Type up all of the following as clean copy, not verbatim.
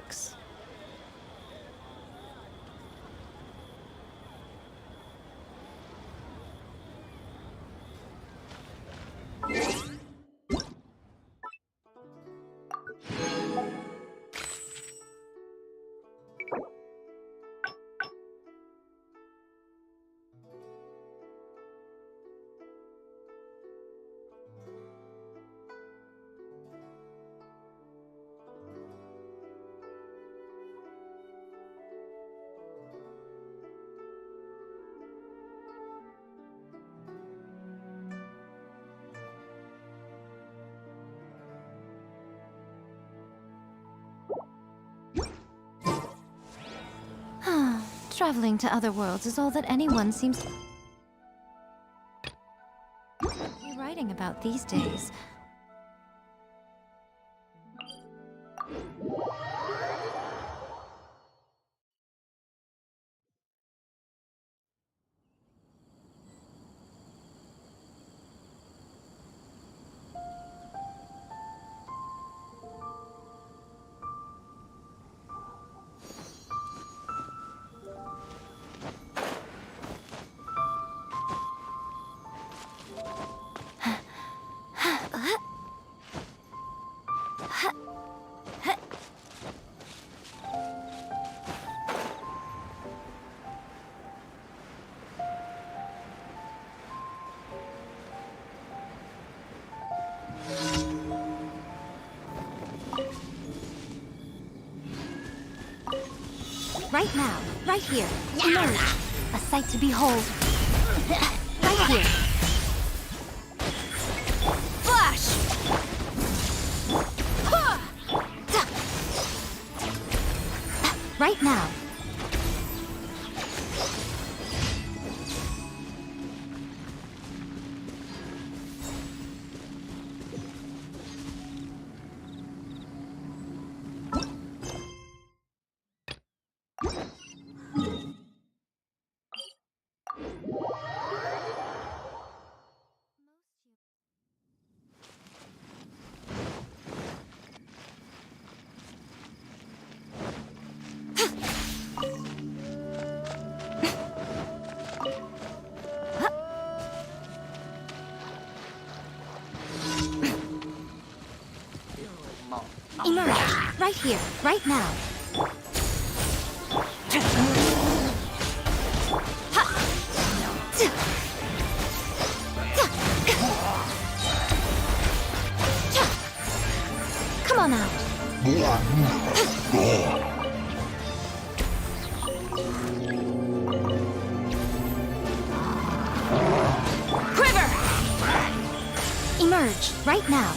works. Traveling to other worlds is all that anyone seems to be writing about these days. Right now, right here, emerge. A sight to behold. Right here. Flash! Right now. Emerge. Right here, right now. Come on out. Quiver! Emerge, right now.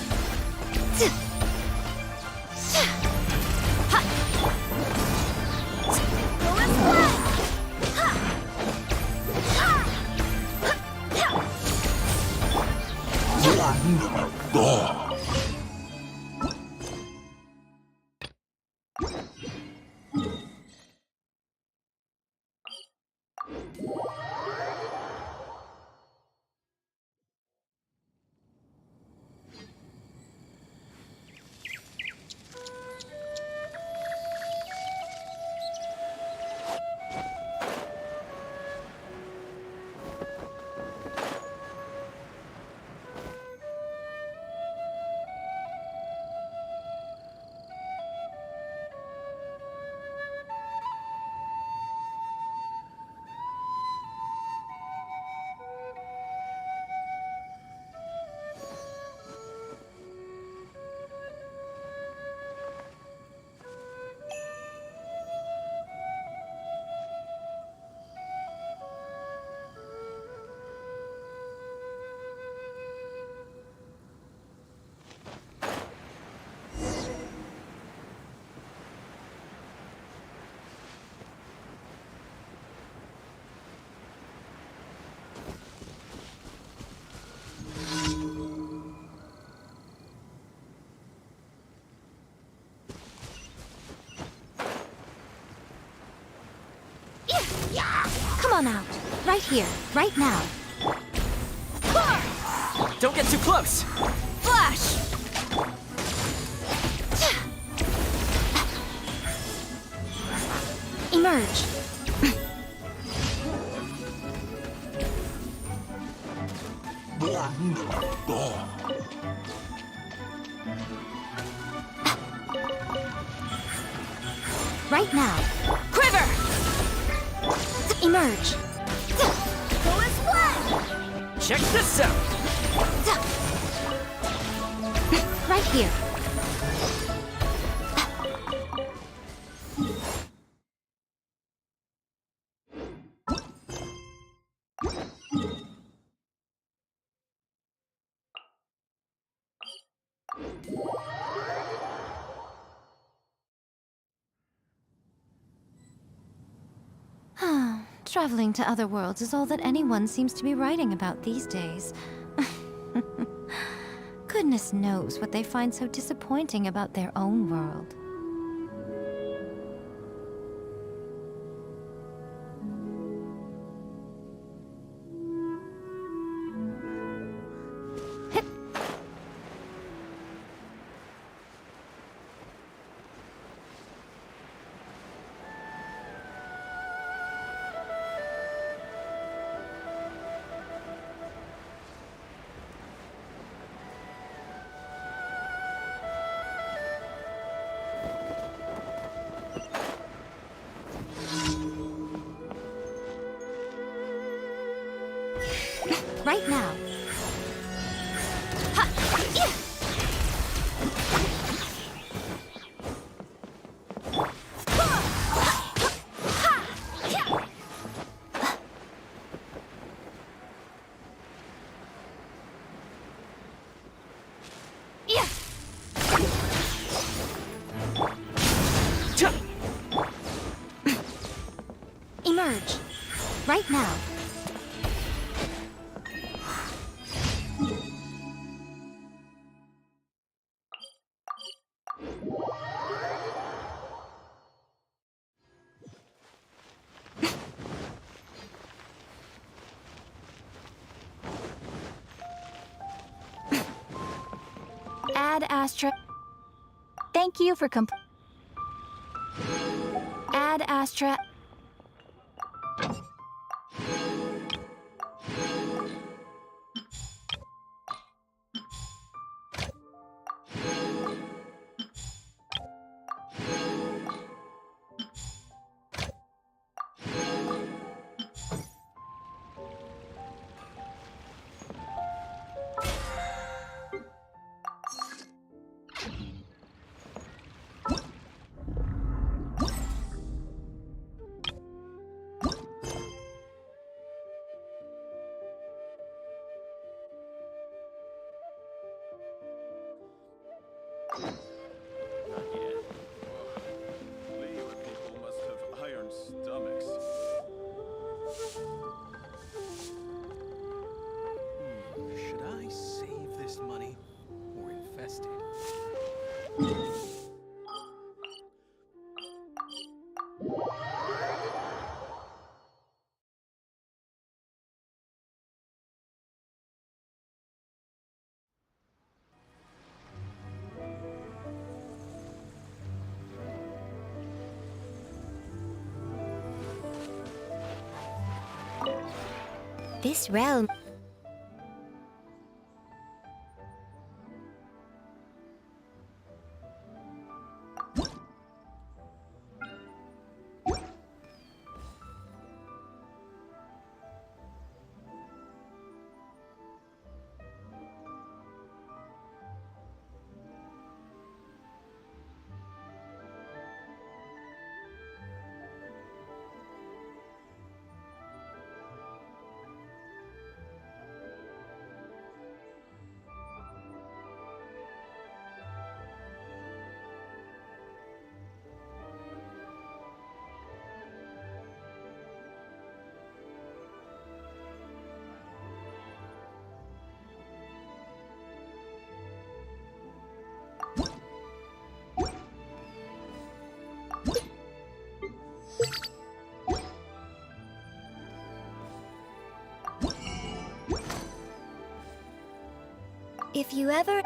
Come on out. Right here, right now. Don't get too close! Flash! Emerge. Right now. Quiver! Emerge. Go as one! Check this out! Right here. Traveling to other worlds is all that anyone seems to be writing about these days. Goodness knows what they find so disappointing about their own world. Right now. Ha! Yeah! Emerge. Right now. Add Astra. Thank you for Add Astra. People must have iron stomachs. Should I save this money or invest it? This realm. If you ever...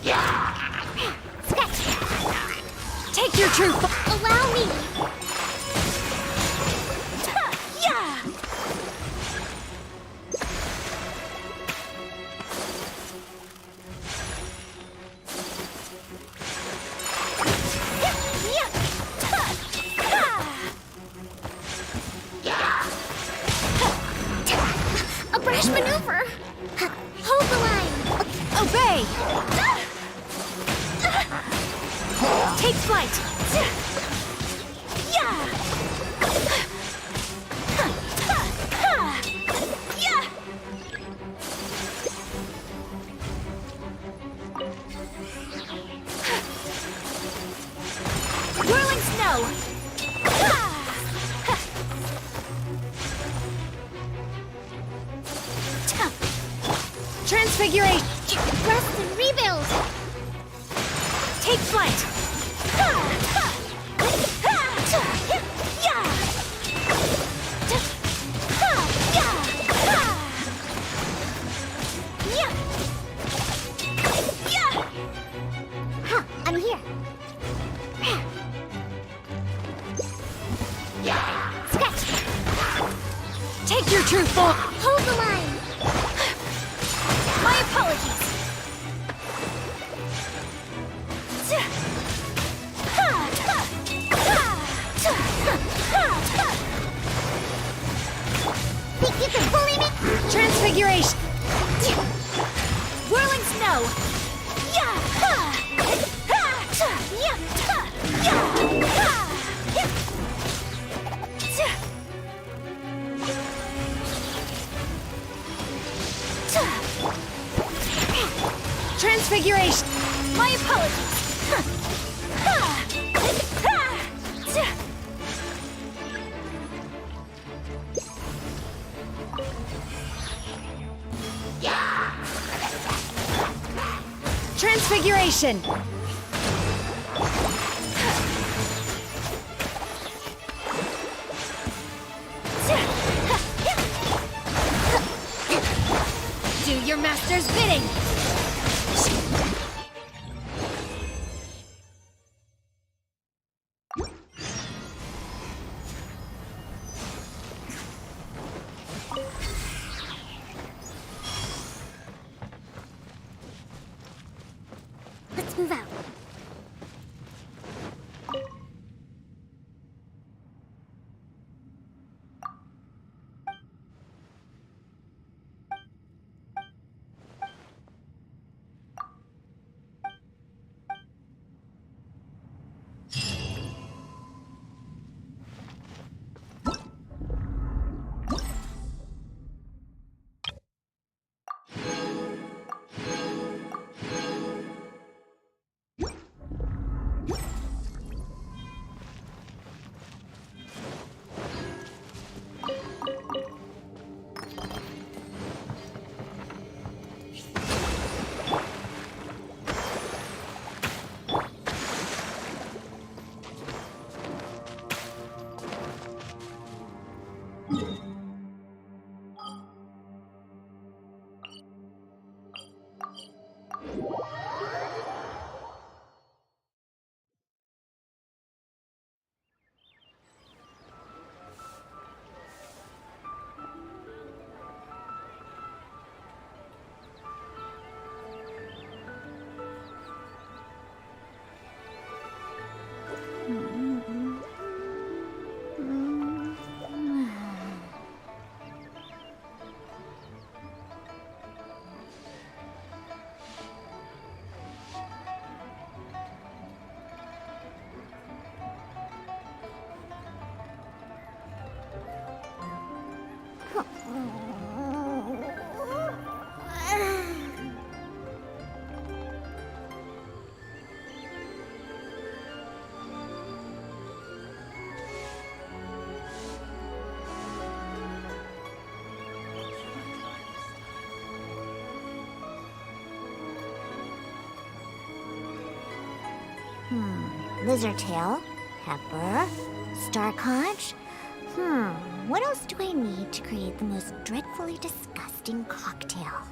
Sketch! Take your truth! Allow me! Yeah! A brash maneuver! Hold the line! Obey! Take flight! Whirling snow! Transfiguration! Rest and rebuild! Take flight! I'm here. Sketch! Take your true form! Hold the line! My apologies! Think you can bully me? Transfiguration! Whirling snow! Transfiguration! My apologies! Transfiguration! Do your master's bidding! Let's move out. Lizardtail, Pepper, Star Conch. What else do I need to create the most dreadfully disgusting cocktail?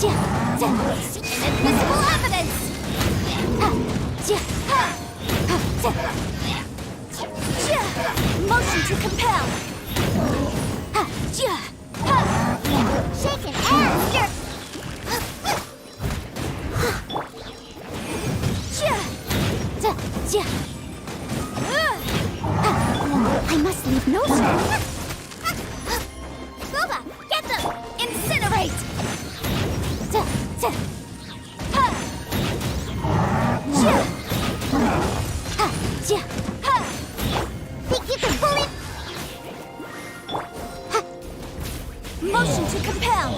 Invisible evidence! Motion to compel! Shaken and stirred! I must leave no stone. Boba, get them! Incinerate! Think you can pull it? Motion to compel!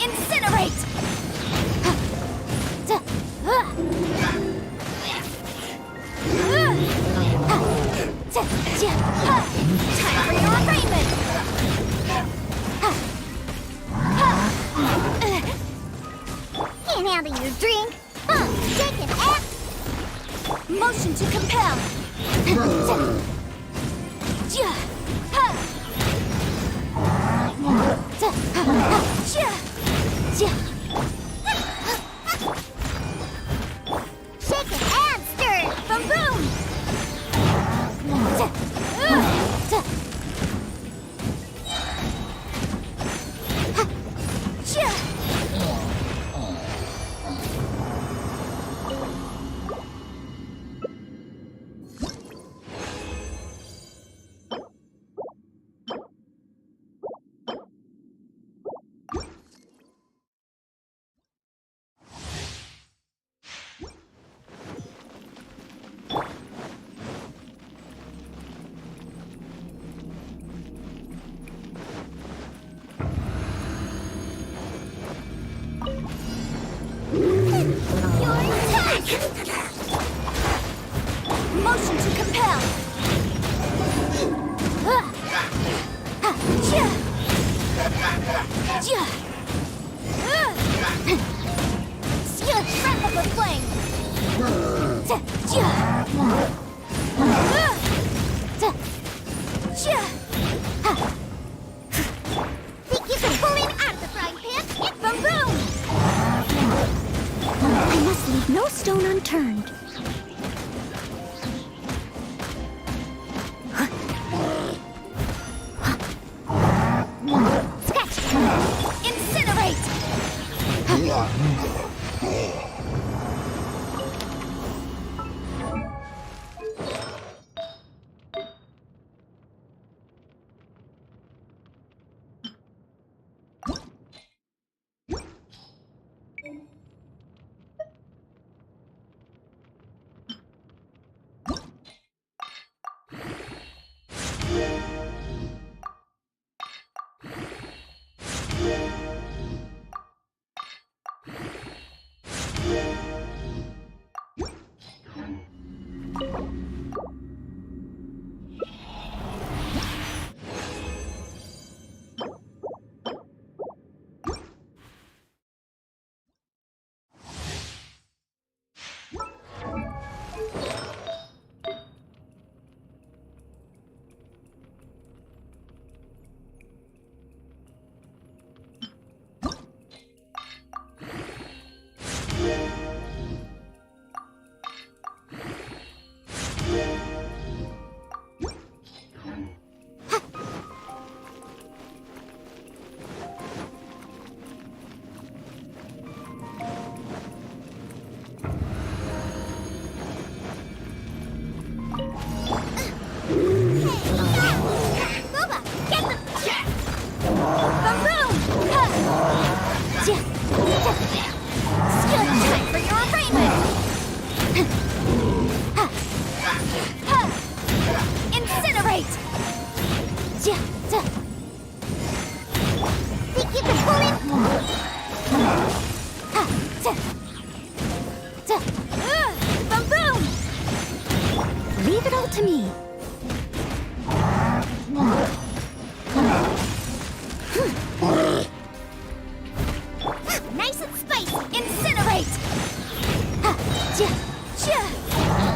Incinerate! Time for your arraignment! Can't handle your drink! Shake it up! Motion to compel! Shake it and stir it! Boom boom! Motion to compel! Breath of the flame! Think you can pull it out of the frying pan? Boom boom! I must leave no stone unturned. Scratch! Incinerate! to me. Nice and spicy. Incinerate. Ha, ja, ja,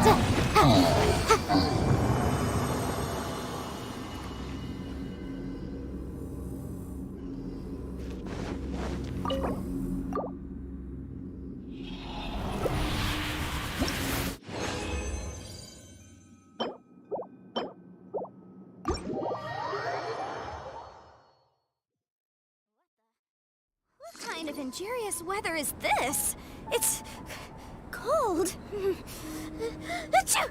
da, ha, ha. What kind of injurious weather is this? It's cold. Achoo!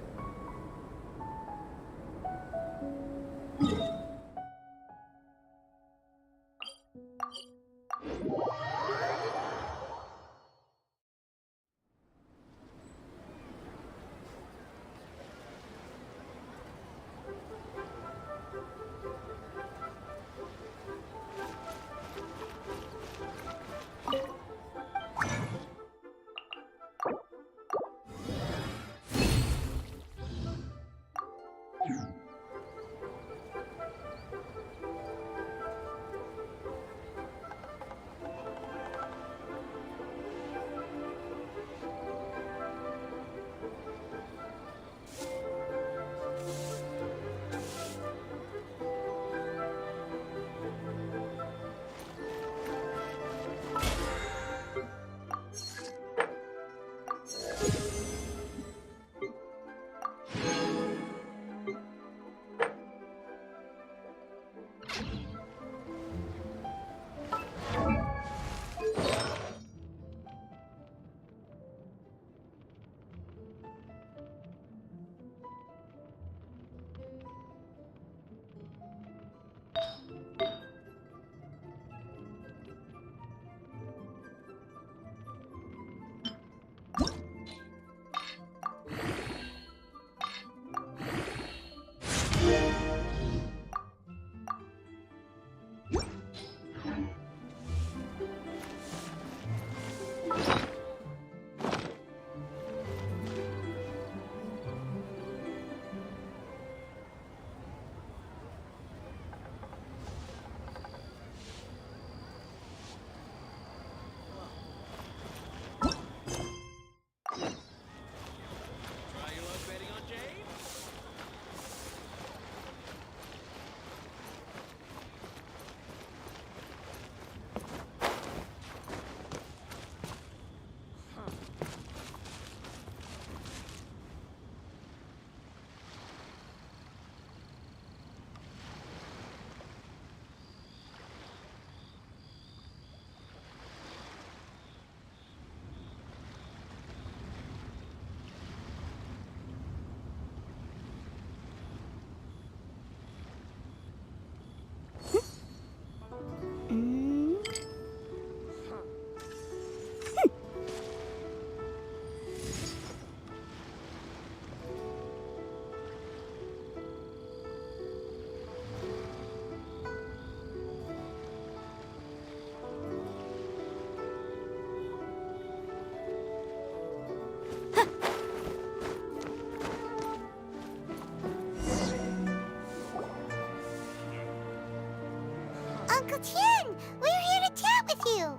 Uncle Tien, we're here to chat with you.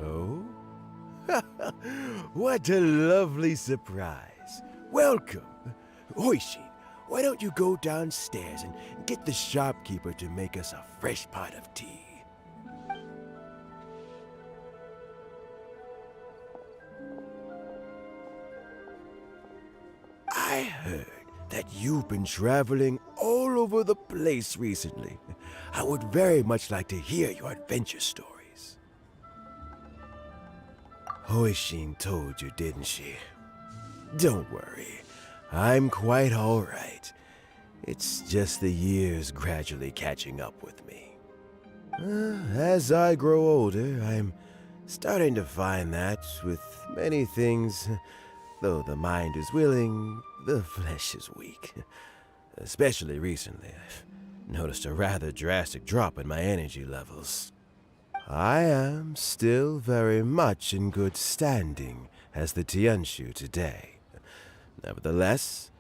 Oh? What a lovely surprise. Welcome. Oishi, why don't you go downstairs and get the shopkeeper to make us a fresh pot of tea? I heard that you've been traveling all over the place recently. I would very much like to hear your adventure stories. Hoishin told you, didn't she? Don't worry, I'm quite all right. It's just the years gradually catching up with me. As I grow older, I'm starting to find that with many things, though the mind is willing, the flesh is weak. Especially recently, I've noticed a rather drastic drop in my energy levels. I am still very much in good standing as the Tianshu today. Nevertheless,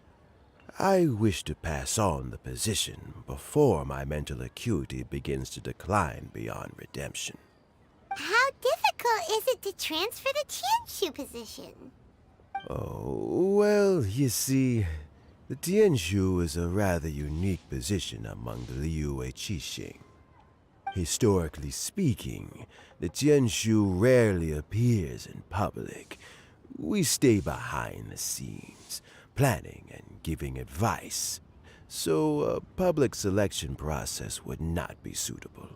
I wish to pass on the position before my mental acuity begins to decline beyond redemption. How difficult is it to transfer the Tianshu position? Oh, well, you see, the Tianshu is a rather unique position among the Liyue Qixing. Historically speaking, the Tianshu rarely appears in public. We stay behind the scenes, planning and giving advice, so a public selection process would not be suitable.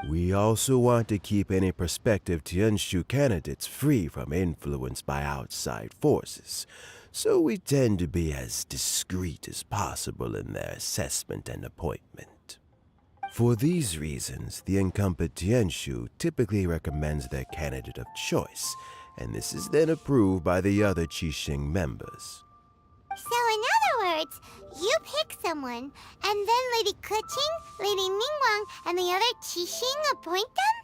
We also want to keep any prospective Tianshu candidates free from influence by outside forces, so we tend to be as discreet as possible in their assessment and appointment. For these reasons, the incumbent Tianshu typically recommends their candidate of choice, and this is then approved by the other Qixing members. So in other words, you pick someone, and then Lady Keqing, Lady Ningguang, and the other Qixing appoint them?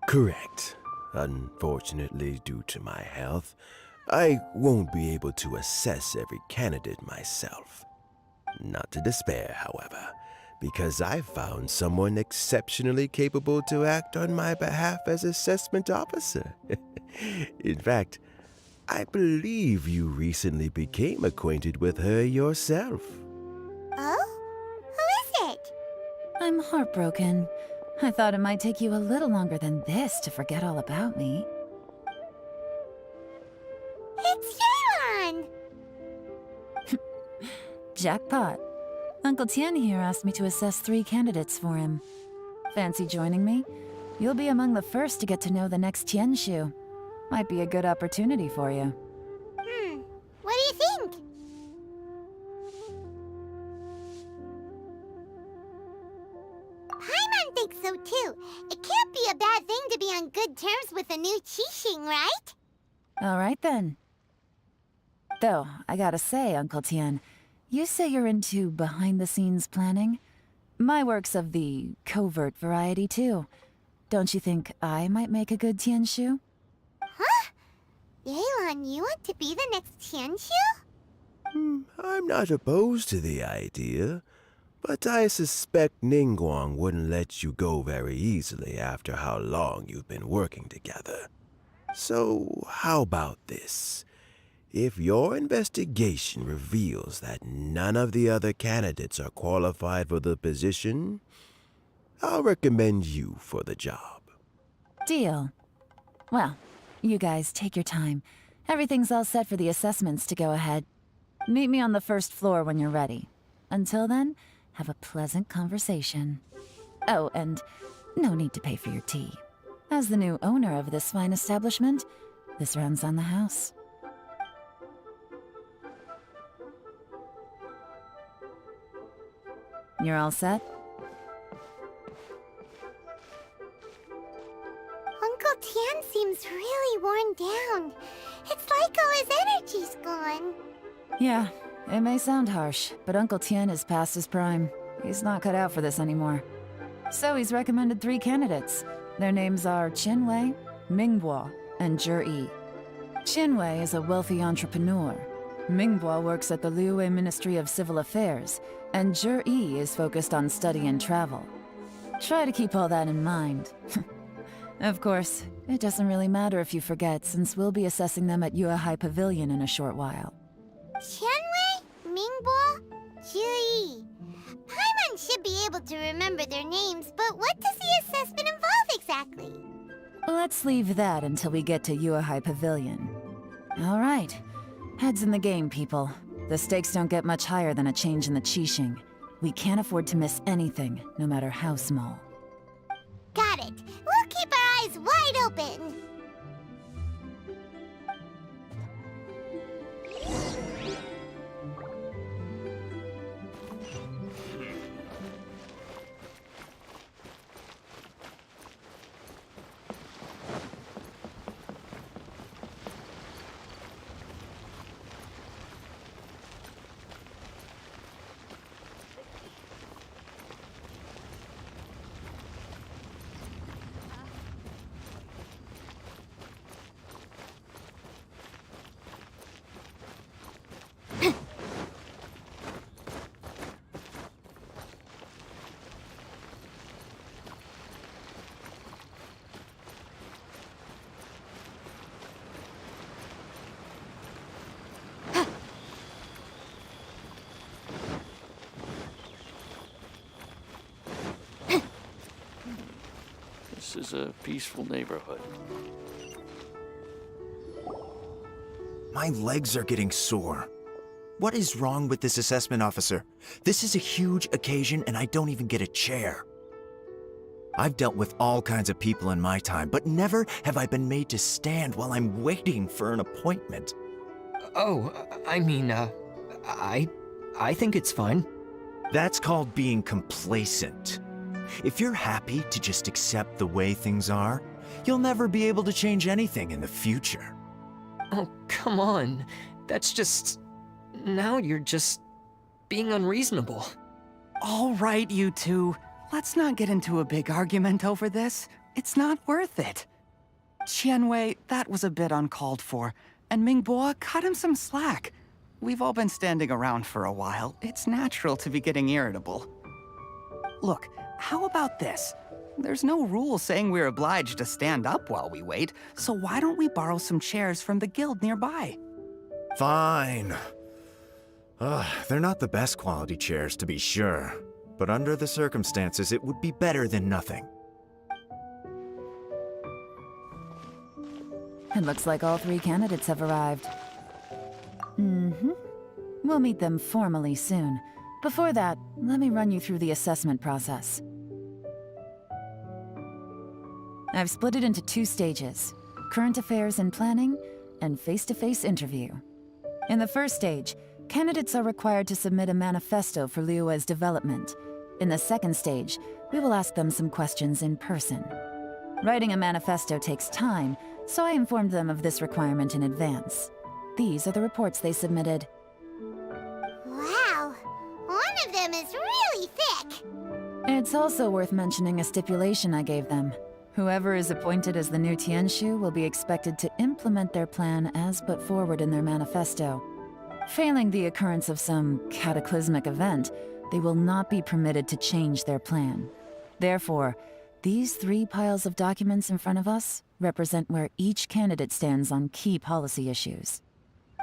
Correct. Unfortunately, due to my health, I won't be able to assess every candidate myself. Not to despair, however, because I found someone exceptionally capable to act on my behalf as assessment officer. In fact, I believe you recently became acquainted with her yourself. Oh? Who is it? I'm heartbroken. I thought it might take you a little longer than this to forget all about me. It's Yelan! Jackpot. Uncle Tian here asked me to assess 3 candidates for him. Fancy joining me? You'll be among the first to get to know the next Tianshu. Might be a good opportunity for you. What do you think? Paimon thinks so too. It can't be a bad thing to be on good terms with a new Qixing, right? Alright then. Though, I gotta say, Uncle Tian, you say you're into behind-the-scenes planning? My work's of the covert variety too. Don't you think I might make a good Tianshu? Huh? Yelan, you want to be the next Tianshu? I'm not opposed to the idea, but I suspect Ningguang wouldn't let you go very easily after how long you've been working together. So, how about this? If your investigation reveals that none of the other candidates are qualified for the position, I'll recommend you for the job. Deal. Well, you guys take your time. Everything's all set for the assessments to go ahead. Meet me on the first floor when you're ready. Until then, have a pleasant conversation. Oh, and no need to pay for your tea. As the new owner of this fine establishment, this runs on the house. You're all set? Uncle Tian seems really worn down. It's like all his energy's gone. Yeah, it may sound harsh, but Uncle Tian is past his prime. He's not cut out for this anymore. So he's recommended 3 candidates. Their names are Qinwei, Mingbo, and Zhi. Qinwei is a wealthy entrepreneur. Mingbo works at the Liyue Ministry of Civil Affairs, and Zhi is focused on study and travel. Try to keep all that in mind. Of course, it doesn't really matter if you forget, since we'll be assessing them at Yuehai Pavilion in a short while. Qianwei, Mingbo, Zhi. Paimon should be able to remember their names, but what does the assessment involve exactly? Let's leave that until we get to Yuehai Pavilion. All right. Heads in the game, people. The stakes don't get much higher than a change in the Qixing. We can't afford to miss anything, no matter how small. Got it. We'll keep our eyes wide open. this is a peaceful neighborhood. My legs are getting sore. What is wrong with this assessment officer? This is a huge occasion and I don't even get a chair. I've dealt with all kinds of people in my time, but never have I been made to stand while I'm waiting for an appointment. Oh, I think it's fine. That's called being complacent. If you're happy to just accept the way things are, you'll never be able to change anything in the future. Oh, come on. That's just... Now you're just being unreasonable. All right, you two. Let's not get into a big argument over this. It's not worth it. Qianwei, that was a bit uncalled for, and Mingbo, cut him some slack. We've all been standing around for a while. It's natural to be getting irritable. Look, how about this? There's no rule saying we're obliged to stand up while we wait, so why don't we borrow some chairs from the guild nearby? Fine. They're not the best quality chairs, to be sure. But under the circumstances, it would be better than nothing. It looks like all 3 candidates have arrived. We'll meet them formally soon. Before that, let me run you through the assessment process. I've split it into 2 stages: current affairs and planning, and face-to-face interview. In the first stage, candidates are required to submit a manifesto for Liyue's development. In the second stage, we will ask them some questions in person. Writing a manifesto takes time, so I informed them of this requirement in advance. These are the reports they submitted. Wow, one of them is really thick. It's also worth mentioning a stipulation I gave them. Whoever is appointed as the new Tianshu will be expected to implement their plan as put forward in their manifesto. Failing the occurrence of some cataclysmic event, they will not be permitted to change their plan. Therefore, these 3 piles of documents in front of us represent where each candidate stands on key policy issues.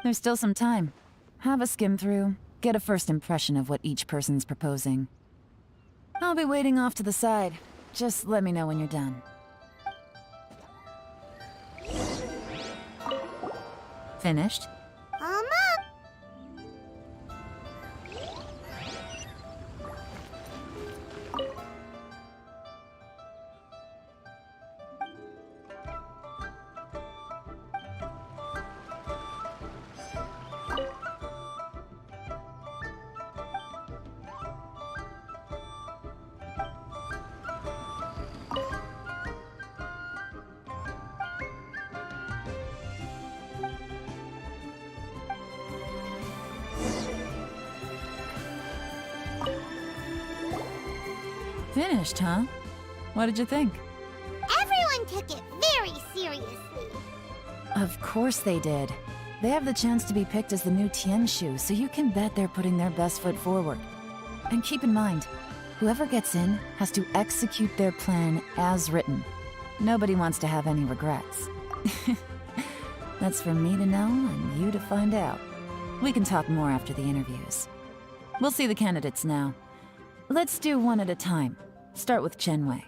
There's still some time. Have a skim through, get a first impression of what each person's proposing. I'll be waiting off to the side. Just let me know when you're done. Finished? Up. Finished, huh? What did you think? Everyone took it very seriously. Of course they did. They have the chance to be picked as the new Tianshu, so you can bet they're putting their best foot forward. And keep in mind, whoever gets in has to execute their plan as written. Nobody wants to have any regrets. That's for me to know and you to find out. We can talk more after the interviews. We'll see the candidates now. Let's do one at a time. Start with Chenwei.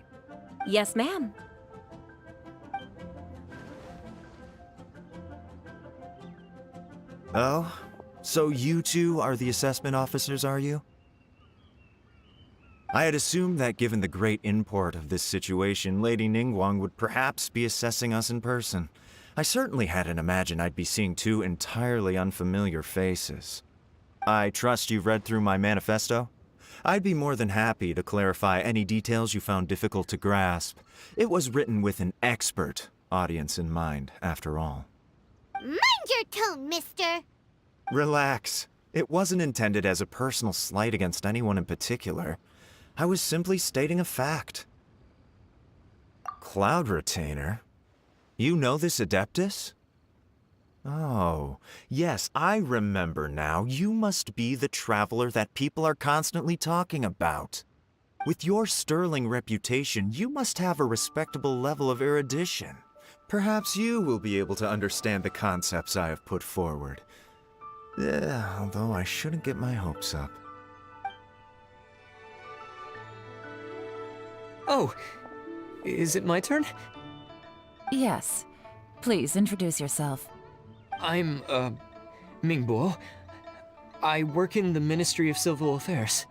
Yes, ma'am. Oh? So you 2 are the assessment officers, are you? I had assumed that given the great import of this situation, Lady Ningguang would perhaps be assessing us in person. I certainly hadn't imagined I'd be seeing 2 entirely unfamiliar faces. I trust you've read through my manifesto? I'd be more than happy to clarify any details you found difficult to grasp. It was written with an expert audience in mind, after all. Mind your tone, mister. Relax. It wasn't intended as a personal slight against anyone in particular. I was simply stating a fact. Cloud Retainer? You know this Adeptus? Oh, yes, I remember now. You must be the traveler that people are constantly talking about. With your sterling reputation, you must have a respectable level of erudition. Perhaps you will be able to understand the concepts I have put forward. Although I shouldn't get my hopes up. Oh, Is it my turn? Yes. Please introduce yourself. I'm, Mingbo. I work in the Ministry of Civil Affairs.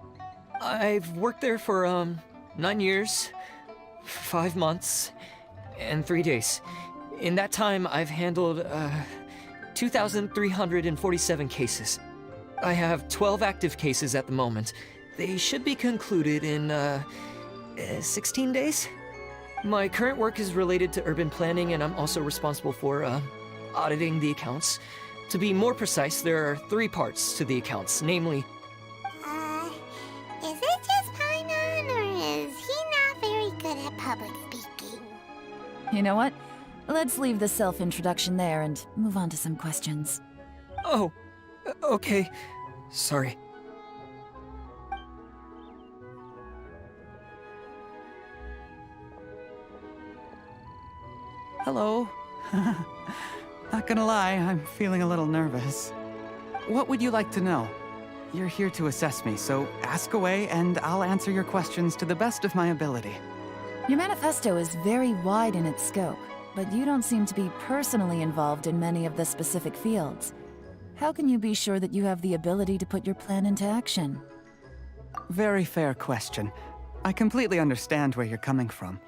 I've worked there for, 9 years, 5 months, and 3 days. In that time, I've handled, 2,347 cases. I have 12 active cases at the moment. They should be concluded in, 16 days? My current work is related to urban planning, and I'm also responsible for, auditing the accounts. To be more precise, there are 3 parts to the accounts, namely... Is it just Paimon, or is he not very good at public speaking? You know what? Let's leave the self-introduction there and move on to some questions. Oh, okay. Sorry. Hello. Not gonna lie, I'm feeling a little nervous. What would you like to know? You're here to assess me, so ask away and I'll answer your questions to the best of my ability. Your manifesto is very wide in its scope, but you don't seem to be personally involved in many of the specific fields. How can you be sure that you have the ability to put your plan into action? Very fair question. I completely understand where you're coming from.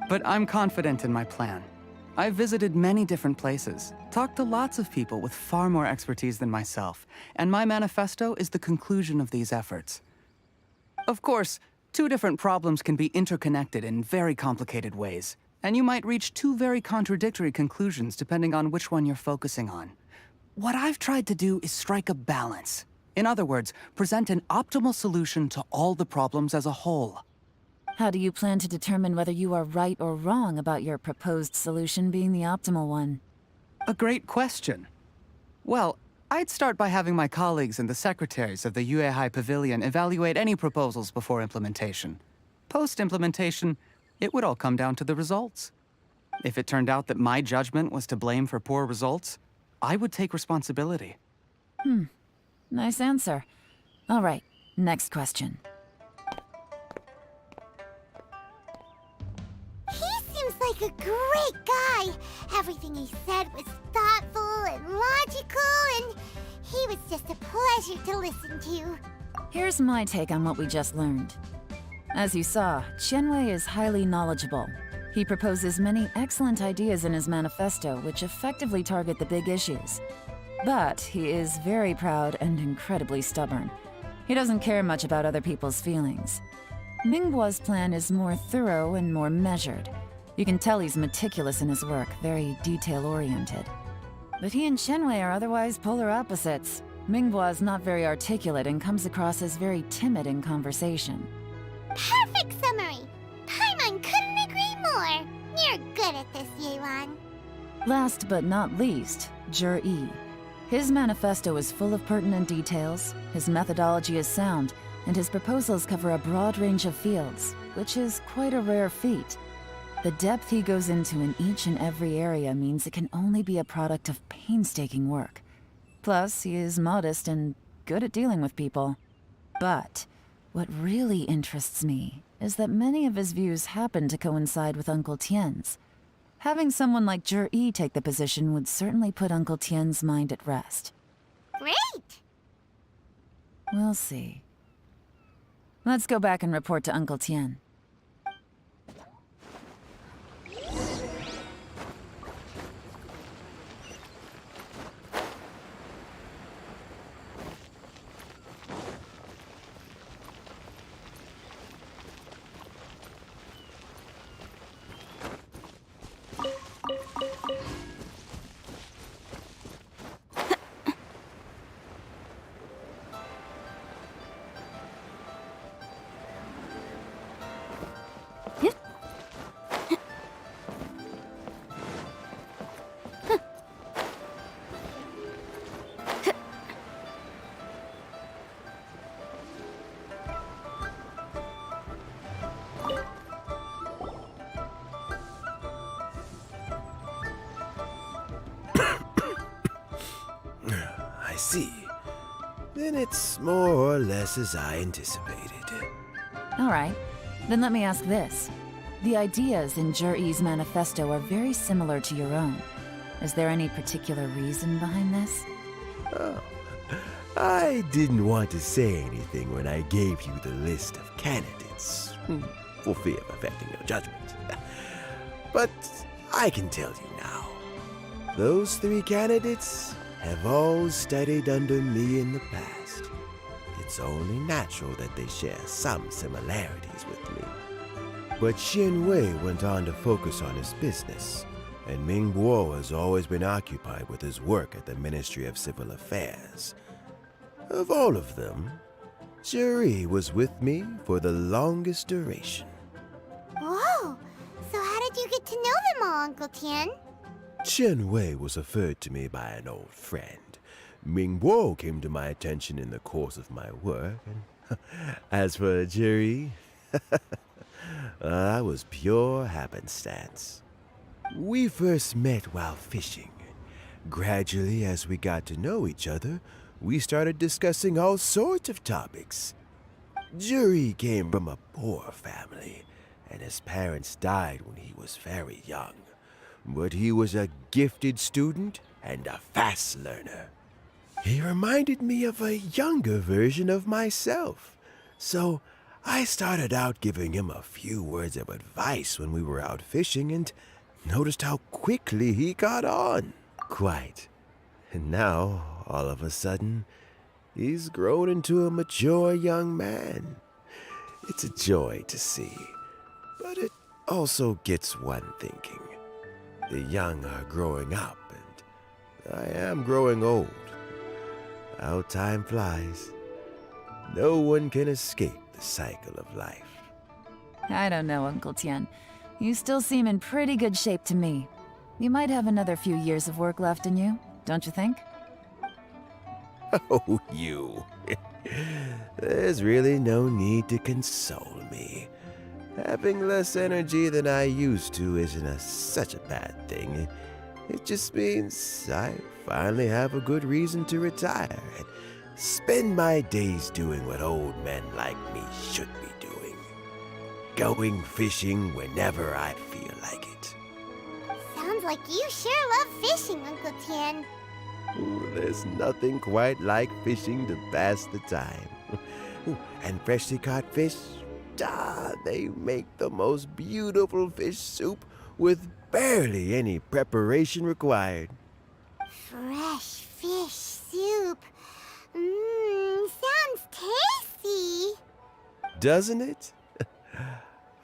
But I'm confident in my plan. I've visited many different places, talked to lots of people with far more expertise than myself, and my manifesto is the conclusion of these efforts. Of course, 2 different problems can be interconnected in very complicated ways, and you might reach 2 very contradictory conclusions depending on which one you're focusing on. What I've tried to do is strike a balance. In other words, present an optimal solution to all the problems as a whole. How do you plan to determine whether you are right or wrong about your proposed solution being the optimal one? A great question. Well, I'd start by having my colleagues and the secretaries of the Yuehai Pavilion evaluate any proposals before implementation. Post-implementation, it would all come down to the results. If it turned out that my judgment was to blame for poor results, I would take responsibility. Nice answer. All right, next question. He seems like a great guy. Everything he said was thoughtful and logical, and he was just a pleasure to listen to. Here's my take on what we just learned. As you saw, Qianwei is highly knowledgeable. He proposes many excellent ideas in his manifesto which effectively target the big issues. But he is very proud and incredibly stubborn. He doesn't care much about other people's feelings. Mingbo's plan is more thorough and more measured. You can tell he's meticulous in his work, very detail-oriented. But he and Qianwei are otherwise polar opposites. Mingbo is not very articulate and comes across as very timid in conversation. Perfect summary! Paimon couldn't agree more. You're good at this, Yelan. Last but not least, Yi. His manifesto is full of pertinent details, his methodology is sound, and his proposals cover a broad range of fields, which is quite a rare feat. The depth he goes into in each and every area means it can only be a product of painstaking work. Plus, he is modest and good at dealing with people. But what really interests me is that many of his views happen to coincide with Uncle Tien's. Having someone like Yi take the position would certainly put Uncle Tien's mind at rest. Great! We'll see. Let's go back and report to Uncle Tien. I see. Then it's more or less as I anticipated. All right, then let me ask this. The ideas in Jur-E's manifesto are very similar to your own. Is there any particular reason behind this? Oh, I didn't want to say anything when I gave you the list of candidates, for fear of affecting your judgment. But I can tell you now. Those 3 candidates have all studied under me in the past. It's only natural that they share some similarities with me. But Xin Wei went on to focus on his business, and Ming Guo has always been occupied with his work at the Ministry of Civil Affairs. Of all of them, Juri was with me for the longest duration. Whoa! So how did you get to know them all, Uncle Tian? Chen Wei was referred to me by an old friend. Ming Guo came to my attention in the course of my work, and as for Juri, that was pure happenstance. We first met while fishing. Gradually, as we got to know each other, we started discussing all sorts of topics. Juri came from a poor family, and his parents died when he was very young. But he was a gifted student and a fast learner. He reminded me of a younger version of myself, so I started out giving him a few words of advice when we were out fishing and noticed how quickly he got on. Quite. And now, all of a sudden, he's grown into a mature young man. It's a joy to see, but it also gets one thinking. The young are growing up, and I am growing old. How time flies. No one can escape the cycle of life. I don't know, Uncle Tian. You still seem in pretty good shape to me. You might have another few years of work left in you, don't you think? Oh, you. There's really no need to console me. Having less energy than I used to isn't such a bad thing. It just means I finally have a good reason to retire and spend my days doing what old men like me should be doing. Going fishing whenever I feel like it. Sounds like you sure love fishing, Uncle Tian. Ooh, there's nothing quite like fishing to pass the time. Ooh, and freshly caught fish, they make the most beautiful fish soup with barely any preparation required. Fresh fish soup. Sounds tasty. Doesn't it?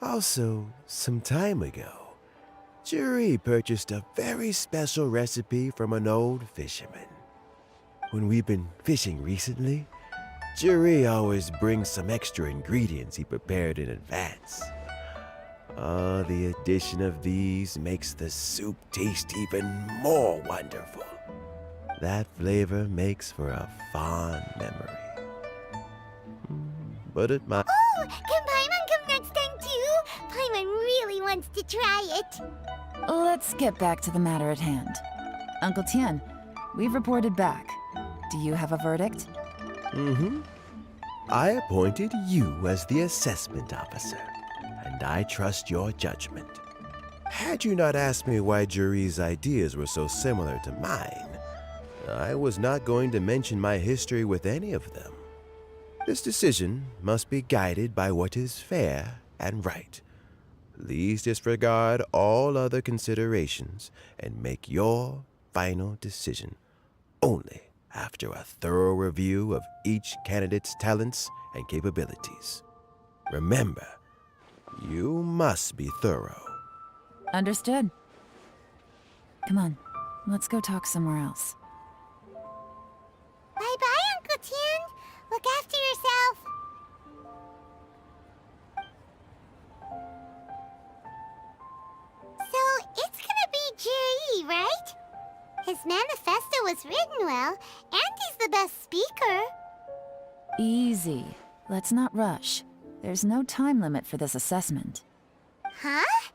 Also, some time ago, Juri purchased a very special recipe from an old fisherman. When we've been fishing recently, Juri always brings some extra ingredients he prepared in advance. The addition of these makes the soup taste even more wonderful. That flavor makes for a fond memory. But it might... Oh, can Paimon come next time too? Paimon really wants to try it. Let's get back to the matter at hand. Uncle Tian, we've reported back. Do you have a verdict? I appointed you as the assessment officer, and I trust your judgment. Had you not asked me why Juri's ideas were so similar to mine, I was not going to mention my history with any of them. This decision must be guided by what is fair and right. Please disregard all other considerations and make your final decision only after a thorough review of each candidate's talents and capabilities. Remember, you must be thorough. Understood. Come on, let's go talk somewhere else. Bye-bye, Uncle Tian. Look after yourself. So, it's gonna be Jiri, right? His manifesto was written well, and he's the best speaker. Easy. Let's not rush. There's no time limit for this assessment. Huh?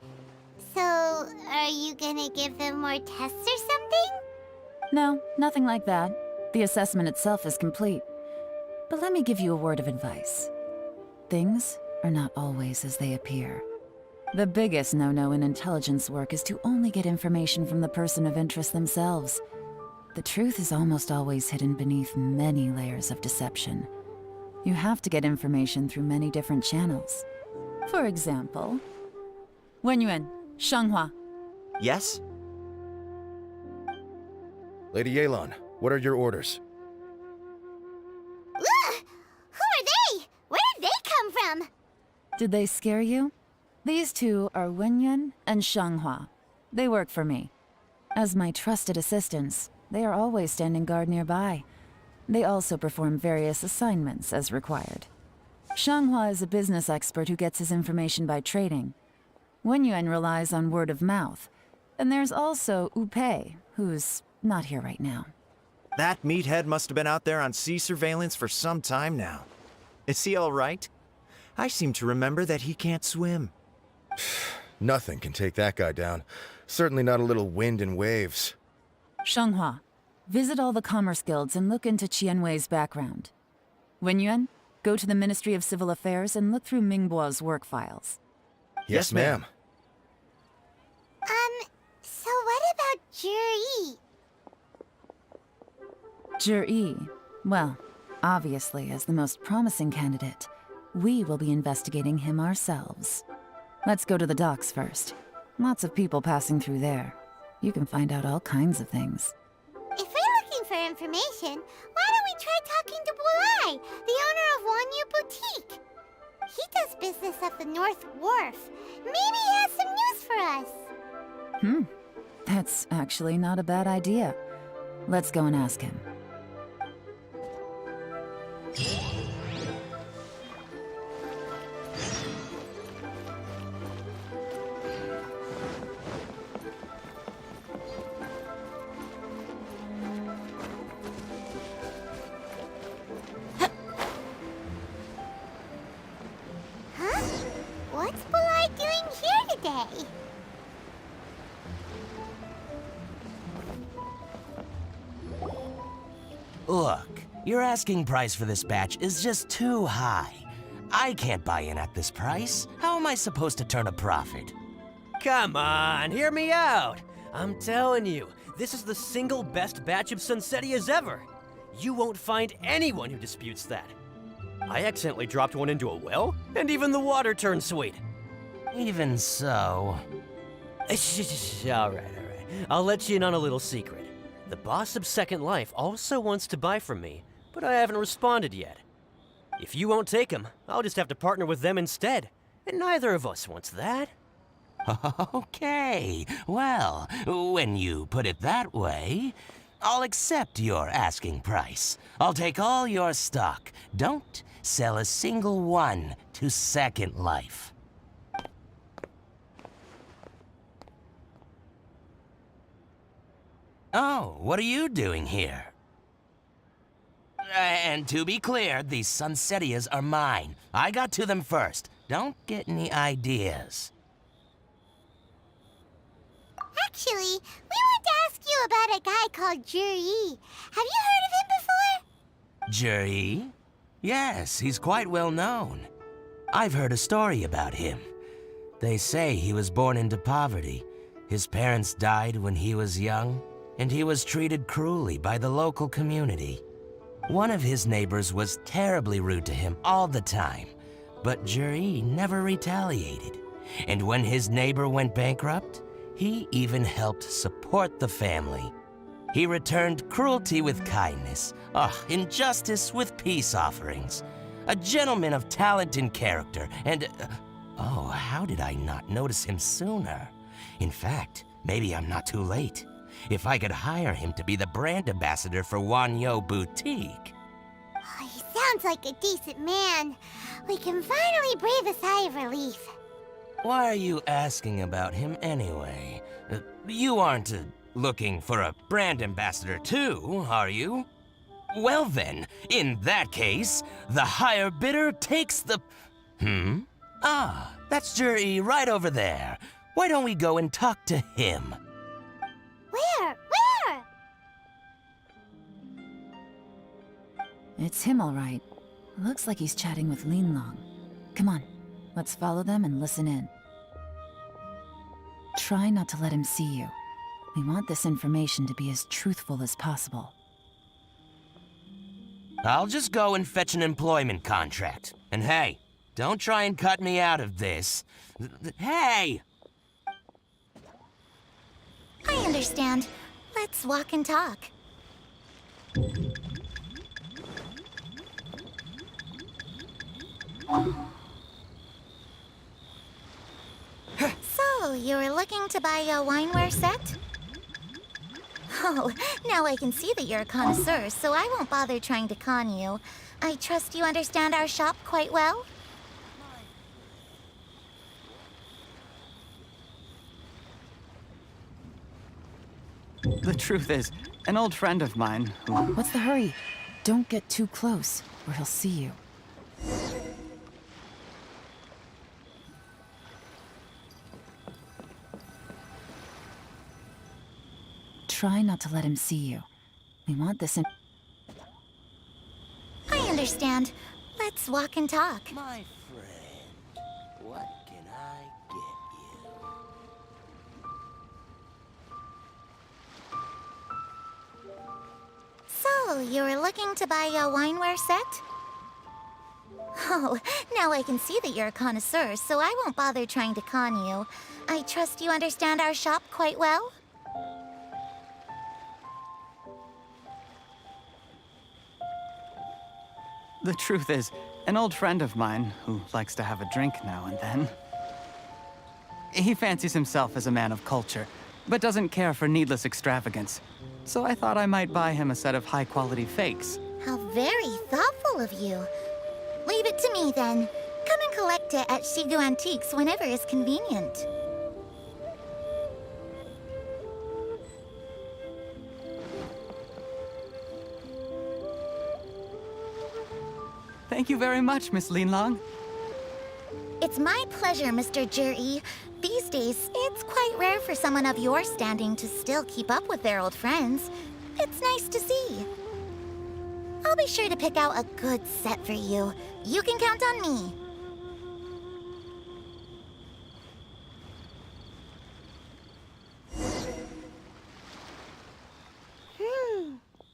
So, are you gonna give them more tests or something? No, nothing like that. The assessment itself is complete. But let me give you a word of advice. Things are not always as they appear. The biggest no-no in intelligence work is to only get information from the person of interest themselves. The truth is almost always hidden beneath many layers of deception. You have to get information through many different channels. For example, Wenyuan, Shanghua. Yes? Lady Yelan, what are your orders? Ugh! Who are they? Where did they come from? Did they scare you? These two are Wenyuan and Shanghua. They work for me. As my trusted assistants, they are always standing guard nearby. They also perform various assignments as required. Shanghua is a business expert who gets his information by trading. Wenyuan relies on word of mouth. And there's also Upei, who's not here right now. That meathead must have been out there on sea surveillance for some time now. Is he all right? I seem to remember that he can't swim. Nothing can take that guy down. Certainly not a little wind and waves. Shanghua, visit all the commerce guilds and look into Qianwei's background. Wenyuan, go to the Ministry of Civil Affairs and look through Mingbo's work files. Yes, ma'am. So what about Juri? Zhi, well, obviously as the most promising candidate, we will be investigating him ourselves. Let's go to the docks first. Lots of people passing through there. You can find out all kinds of things. If we're looking for information, why don't we try talking to Bulai, the owner of Wanyu Boutique? He does business at the North Wharf. Maybe he has some news for us. That's actually not a bad idea. Let's go and ask him. Huh? What's Bulai doing here today? Look, your asking price for this batch is just too high. I can't buy in at this price. How am I supposed to turn a profit? Come on, hear me out. I'm telling you, this is the single best batch of Sunsetias ever. You won't find anyone who disputes that. I accidentally dropped one into a well, and even the water turned sweet. Even so... All right. I'll let you in on a little secret. The boss of Second Life also wants to buy from me, but I haven't responded yet. If you won't take him, I'll just have to partner with them instead, and neither of us wants that. Okay, well, when you put it that way, I'll accept your asking price. I'll take all your stock. Don't sell a single one to Second Life. Oh, what are you doing here? And to be clear, these Sunsetias are mine. I got to them first. Don't get any ideas. Actually, we want to ask you about a guy called Juri. Have you heard of him before? Juri? Yes, he's quite well known. I've heard a story about him. They say he was born into poverty. His parents died when he was young, and he was treated cruelly by the local community. One of his neighbors was terribly rude to him all the time, but Juri never retaliated. And when his neighbor went bankrupt, he even helped support the family. He returned cruelty with kindness, injustice with peace offerings. A gentleman of talent and character, and... oh, how did I not notice him sooner? In fact, maybe I'm not too late. If I could hire him to be the brand ambassador for Wanyu Boutique. Oh, he sounds like a decent man. We can finally breathe a sigh of relief. Why are you asking about him anyway? You aren't looking for a brand ambassador too, are you? Well then, in that case, the higher bidder takes the... Ah, that's Juri right over there. Why don't we go and talk to him? Where? It's him, all right. Looks like he's chatting with Linlong. Come on, let's follow them and listen in. Try not to let him see you. We want this information to be as truthful as possible. I'll just go and fetch an employment contract. And hey, don't try and cut me out of this. Hey! I understand. Let's walk and talk. So, you were looking to buy a wineware set? Oh, now I can see that you're a connoisseur, so I won't bother trying to con you. I trust you understand our shop quite well? The truth is, an old friend of mine who... What's the hurry? Don't get too close, or he'll see you. Try not to let him see you. We want this in... I understand. Let's walk and talk. My friend, what can I get you? So, you were looking to buy a wineware set? Oh, now I can see that you're a connoisseur, so I won't bother trying to con you. I trust you understand our shop quite well? The truth is, an old friend of mine who likes to have a drink now and then. He fancies himself as a man of culture, but doesn't care for needless extravagance. So I thought I might buy him a set of high-quality fakes. How very thoughtful of you. Leave it to me, then. Come and collect it at Shigu Antiques whenever is convenient. Thank you very much, Miss Linlong. It's my pleasure, Mr. Juri. These days, it's quite rare for someone of your standing to still keep up with their old friends. It's nice to see. I'll be sure to pick out a good set for you. You can count on me.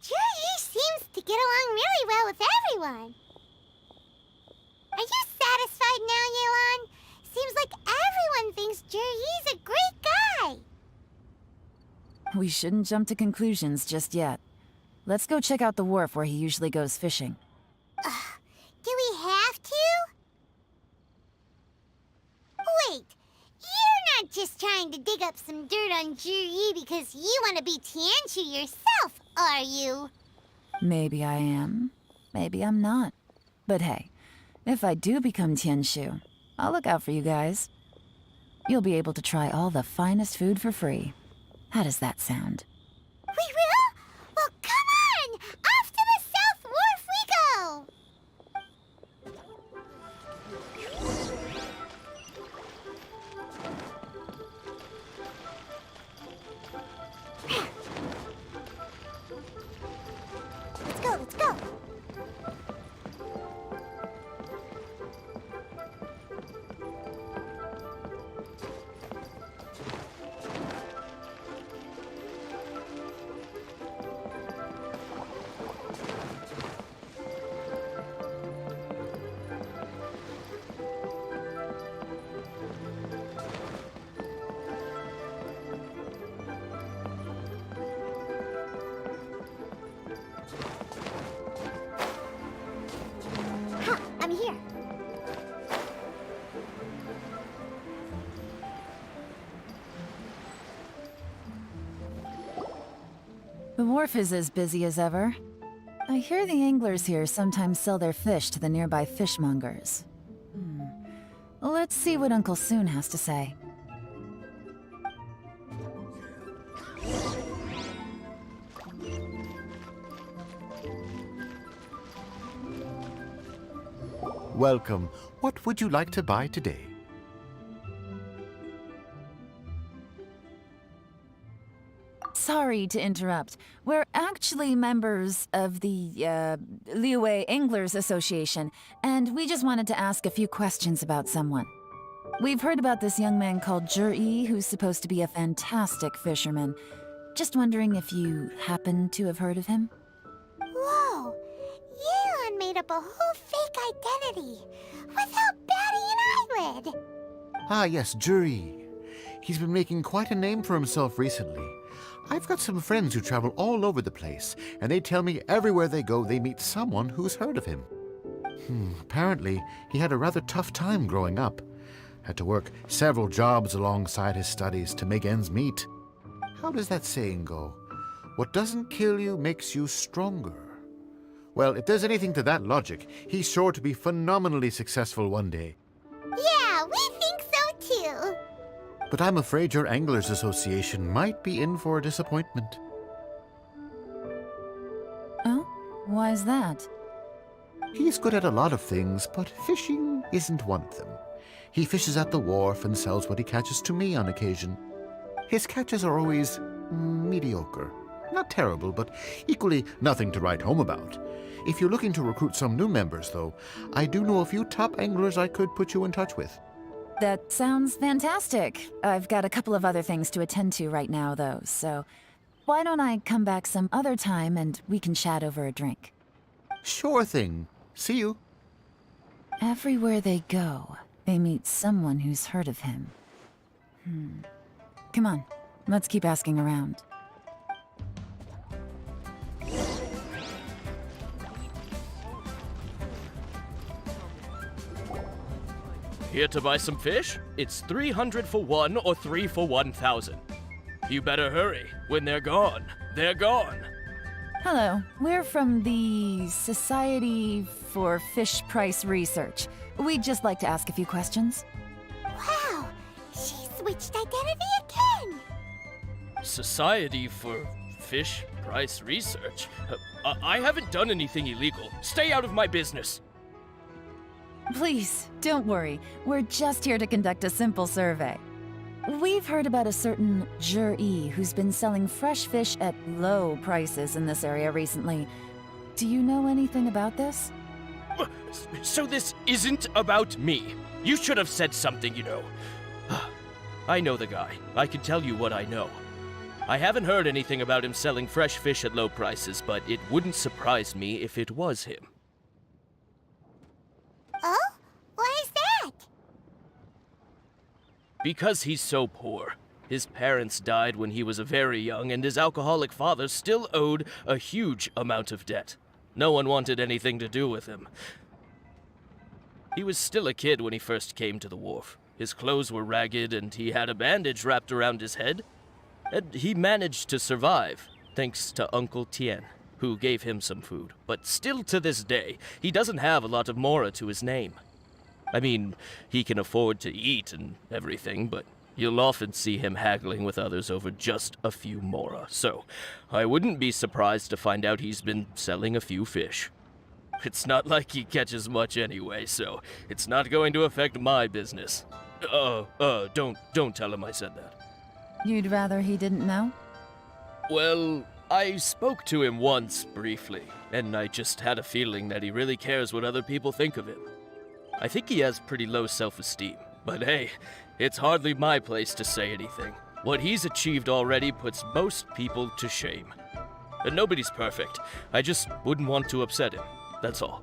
Juri seems to get along really well with everyone. Are you satisfied now, Yelan? Seems like everyone thinks Juri's a great guy. We shouldn't jump to conclusions just yet. Let's go check out the wharf where he usually goes fishing. Do we have to? Wait, you're not just trying to dig up some dirt on Juri because you want to be Tianshu yourself, are you? Maybe I am. Maybe I'm not. But hey, if I do become Tianshu, I'll look out for you guys. You'll be able to try all the finest food for free. How does that sound? We will? Well, come on! Off to the South Wharf we go! Let's go, let's go! Ha! I'm here. The wharf is as busy as ever. I hear the anglers here sometimes sell their fish to the nearby fishmongers. Let's see what Uncle Soon has to say. Welcome. What would you like to buy today? Sorry to interrupt. We're actually members of the, Liyue Anglers Association, and we just wanted to ask a few questions about someone. We've heard about this young man called Jur-E, who's supposed to be a fantastic fisherman. Just wondering if you happen to have heard of him? Whoa! Yelan made up a whole fake identity without batting an eyelid! Ah, yes, Jury. He's been making quite a name for himself recently. I've got some friends who travel all over the place, and they tell me everywhere they go they meet someone who's heard of him. Apparently, he had a rather tough time growing up. Had to work several jobs alongside his studies to make ends meet. How does that saying go? What doesn't kill you makes you stronger. Well, if there's anything to that logic, he's sure to be phenomenally successful one day. Yeah, we think so too! But I'm afraid your Anglers Association might be in for a disappointment. Oh? Why's that? He's good at a lot of things, but fishing isn't one of them. He fishes at the wharf and sells what he catches to me on occasion. His catches are always mediocre. Not terrible, but equally nothing to write home about. If you're looking to recruit some new members, though, I do know a few top anglers I could put you in touch with. That sounds fantastic. I've got a couple of other things to attend to right now, though, so why don't I come back some other time and we can chat over a drink? Sure thing. See you. Everywhere they go, they meet someone who's heard of him. Come on, let's keep asking around. Here to buy some fish? It's 300 for one or 3 for 1,000. You better hurry. When they're gone, they're gone. Hello, we're from the Society for Fish Price Research. We'd just like to ask a few questions. Wow! She switched identity again! Society for Fish Price Research? I haven't done anything illegal. Stay out of my business. Please, don't worry. We're just here to conduct a simple survey. We've heard about a certain Jur-E who's been selling fresh fish at low prices in this area recently. Do you know anything about this? So this isn't about me. You should have said something, you know. I know the guy. I can tell you what I know. I haven't heard anything about him selling fresh fish at low prices, but it wouldn't surprise me if it was him. Oh? Why is that? Because he's so poor. His parents died when he was very young, and his alcoholic father still owed a huge amount of debt. No one wanted anything to do with him. He was still a kid when he first came to the wharf. His clothes were ragged, and he had a bandage wrapped around his head. And he managed to survive, thanks to Uncle Tien, who gave him some food. But still to this day, he doesn't have a lot of mora to his name. I mean, he can afford to eat and everything, but you'll often see him haggling with others over just a few mora. So, I wouldn't be surprised to find out he's been selling a few fish. It's not like he catches much anyway, so it's not going to affect my business. Don't tell him I said that. You'd rather he didn't know? Well, I spoke to him once, briefly, and I just had a feeling that he really cares what other people think of him. I think he has pretty low self-esteem, but hey, it's hardly my place to say anything. What he's achieved already puts most people to shame. And nobody's perfect. I just wouldn't want to upset him, that's all.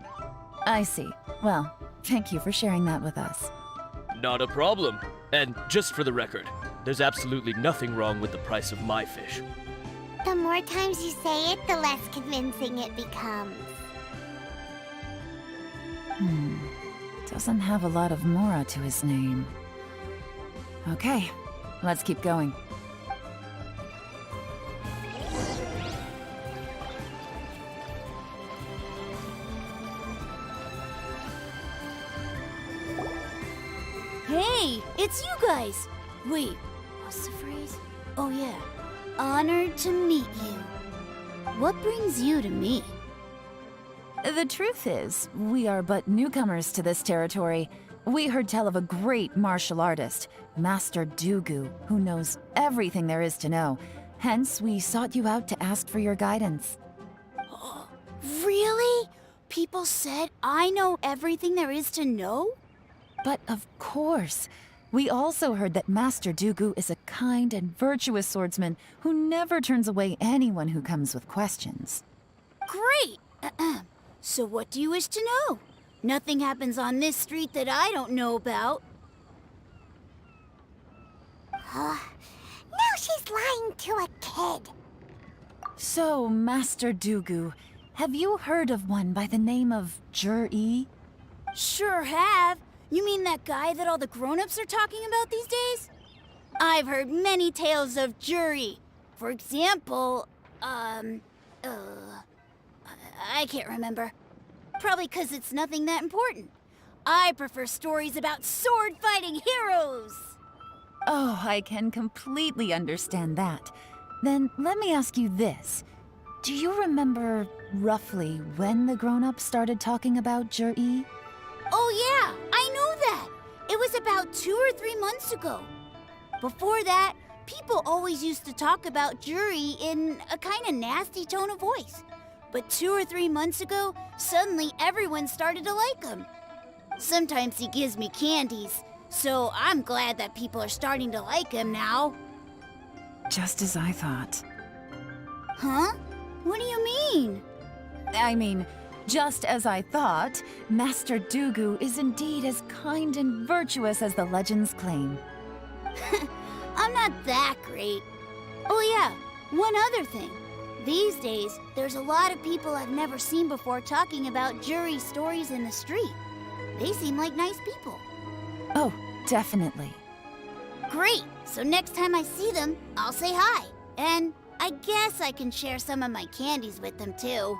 I see. Well, thank you for sharing that with us. Not a problem. And just for the record, there's absolutely nothing wrong with the price of my fish. The more times you say it, the less convincing it becomes. Doesn't have a lot of mora to his name. Okay, let's keep going. Hey, it's you guys! Wait, what's the phrase? Oh yeah, honored to meet you. What brings you to me? The truth is, we are but newcomers to this territory. We heard tell of a great martial artist, Master Dugu, who knows everything there is to know. Hence, we sought you out to ask for your guidance. Really? People said I know everything there is to know? But of course, We also heard that Master Dooku is a kind and virtuous swordsman who never turns away anyone who comes with questions. Great! So what do you wish to know? Nothing happens on this street that I don't know about. Now she's lying to a kid. So, Master Dooku, have you heard of one by the name of Jur-E? Sure have. You mean that guy that all the grown-ups are talking about these days? I've heard many tales of Juri. For example, I can't remember. Probably 'cause it's nothing that important. I prefer stories about sword-fighting heroes. Oh, I can completely understand that. Then let me ask you this. Do you remember roughly when the grown-ups started talking about Jur-E? Oh yeah, I know that. It was about 2 or 3 months ago. Before that, people always used to talk about Juri in a kind of nasty tone of voice. But 2 or 3 months ago, suddenly everyone started to like him. Sometimes he gives me candies, so I'm glad that people are starting to like him now. Just as I thought. Huh? What do you mean? I mean, just as I thought, Master Dooku is indeed as kind and virtuous as the legends claim. I'm not that great. Oh yeah, one other thing. These days, there's a lot of people I've never seen before talking about Juri stories in the street. They seem like nice people. Oh, definitely. Great! So next time I see them, I'll say hi. And I guess I can share some of my candies with them too.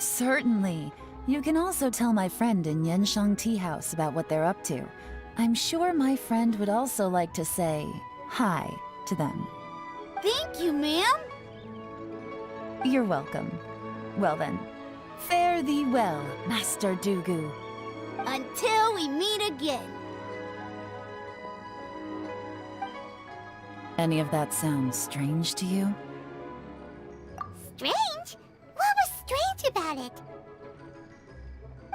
Certainly. You can also tell my friend in Yenshan Tea House about what they're up to. I'm sure my friend would also like to say hi to them. Thank you, ma'am. You're welcome. Well then, fare thee well, Master Dooku. Until we meet again. Any of that sound strange to you? Strange? What was strange about it?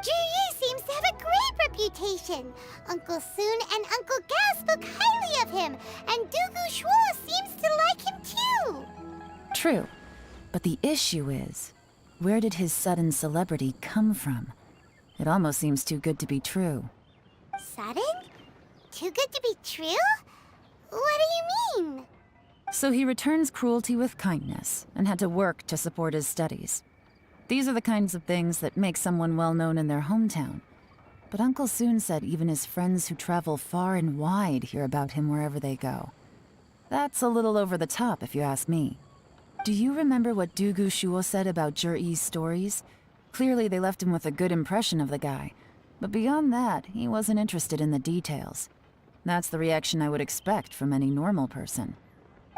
Juri seems to have a great reputation. Uncle Soon and Uncle Gao spoke highly of him, and Dooku Shuo seems to like him too. True. But the issue is, where did his sudden celebrity come from? It almost seems too good to be true. Sudden? Too good to be true? What do you mean? So he returns cruelty with kindness, and had to work to support his studies. These are the kinds of things that make someone well known in their hometown. But Uncle Soon said even his friends who travel far and wide hear about him wherever they go. That's a little over the top, if you ask me. Do you remember what Dooku Shuo said about Jur-E's stories? Clearly they left him with a good impression of the guy. But beyond that, he wasn't interested in the details. That's the reaction I would expect from any normal person.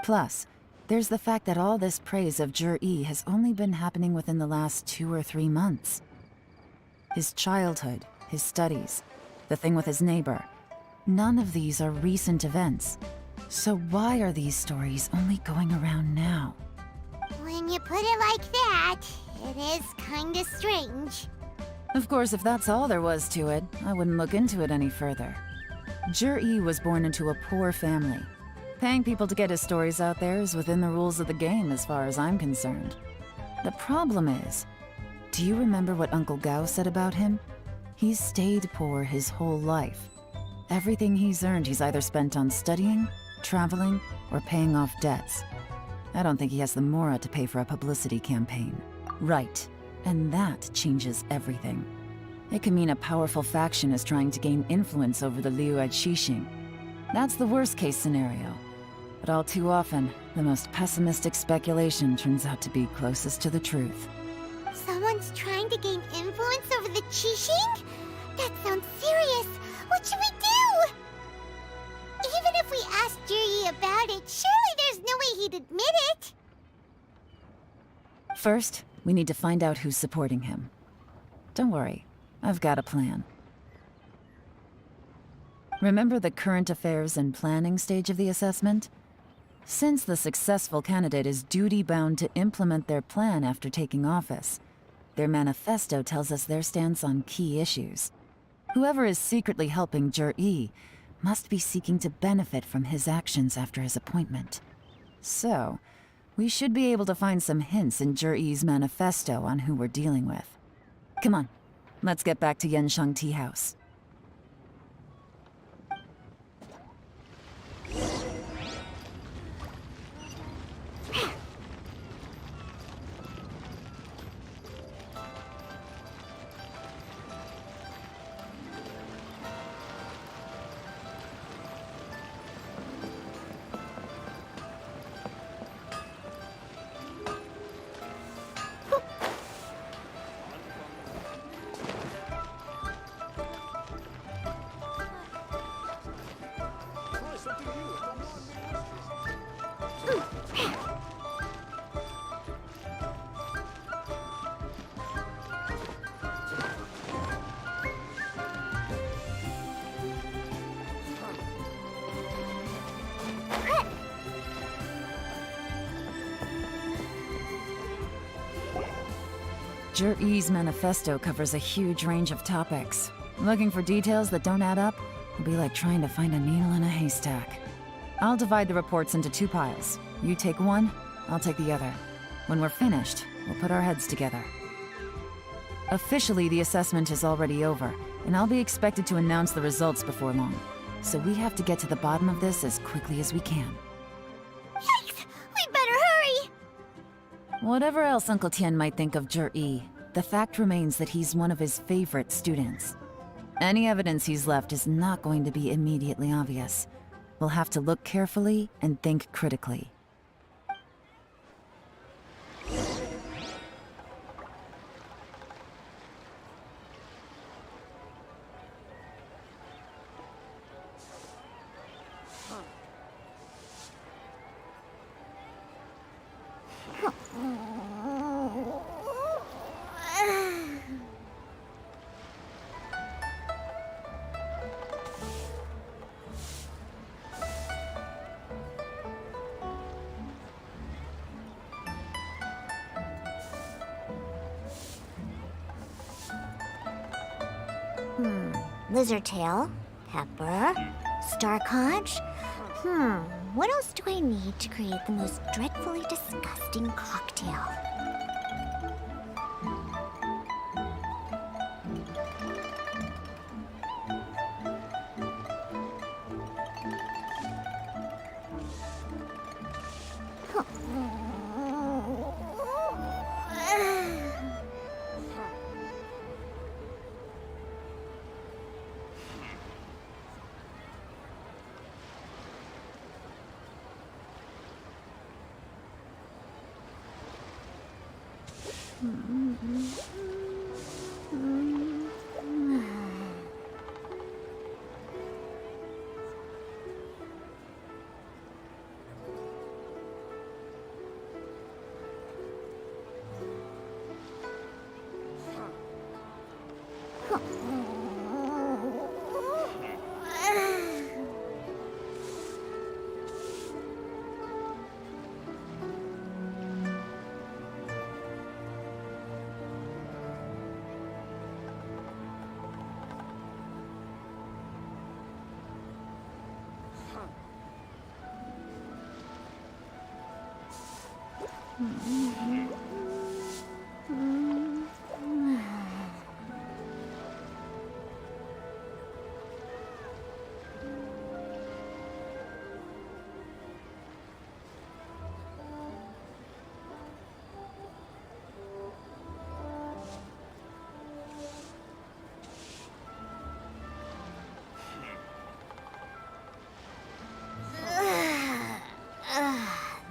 Plus, there's the fact that all this praise of Jur-E has only been happening within the last 2 or 3 months. His childhood, his studies, the thing with his neighbor. None of these are recent events. So why are these stories only going around now? When you put it like that, it is kinda strange. Of course, if that's all there was to it, I wouldn't look into it any further. Jur-E was born into a poor family. Paying people to get his stories out there is within the rules of the game as far as I'm concerned. The problem is, do you remember what Uncle Gao said about him? He's stayed poor his whole life. Everything he's earned he's either spent on studying, traveling, or paying off debts. I don't think he has the mora to pay for a publicity campaign. Right, and that changes everything. It can mean a powerful faction is trying to gain influence over the Liu at Xixing. That's the worst-case scenario. But all too often, the most pessimistic speculation turns out to be closest to the truth. Someone's trying to gain influence over the Qixing? That sounds serious. What should we do? Even if we asked Juri about it, surely there's no way he'd admit it. First, we need to find out who's supporting him. Don't worry, I've got a plan. Remember the current affairs and planning stage of the assessment? Since the successful candidate is duty-bound to implement their plan after taking office, their manifesto tells us their stance on key issues. Whoever is secretly helping Jur-E must be seeking to benefit from his actions after his appointment. So, we should be able to find some hints in Zhiyi's manifesto on who we're dealing with. Come on, let's get back to Yensheng Tea House. Zhiyi's manifesto covers a huge range of topics. Looking for details that don't add up will be like trying to find a needle in a haystack. I'll divide the reports into 2 piles. You take one, I'll take the other. When we're finished, we'll put our heads together. Officially, the assessment is already over, and I'll be expected to announce the results before long. So we have to get to the bottom of this as quickly as we can. Yikes! We better hurry! Whatever else Uncle Tian might think of Zhiyi, the fact remains that he's one of his favorite students. Any evidence he's left is not going to be immediately obvious. We'll have to look carefully and think critically. Lizard tail, pepper, star conch. What else do I need to create the most dreadfully disgusting cocktail?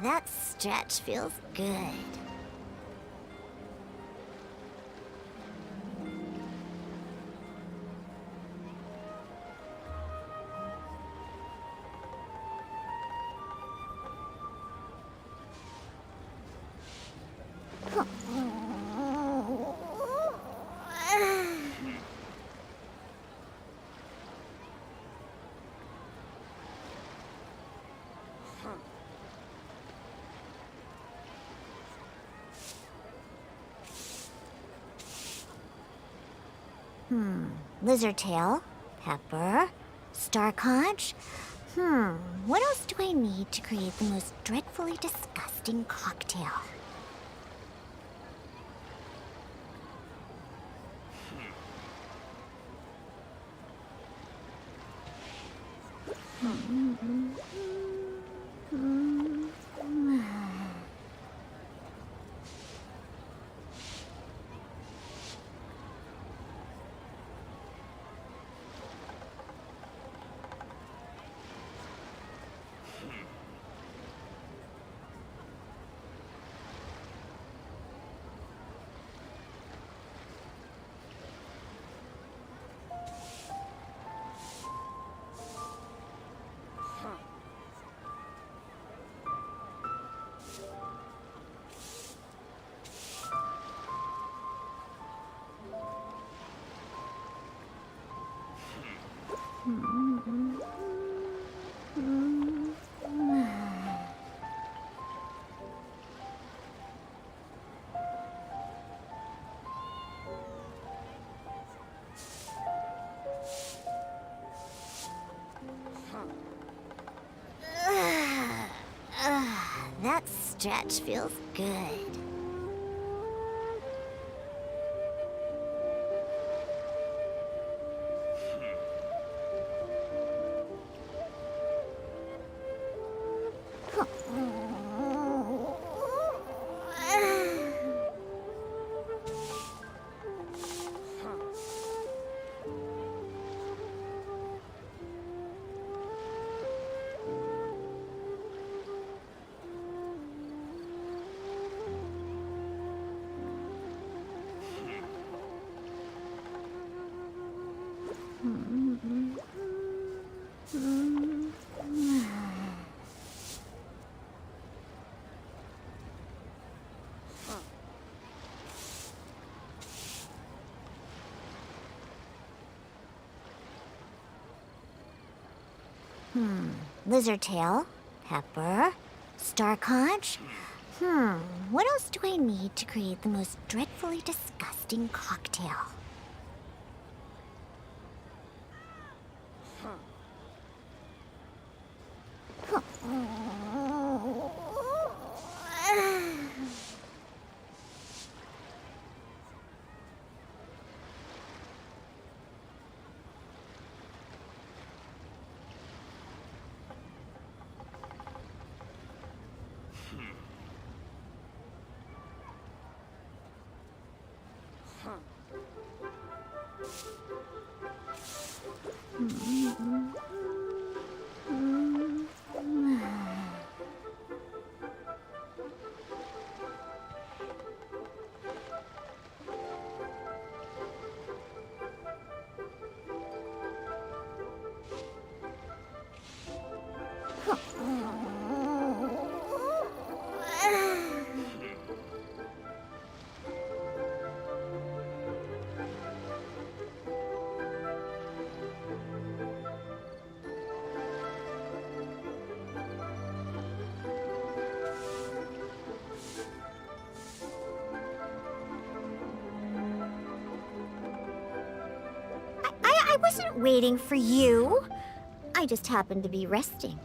That stretch feels good. Lizard tail, pepper, Star Conch? What else do I need to create the most dreadfully disgusting cocktail? That stretch feels good. Lizard tail, pepper, star conch. What else do I need to create the most dreadfully disgusting cocktail? I wasn't waiting for you. I just happened to be resting.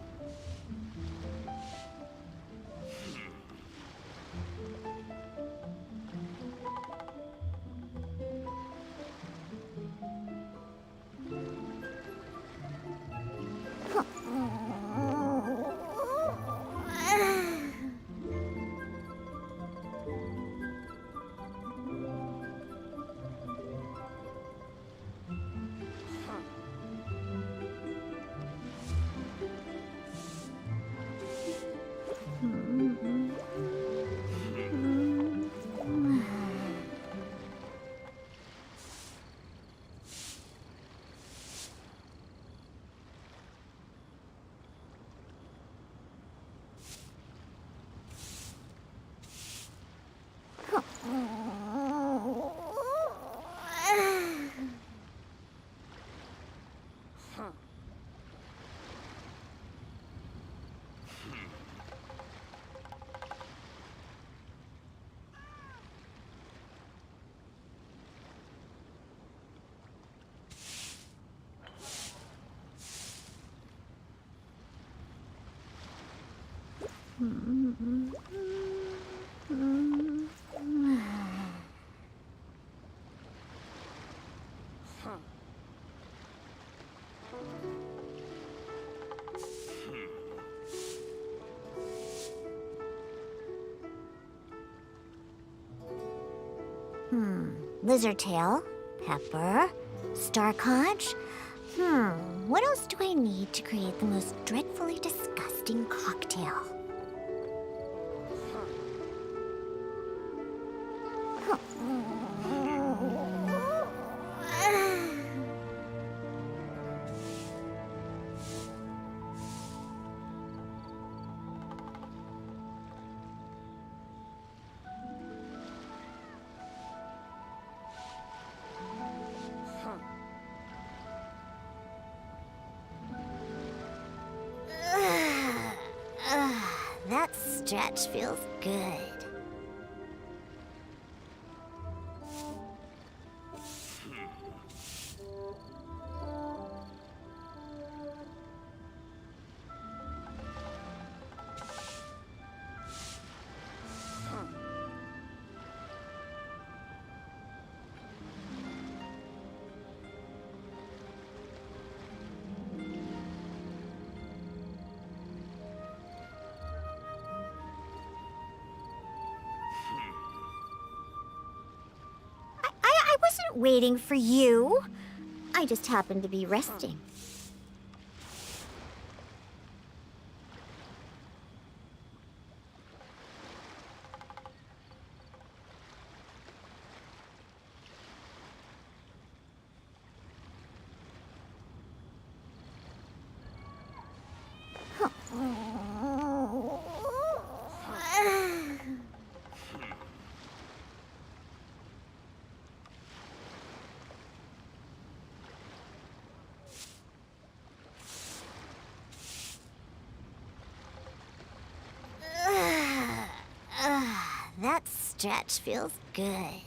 Lizard tail, pepper, star conch. What else do I need to create the most dreadfully disgusting cocktail? That stretch feels good. I wasn't waiting for you. I just happened to be resting. That stretch feels good.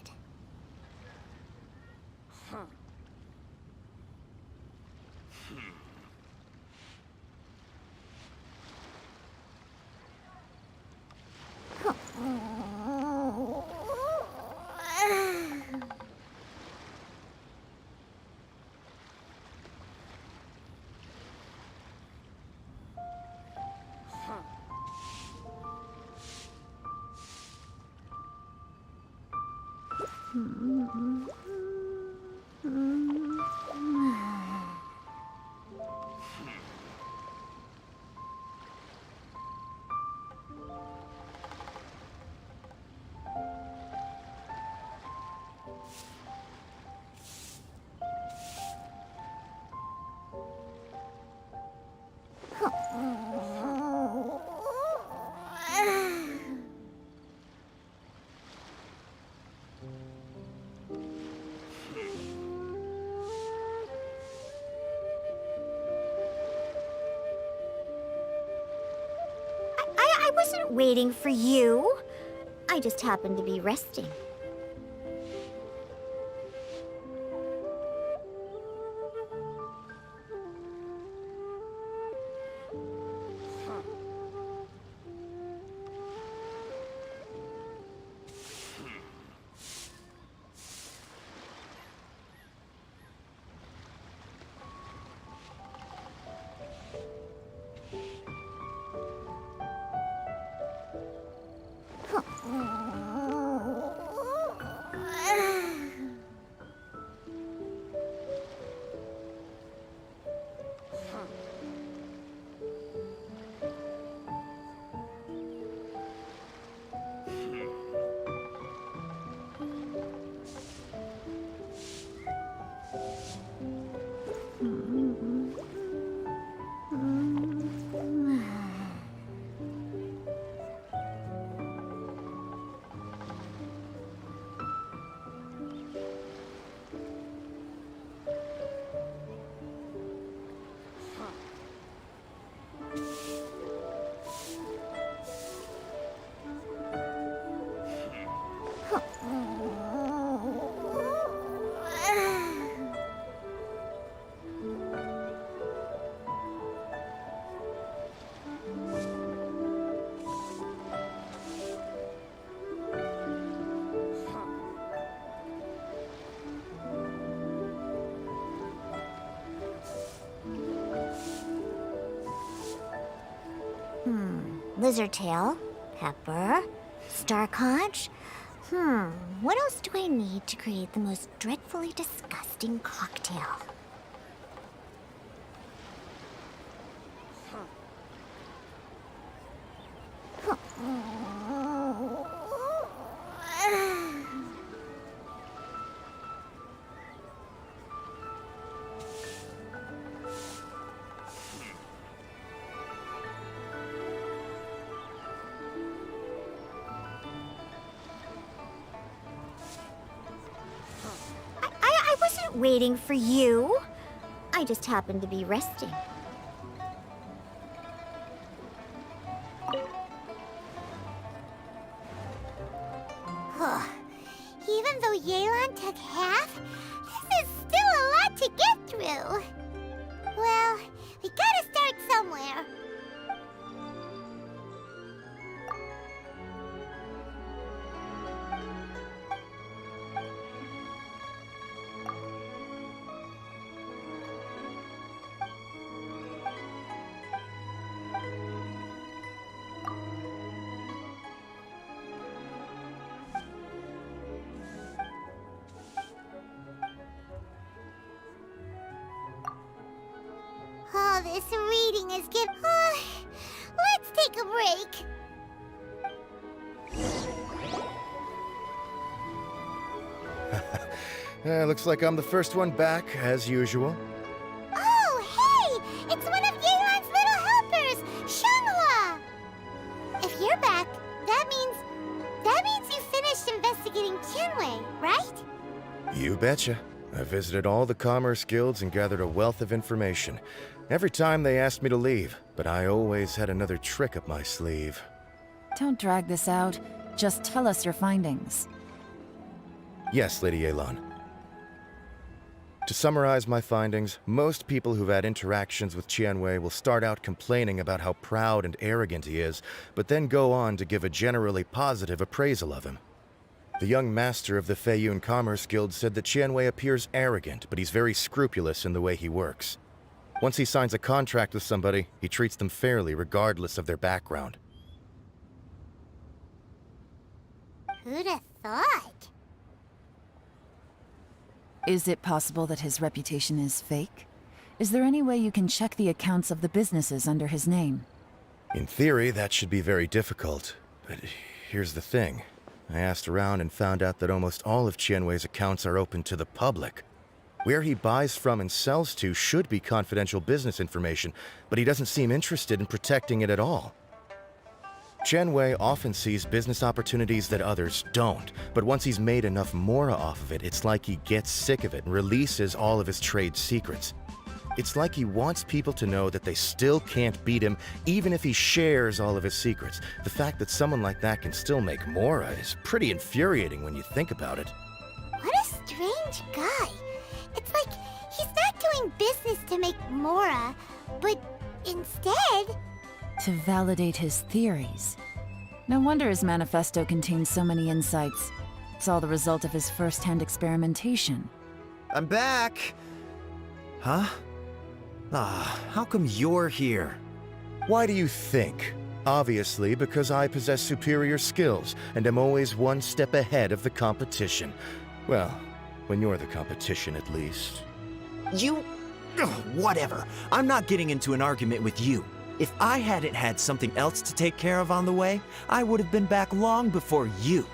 I wasn't waiting for you. I just happened to be resting. Lizard tail, pepper, star conch. What else do I need to create the most dreadfully disgusting cocktail? I wasn't waiting for you. I just happened to be resting. Even though Yelan took half, this is still a lot to get through. Well, we gotta start somewhere. Oh, this reading is getting... let's take a break. Looks like I'm the first one back, as usual. Oh, hey! It's one of Yelan's little helpers, Shenhua! If you're back, that means you finished investigating Qianwei, right? You betcha. I visited all the commerce guilds and gathered a wealth of information. Every time they asked me to leave, but I always had another trick up my sleeve. Don't drag this out. Just tell us your findings. Yes, Lady Yelan. To summarize my findings, most people who've had interactions with Qianwei will start out complaining about how proud and arrogant he is, but then go on to give a generally positive appraisal of him. The young master of the Feiyun Commerce Guild said that Qianwei appears arrogant, but he's very scrupulous in the way he works. Once he signs a contract with somebody, he treats them fairly regardless of their background. Who'd have thought? Is it possible that his reputation is fake? Is there any way you can check the accounts of the businesses under his name? In theory, that should be very difficult, but here's the thing. I asked around and found out that almost all of Qianwei's accounts are open to the public. Where he buys from and sells to should be confidential business information, but he doesn't seem interested in protecting it at all. Qianwei often sees business opportunities that others don't, but once he's made enough mora off of it, it's like he gets sick of it and releases all of his trade secrets. It's like he wants people to know that they still can't beat him, even if he shares all of his secrets. The fact that someone like that can still make mora is pretty infuriating when you think about it. What a strange guy. It's like he's not doing business to make mora, but instead... To validate his theories. No wonder his manifesto contains so many insights. It's all the result of his first-hand experimentation. I'm back! Huh? How come you're here? Why do you think? Obviously, because I possess superior skills and am always one step ahead of the competition. Well, when you're the competition, at least. You... Ugh, whatever. I'm not getting into an argument with you. If I hadn't had something else to take care of on the way, I would have been back long before you.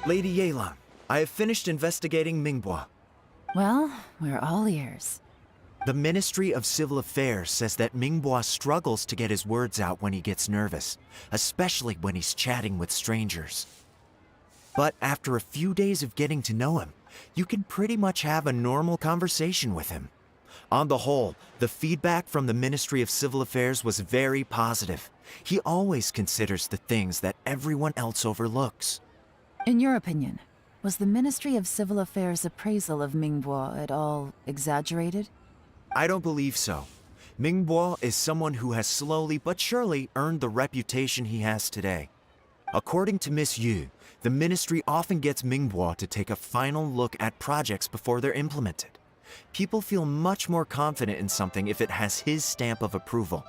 Lady Yelan, I have finished investigating Mingbua. Well, we're all ears. The Ministry of Civil Affairs says that Mingbua struggles to get his words out when he gets nervous, especially when he's chatting with strangers. But after a few days of getting to know him, you can pretty much have a normal conversation with him. On the whole, the feedback from the Ministry of Civil Affairs was very positive. He always considers the things that everyone else overlooks. In your opinion, was the Ministry of Civil Affairs' appraisal of Mingbua at all exaggerated? I don't believe so. Mingbua is someone who has slowly but surely earned the reputation he has today. According to Miss Yu, the Ministry often gets Mingbua to take a final look at projects before they're implemented. People feel much more confident in something if it has his stamp of approval.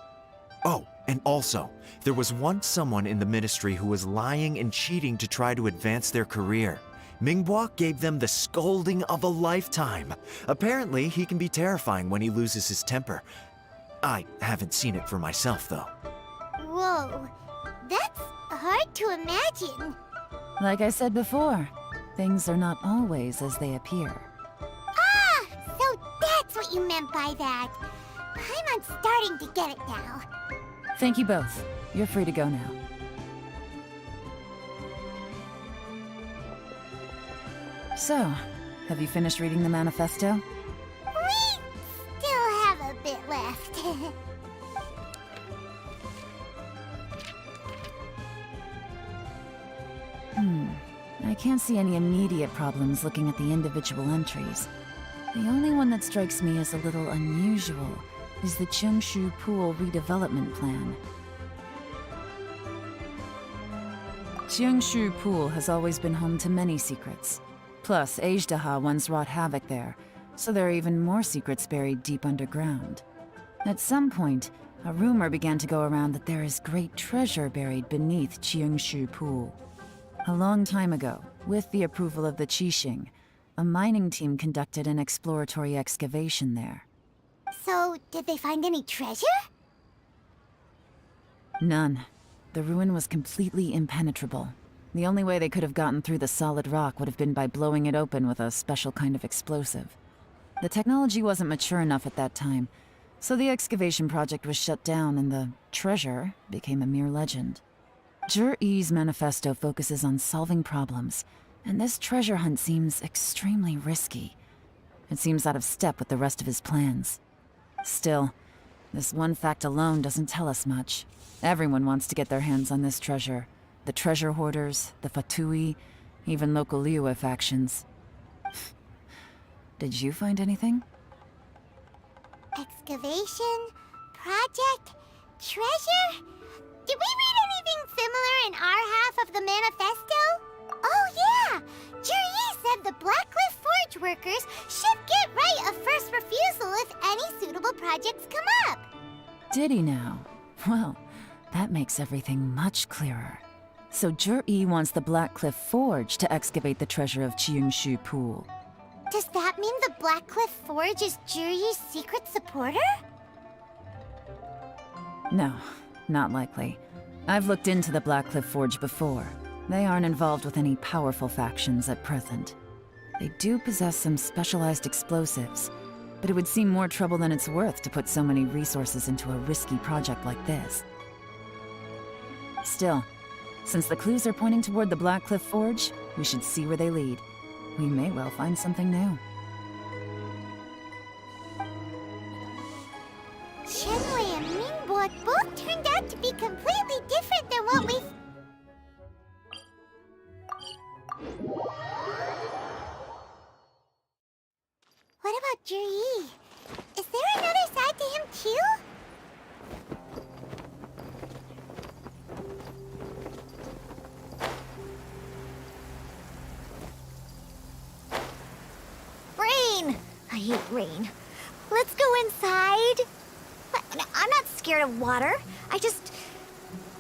Oh, and also, there was once someone in the ministry who was lying and cheating to try to advance their career. Minghua gave them the scolding of a lifetime. Apparently, he can be terrifying when he loses his temper. I haven't seen it for myself, though. Whoa, that's hard to imagine. Like I said before, things are not always as they appear. Ah, so that's what you meant by that. I'm starting to get it now. Thank you both. You're free to go now. So, have you finished reading the manifesto? We still have a bit left. I can't see any immediate problems looking at the individual entries. The only one that strikes me as a little unusual is the Cheongshu Pool redevelopment plan. Cheongshu Pool has always been home to many secrets. Plus, Ajdaha once wrought havoc there, so there are even more secrets buried deep underground. At some point, a rumor began to go around that there is great treasure buried beneath Cheongshu Pool. A long time ago, with the approval of the Qixing, a mining team conducted an exploratory excavation there. So, did they find any treasure? None. The ruin was completely impenetrable. The only way they could have gotten through the solid rock would have been by blowing it open with a special kind of explosive. The technology wasn't mature enough at that time, so the excavation project was shut down and the treasure became a mere legend. Zhi-Yi's manifesto focuses on solving problems, and this treasure hunt seems extremely risky. It seems out of step with the rest of his plans. Still, this one fact alone doesn't tell us much. Everyone wants to get their hands on this treasure. The treasure hoarders, the Fatui, even local Liyue factions. Did you find anything? Excavation? Project? Treasure? Did we read anything similar in our half of the manifesto? Oh yeah! Zhi-Yi said the Blackcliff Forge workers should get right of first refusal if any suitable projects come up. Did he now? Well, that makes everything much clearer. So Zhi-Yi wants the Blackcliff Forge to excavate the treasure of Cheongshu Pool. Does that mean the Blackcliff Forge is Zhi-Yi's secret supporter? No, not likely. I've looked into the Blackcliff Forge before. They aren't involved with any powerful factions at present. They do possess some specialized explosives, but it would seem more trouble than it's worth to put so many resources into a risky project like this. Still, since the clues are pointing toward the Blackcliff Forge, we should see where they lead. We may well find something new. Shenwei and Minghua both turned out to be completely different than what we... What about Zhi-Yi? Is there another side to him too? Rain! I hate rain. Let's go inside. I'm not scared of water. I just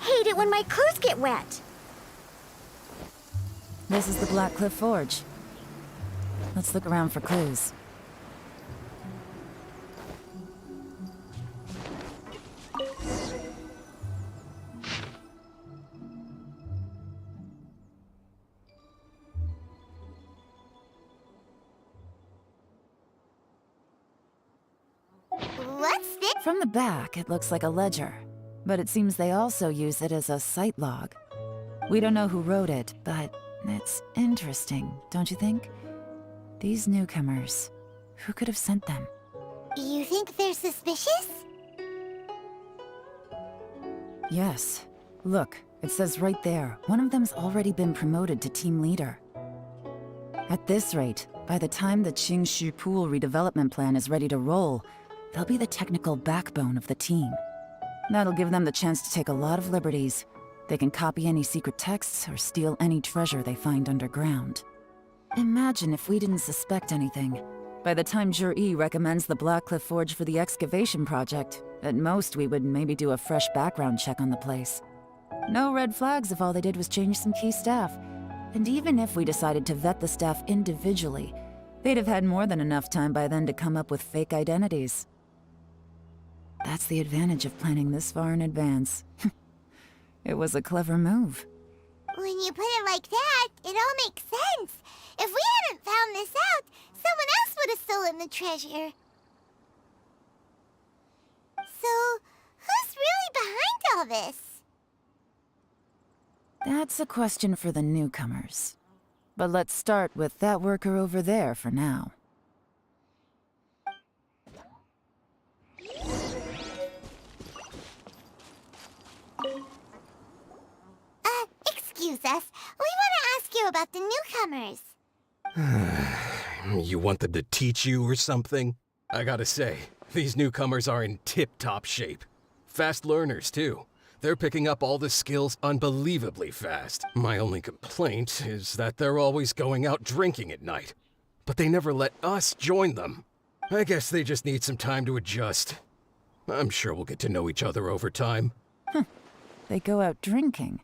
hate it when my clothes get wet. This is the Blackcliff Forge. Let's look around for clues. What's this? From the back, it looks like a ledger, but it seems they also use it as a site log. We don't know who wrote it, but it's interesting, don't you think? These newcomers, who could have sent them? You think they're suspicious? Yes. Look, it says right there, one of them's already been promoted to team leader. At this rate, by the time the Cheongshu Pool redevelopment plan is ready to roll, they'll be the technical backbone of the team. That'll give them the chance to take a lot of liberties. They can copy any secret texts or steal any treasure they find underground. Imagine if we didn't suspect anything. By the time Zhi-Yi recommends the Blackcliff Forge for the excavation project, At most, we would maybe do a fresh background check on the place. No red flags if all they did was change some key staff. And even if we decided to vet the staff individually, they'd have had more than enough time by then to come up with fake identities. That's the advantage of planning this far in advance. It was a clever move. When you put it like that, it all makes sense. If we hadn't found this out, someone else would have stolen the treasure. So, who's really behind all this? That's a question for the newcomers. But let's start with that worker over there for now. Excuse us. We want to ask you about the newcomers. You want them to teach you or something? I gotta say, these newcomers are in tip-top shape. Fast learners, too. They're picking up all the skills unbelievably fast. My only complaint is that they're always going out drinking at night. But they never let us join them. I guess they just need some time to adjust. I'm sure we'll get to know each other over time. They go out drinking.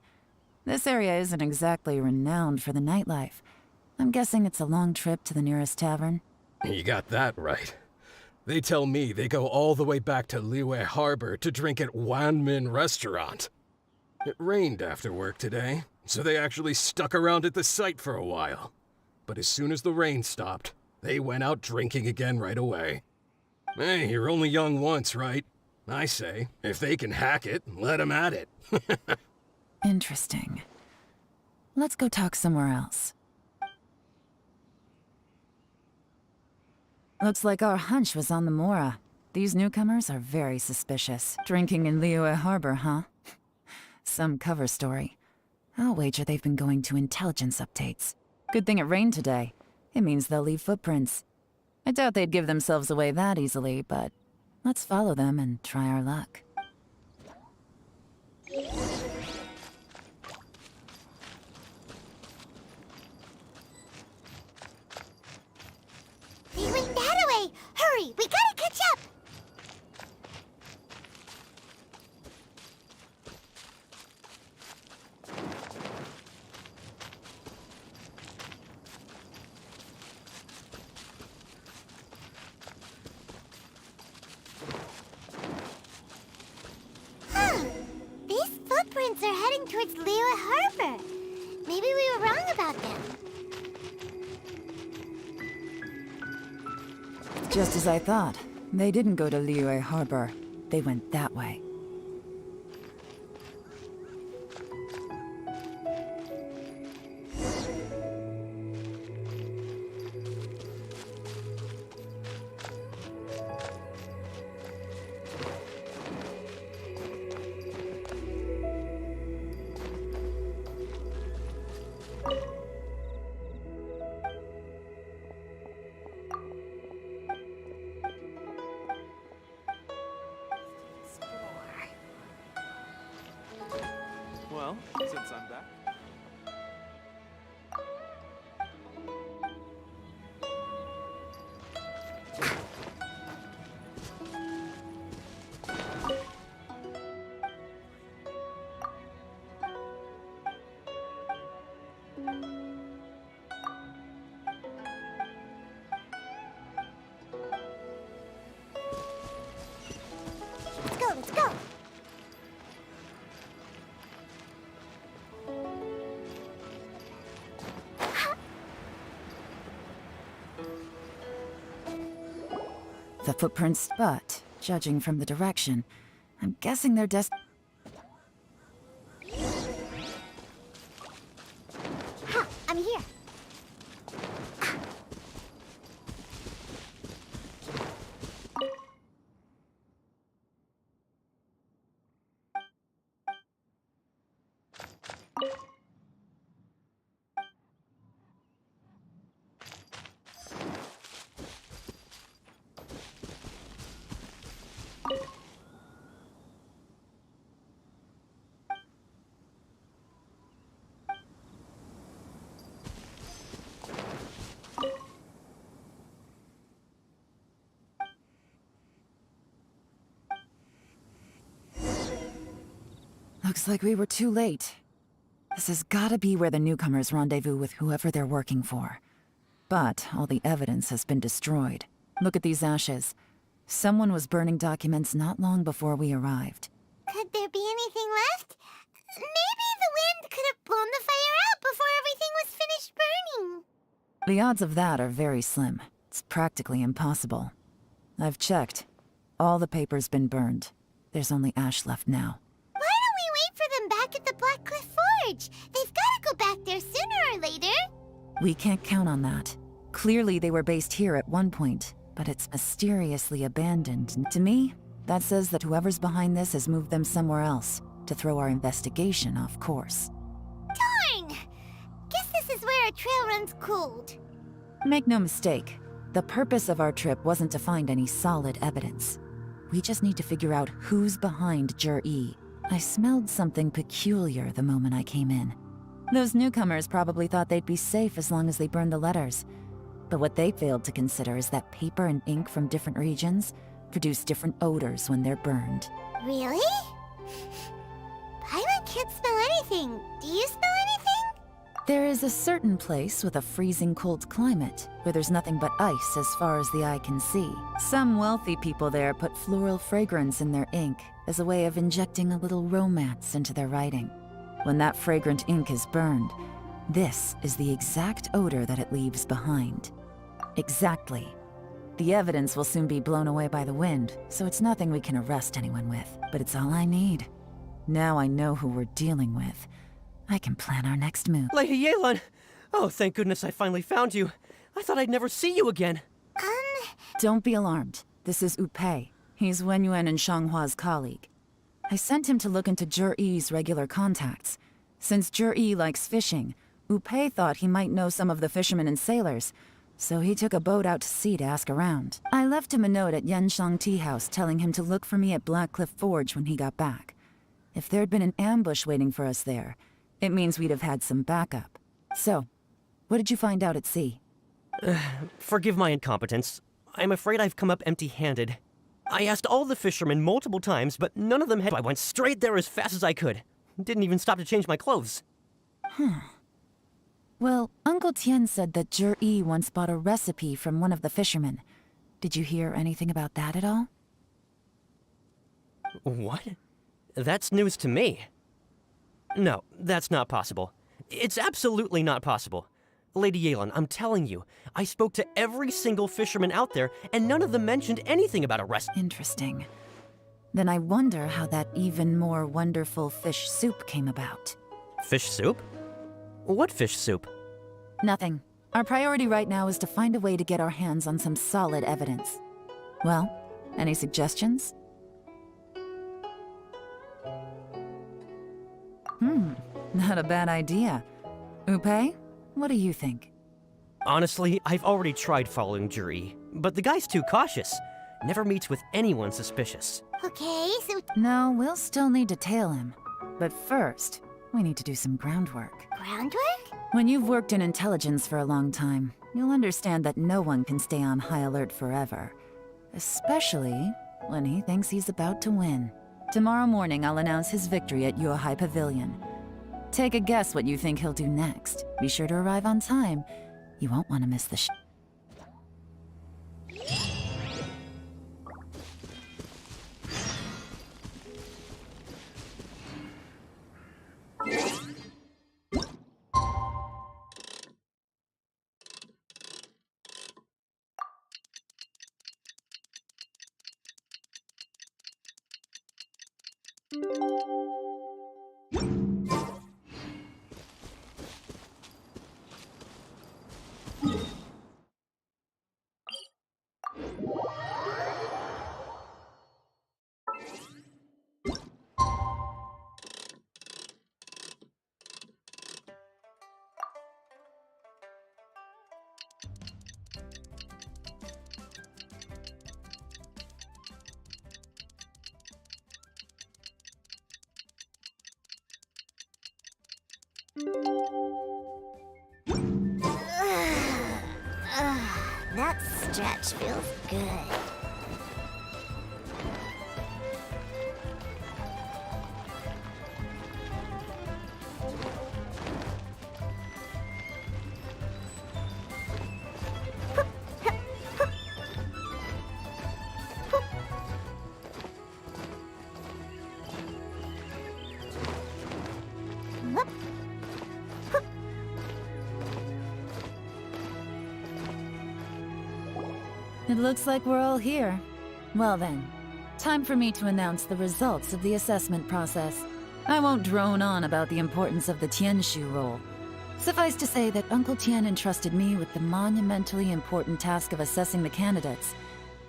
This area isn't exactly renowned for the nightlife. I'm guessing it's a long trip to the nearest tavern. You got that right. They tell me they go all the way back to Liyue Harbor to drink at Wanmin Restaurant. It rained after work today, so they actually stuck around at the site for a while. But as soon as the rain stopped, they went out drinking again right away. Hey, you're only young once, right? I say, if they can hack it, let them at it. Interesting. Let's go talk somewhere else. Looks like our hunch was on the Mora. These newcomers are very suspicious. Drinking in Liyue Harbor, huh? Some cover story. I'll wager they've been going to intelligence updates. Good thing it rained today. It means they'll leave footprints. I doubt they'd give themselves away that easily, but let's follow them and try our luck. They went that way! Hurry, we gotta catch up! These footprints are heading towards Liyue Harbor. Maybe we were wrong about them. Just as I thought. They didn't go to Liyue Harbor. They went that way. Well, since I'm back. Let's go, let's go! The footprints, but judging from the direction, I'm guessing they're Ha! I'm here! Looks like we were too late. This has gotta be where the newcomers rendezvous with whoever they're working for. But all the evidence has been destroyed. Look at these ashes. Someone was burning documents not long before we arrived. Could there be anything left? Maybe the wind could have blown the fire out before everything was finished burning. The odds of that are very slim. It's practically impossible. I've checked. All the paper's been burned. There's only ash left now. Why don't we wait for them back at the Black Cliff Forge? They've got to go back there sooner or later. We can't count on that. Clearly they were based here at one point, but it's mysteriously abandoned. And to me, that says that whoever's behind this has moved them somewhere else to throw our investigation off course. Darn! Guess this is where our trail runs cold. Make no mistake, the purpose of our trip wasn't to find any solid evidence. We just need to figure out who's behind Jur-E. I smelled something peculiar the moment I came in. Those newcomers probably thought they'd be safe as long as they burned the letters. But what they failed to consider is that paper and ink from different regions produce different odors when they're burned. Really? Paimon can't smell anything. Do you smell anything? There is a certain place with a freezing cold climate where there's nothing but ice as far as the eye can see. Some wealthy people there put floral fragrance in their ink as a way of injecting a little romance into their writing. When that fragrant ink is burned, this is the exact odor that it leaves behind. Exactly. The evidence will soon be blown away by the wind, so it's nothing we can arrest anyone with, but it's all I need. Now I know who we're dealing with. I can plan our next move. Lady Yelan! Oh, thank goodness I finally found you. I thought I'd never see you again. Don't be alarmed. This is Upei. He's Wenyuan and Shanghua's colleague. I sent him to look into Jur-E's regular contacts. Since Jur-E likes fishing, Upei thought he might know some of the fishermen and sailors, so he took a boat out to sea to ask around. I left him a note at Yanshang Tea House telling him to look for me at Black Cliff Forge when he got back. If there'd been an ambush waiting for us there, it means we'd have had some backup. So, what did you find out at sea? Forgive my incompetence. I'm afraid I've come up empty-handed. I asked all the fishermen multiple times, but none of them had. I went straight there as fast as I could. Didn't even stop to change my clothes. Well, Uncle Tien said that Jur-E once bought a recipe from one of the fishermen. Did you hear anything about that at all? What? That's news to me. No, that's not possible. It's absolutely not possible. Lady Yelan, I'm telling you, I spoke to every single fisherman out there, and none of them mentioned anything about a recipe. Interesting. Then I wonder how that even more wonderful fish soup came about. Fish soup? What fish soup? Nothing. Our priority right now is to find a way to get our hands on some solid evidence. Well, any suggestions? Not a bad idea. Upei, what do you think? Honestly, I've already tried following Jur-E, but the guy's too cautious. Never meets with anyone suspicious. Okay, so No, we'll still need to tail him. But first, we need to do some groundwork. groundwork? When you've worked in intelligence for a long time, you'll understand that no one can stay on high alert forever. Especially when he thinks he's about to win. Tomorrow morning, I'll announce his victory at Yuehai Pavilion. Take a guess what you think he'll do next. Be sure to arrive on time. You won't want to miss the That stretch feels good. It looks like we're all here. Well then, time for me to announce the results of the assessment process. I won't drone on about the importance of the Tianshu role. Suffice to say that Uncle Tian entrusted me with the monumentally important task of assessing the candidates.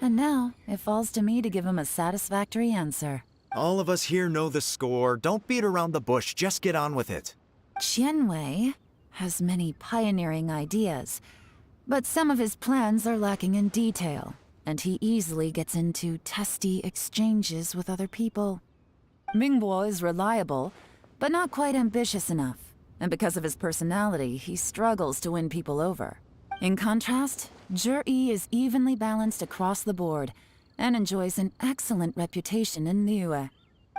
And now, it falls to me to give him a satisfactory answer. All of us here know the score. Don't beat around the bush, just get on with it. Qianwei has many pioneering ideas, but some of his plans are lacking in detail, and he easily gets into testy exchanges with other people. Mingbo is reliable, but not quite ambitious enough, and because of his personality, he struggles to win people over. In contrast, Zhi is evenly balanced across the board, and enjoys an excellent reputation in Liyue.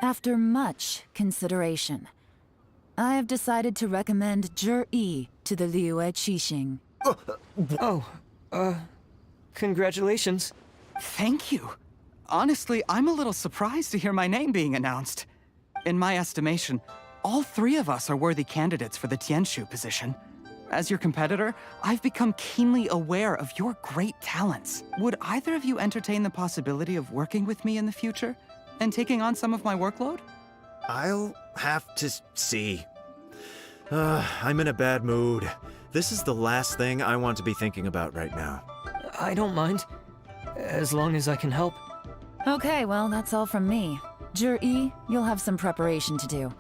After much consideration, I have decided to recommend Zhi to the Liyue Qixing. Congratulations. Thank you. Honestly, I'm a little surprised to hear my name being announced. In my estimation, all three of us are worthy candidates for the Tianshu position. As your competitor, I've become keenly aware of your great talents. Would either of you entertain the possibility of working with me in the future and taking on some of my workload? I'll have to see. I'm in a bad mood. This is the last thing I want to be thinking about right now. I don't mind, as long as I can help. Okay, well, that's all from me. Zhi, you'll have some preparation to do.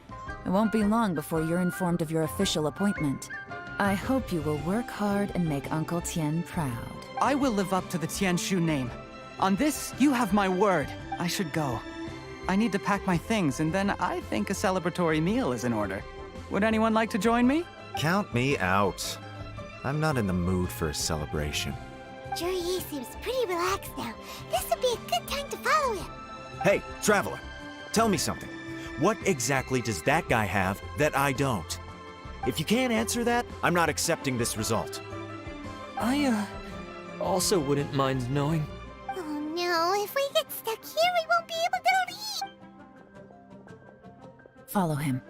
It won't be long before you're informed of your official appointment. I hope you will work hard and make Uncle Tian proud. I will live up to the Tianshu name. On this, you have my word. I should go. I need to pack my things, and then I think a celebratory meal is in order. Would anyone like to join me? Count me out. I'm not in the mood for a celebration. Zhi seems pretty relaxed now. This would be a good time to follow him. Hey, Traveler, tell me something. What exactly does that guy have that I don't? If you can't answer that, I'm not accepting this result. I, also wouldn't mind knowing. Oh no, if we get stuck here, we won't be able to leave. Follow him.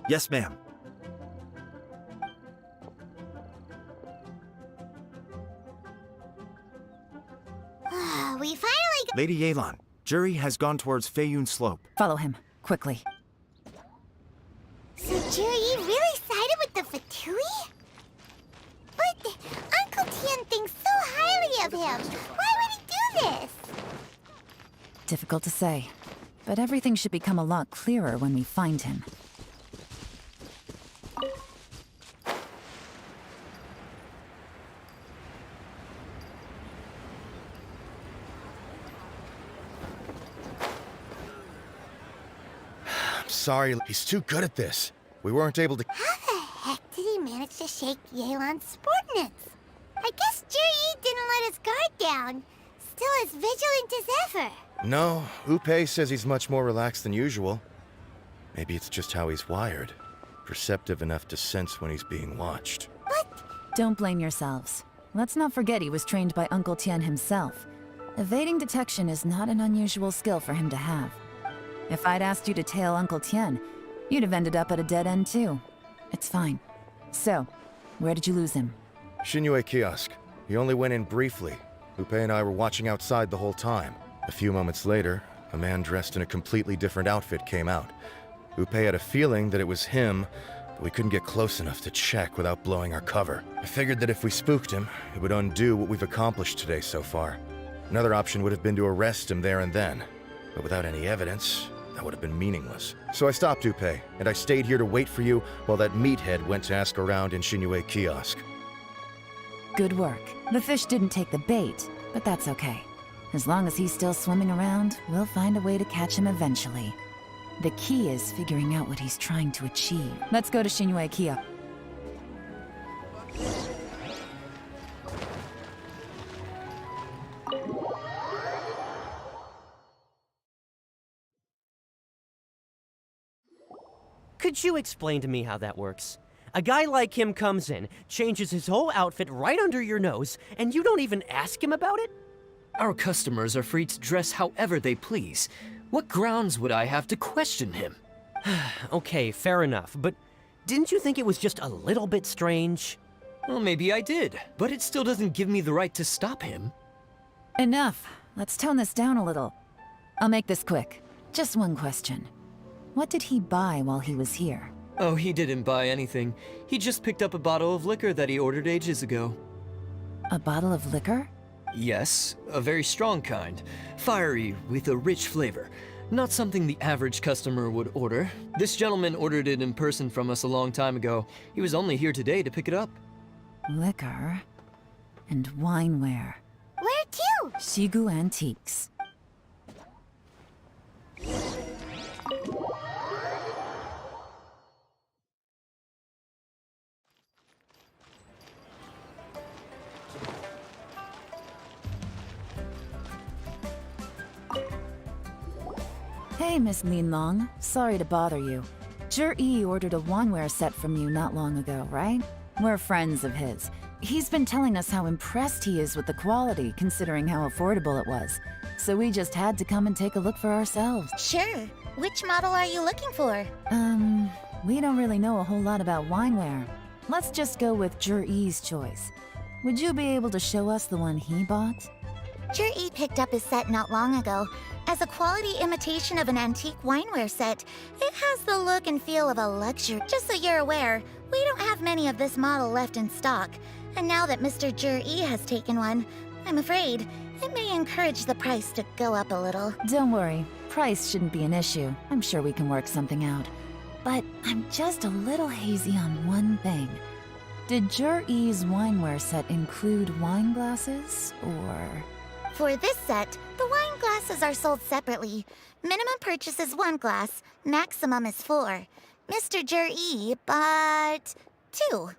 Yes, ma'am. We finally got— Lady Yelan, Zhi has gone towards Feiyun Slope. Follow him, quickly. So Zhi really sided with the Fatui? But Uncle Tian thinks so highly of him. Why would he do this? Difficult to say, but everything should become a lot clearer when we find him. Sorry, he's too good at this. We weren't able to— How the heck did he manage to shake Yelan's subordinates? I guess Zhi didn't let his guard down. Still as vigilant as ever. No, Upe says he's much more relaxed than usual. Maybe it's just how he's wired. Perceptive enough to sense when he's being watched. Don't blame yourselves. Let's not forget he was trained by Uncle Tian himself. Evading detection is not an unusual skill for him to have. If I'd asked you to tail Uncle Tian, you'd have ended up at a dead end too. It's fine. So, where did you lose him? Xinyue kiosk. He only went in briefly. Upe and I were watching outside the whole time. A few moments later, a man dressed in a completely different outfit came out. Upe had a feeling that it was him, but we couldn't get close enough to check without blowing our cover. I figured that if we spooked him, it would undo what we've accomplished today so far. Another option would have been to arrest him there and then, but without any evidence, that would have been meaningless. So I stopped Upe, and I stayed here to wait for you while that meathead went to ask around in Xinyue kiosk. Good work. The fish didn't take the bait, but that's okay. As long as he's still swimming around, we'll find a way to catch him eventually. The key is figuring out what he's trying to achieve. Let's go to Xinyue kiosk. Could you explain to me how that works? A guy like him comes in, changes his whole outfit right under your nose, and you don't even ask him about it? Our customers are free to dress however they please. What grounds would I have to question him? Okay, fair enough, but didn't you think it was just a little bit strange? Well, maybe I did, but it still doesn't give me the right to stop him. Enough. Let's tone this down a little. I'll make this quick. Just one question. What did he buy while he was here? Oh, he didn't buy anything. He just picked up a bottle of liquor that he ordered ages ago. A bottle of liquor? Yes, a very strong kind. Fiery, with a rich flavor. Not something the average customer would order. This gentleman ordered it in person from us a long time ago. He was only here today to pick it up. Liquor and wineware. Where to? Shigu Antiques. Hey, Miss Linlong. Sorry to bother you. Zhi ordered a wanware set from you not long ago, right? We're friends of his. He's been telling us how impressed he is with the quality, considering how affordable it was. So we just had to come and take a look for ourselves. Sure. Which model are you looking for? We don't really know a whole lot about wineware. Let's just go with Zhi's choice. Would you be able to show us the one he bought? Zhi picked up his set not long ago. As a quality imitation of an antique wineware set, it has the look and feel of a luxury. Just so you're aware, we don't have many of this model left in stock. And now that Mr. Zhi has taken one, I'm afraid it may encourage the price to go up a little. Don't worry, price shouldn't be an issue. I'm sure we can work something out. But I'm just a little hazy on one thing. Did Zhi's wineware set include wine glasses, or...? For this set, the wine glasses are sold separately. Minimum purchase is 1 glass, maximum is 4. Mr. Zhi bought 2.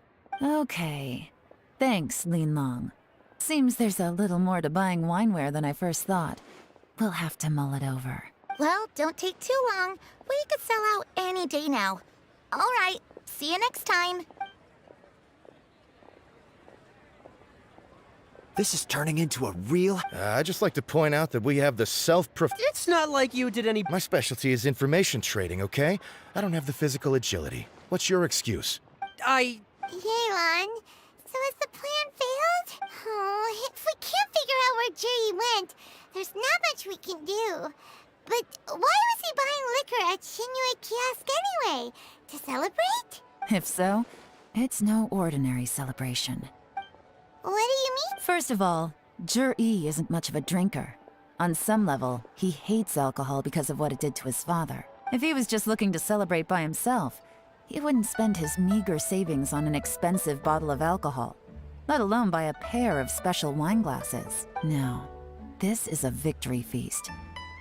Okay. Thanks, Linlong. Seems there's a little more to buying wineware than I first thought. We'll have to mull it over. Well, don't take too long. We could sell out any day now. All right, see you next time. This is turning into a real... I'd just like to point out that we have the It's not like you did any... My specialty is information trading, okay? I don't have the physical agility. What's your excuse? I... Yelan, so has the plan failed? Oh, if we can't figure out where Zhi went, there's not much we can do. But why was he buying liquor at Shinue Kiosk anyway? To celebrate? If so, it's no ordinary celebration. What do you mean? First of all, Zhi isn't much of a drinker. On some level, he hates alcohol because of what it did to his father. If he was just looking to celebrate by himself, he wouldn't spend his meager savings on an expensive bottle of alcohol, let alone buy a pair of special wine glasses. No, this is a victory feast,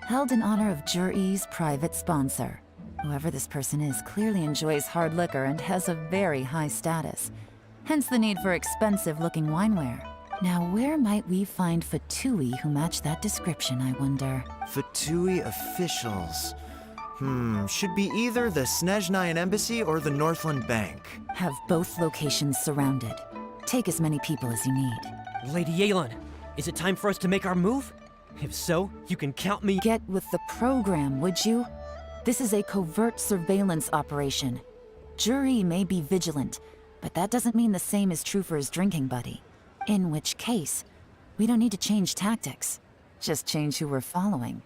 held in honor of Zhi's private sponsor. Whoever this person is clearly enjoys hard liquor and has a very high status. Hence the need for expensive-looking wineware. Now, where might we find Fatui who match that description, I wonder? Fatui officials. Should be either the Snezhnayan Embassy or the Northland Bank. Have both locations surrounded. Take as many people as you need. Lady Yelan, is it time for us to make our move? If so, you can count me... Get with the program, would you? This is a covert surveillance operation. Zhi may be vigilant, but that doesn't mean the same is true for his drinking buddy. In which case, we don't need to change tactics. Just change who we're following.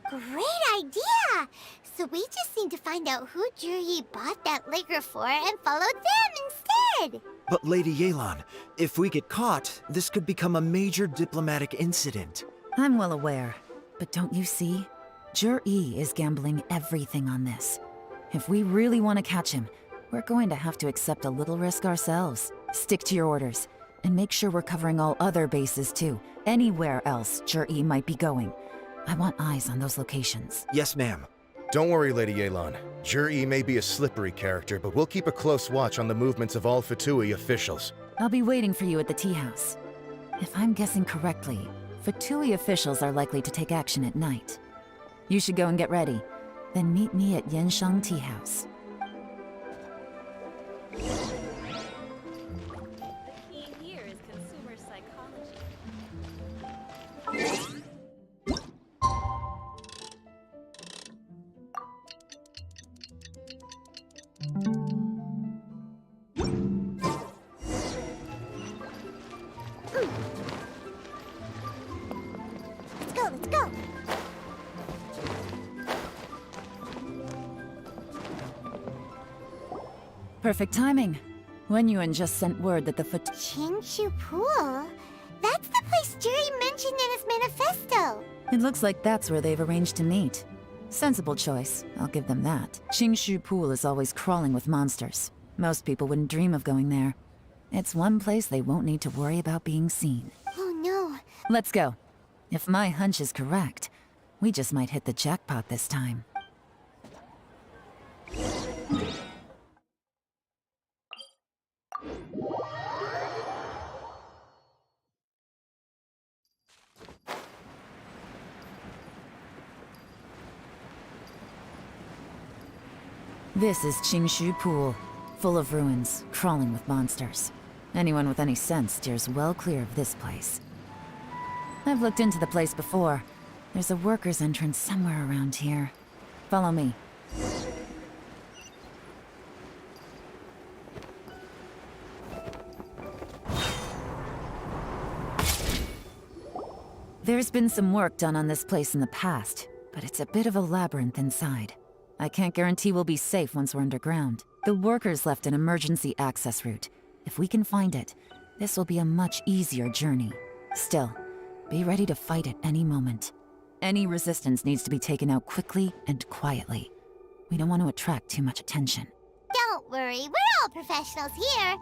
Great idea! So we just need to find out who Zhi bought that liquor for and follow them instead! But Lady Yelan, if we get caught, this could become a major diplomatic incident. I'm well aware, but don't you see? Zhi is gambling everything on this. If we really want to catch him, we're going to have to accept a little risk ourselves. Stick to your orders, and make sure we're covering all other bases too. Anywhere else Zhi might be going. I want eyes on those locations. Yes, ma'am. Don't worry, Lady Yelan. Zhi may be a slippery character, but we'll keep a close watch on the movements of all Fatui officials. I'll be waiting for you at the tea house. If I'm guessing correctly, Fatui officials are likely to take action at night. You should go and get ready, then meet me at Yenshang Tea House. Perfect timing. Wenyuan just sent word that the Qingshu Pool? That's the place Jerry mentioned in his manifesto. It looks like that's where they've arranged to meet. Sensible choice, I'll give them that. Qingshu Pool is always crawling with monsters. Most people wouldn't dream of going there. It's one place they won't need to worry about being seen. Oh no. Let's go. If my hunch is correct, we just might hit the jackpot this time. This is Qingshu Pool, full of ruins, crawling with monsters. Anyone with any sense steers well clear of this place. I've looked into the place before. There's a worker's entrance somewhere around here. Follow me. There's been some work done on this place in the past, but it's a bit of a labyrinth inside. I can't guarantee we'll be safe once we're underground. The workers left an emergency access route. If we can find it, this will be a much easier journey. Still, be ready to fight at any moment. Any resistance needs to be taken out quickly and quietly. We don't want to attract too much attention. Don't worry, we're all professionals here.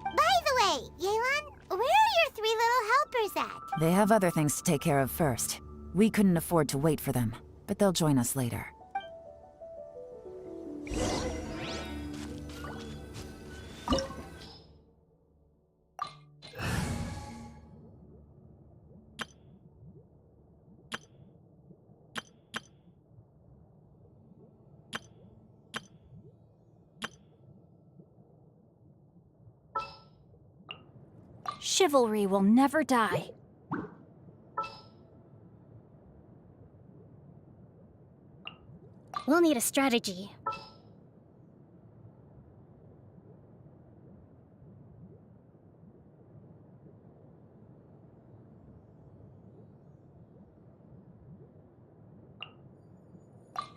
By the way, Yelan, where are your 3 little helpers at? They have other things to take care of first. We couldn't afford to wait for them, but they'll join us later. Chivalry will never die. We'll need a strategy.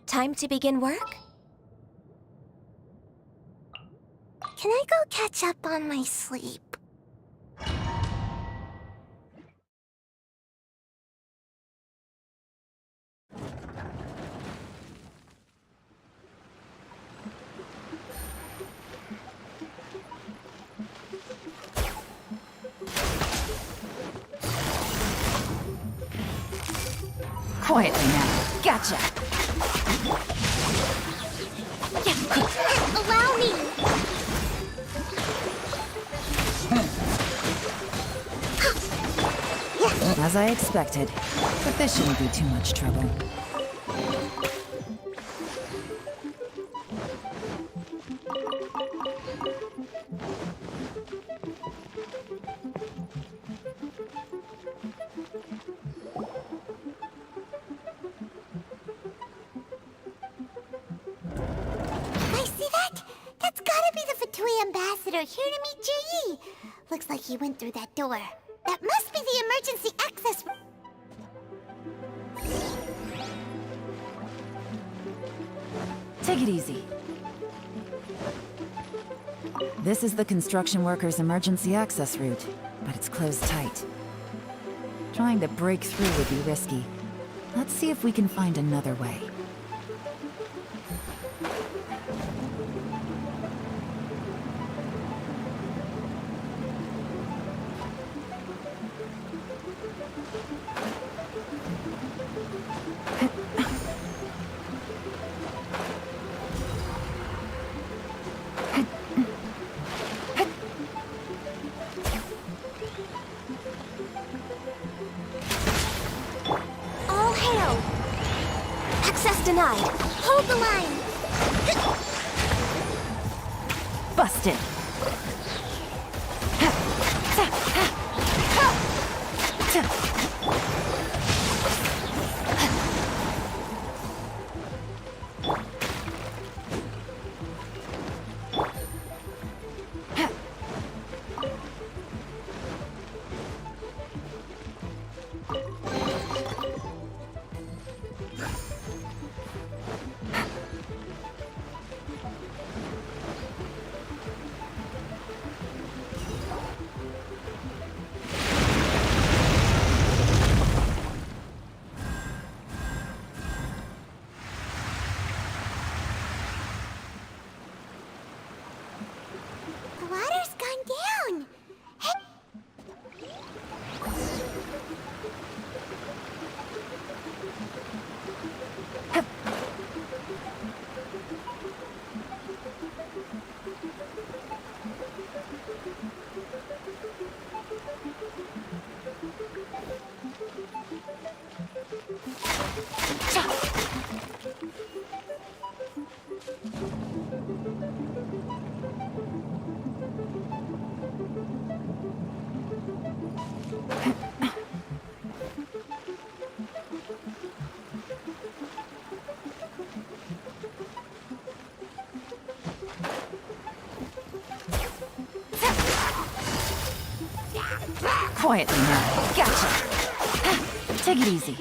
Time to begin work? Can I go catch up on my sleep? Quietly now. Gotcha! Allow me! As I expected, but this shouldn't be too much trouble. Ambassador here to meet Ji. Looks like he went through that door. That must be the emergency access. Take it easy. This is the construction workers' emergency access route, but it's closed tight. Trying to break through would be risky. Let's see if we can find another way. Denied. Hold the line. Busted. Quietly now. Gotcha. Take it easy.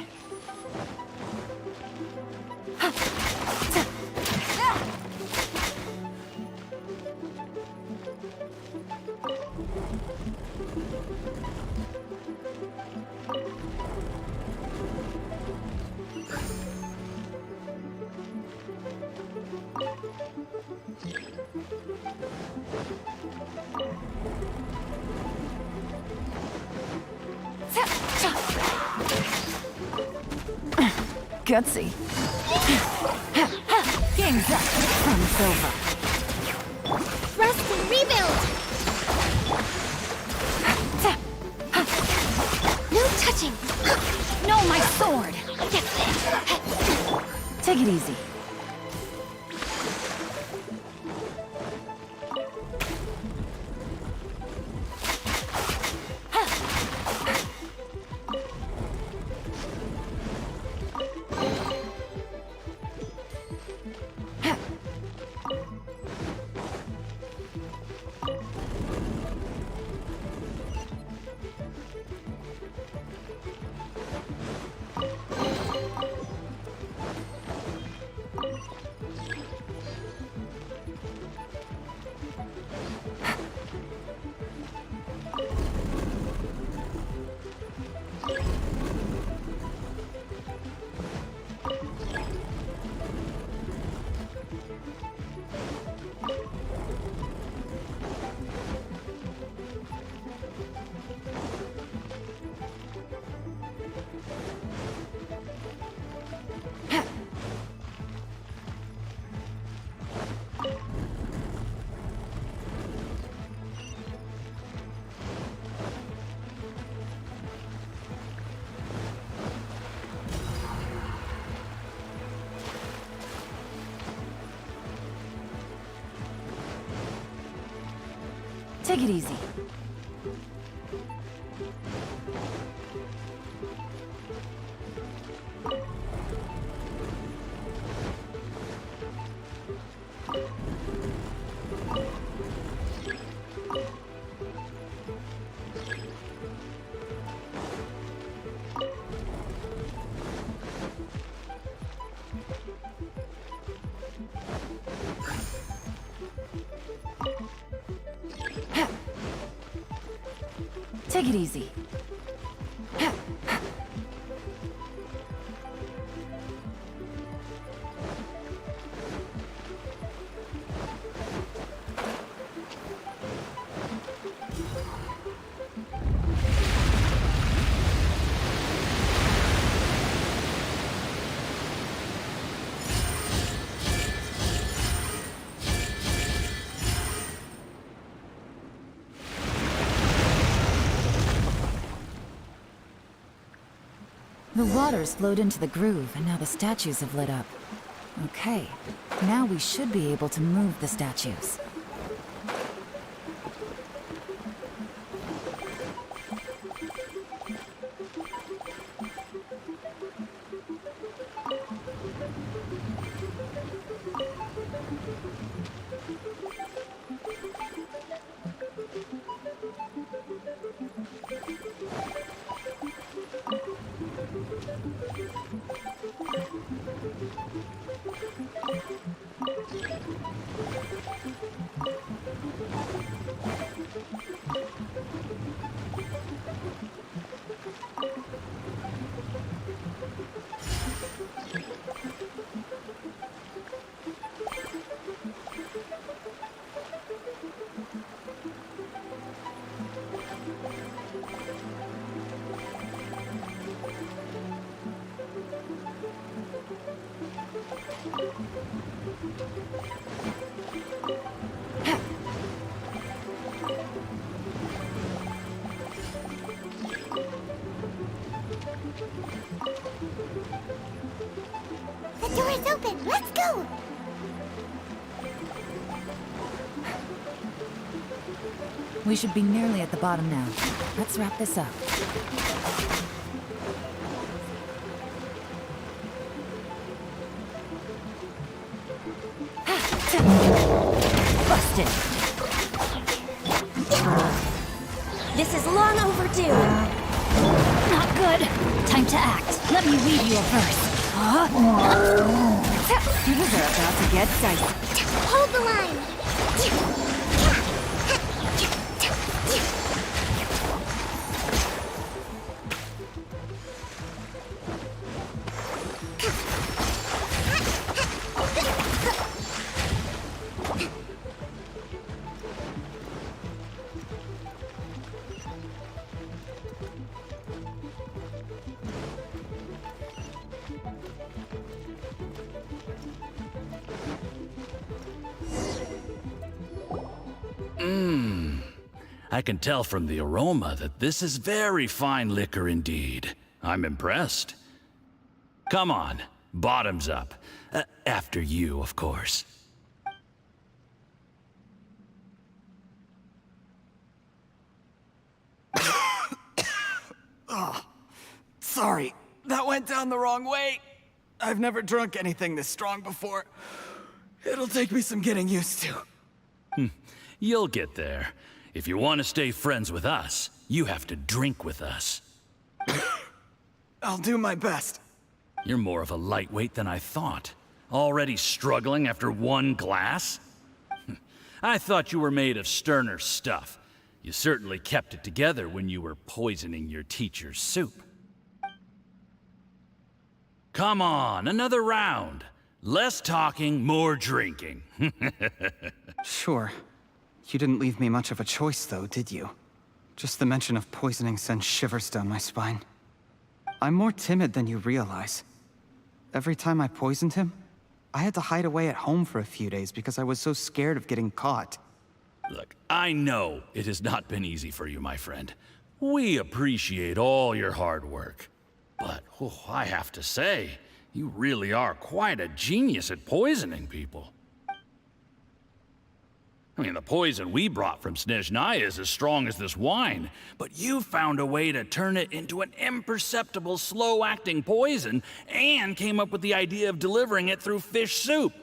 Gutsy. Game's up. It's over. Thrust and rebuild! No touching! No, my sword! Take it easy. Take it easy. Take it easy. The water's flowed into the groove, and now the statues have lit up. Okay, now we should be able to move the statues. The door is open. Let's go. We should be nearly at the bottom now. Let's wrap this up. Busted. This This is long overdue. Not good. Time to act. Let me read you a verse. Things are about to get dicey. Hold the line. I can tell from the aroma that this is very fine liquor indeed. I'm impressed. Come on, bottoms up. After you, of course. Oh, sorry. That went down the wrong way. I've never drunk anything this strong before. It'll take me some getting used to. You'll get there. If you want to stay friends with us, you have to drink with us. I'll do my best. You're more of a lightweight than I thought. Already struggling after one glass? I thought you were made of sterner stuff. You certainly kept it together when you were poisoning your teacher's soup. Come on, another round. Less talking, more drinking. Sure. You didn't leave me much of a choice, though, did you? Just the mention of poisoning sends shivers down my spine. I'm more timid than you realize. Every time I poisoned him, I had to hide away at home for a few days because I was so scared of getting caught. Look, I know it has not been easy for you, my friend. We appreciate all your hard work. But, I have to say, you really are quite a genius at poisoning people. I mean, the poison we brought from Snezhnaya is as strong as this wine, but you found a way to turn it into an imperceptible, slow-acting poison, and came up with the idea of delivering it through fish soup.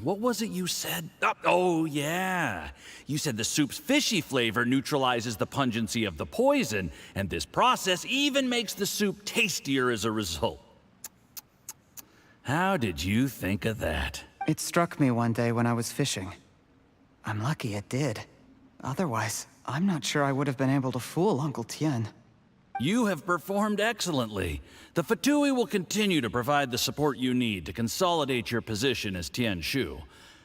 What was it you said? Oh, yeah. You said the soup's fishy flavor neutralizes the pungency of the poison, and this process even makes the soup tastier as a result. How did you think of that? It struck me one day when I was fishing. I'm lucky it did. Otherwise, I'm not sure I would have been able to fool Uncle Tien. You have performed excellently. The Fatui will continue to provide the support you need to consolidate your position as Tien Shu.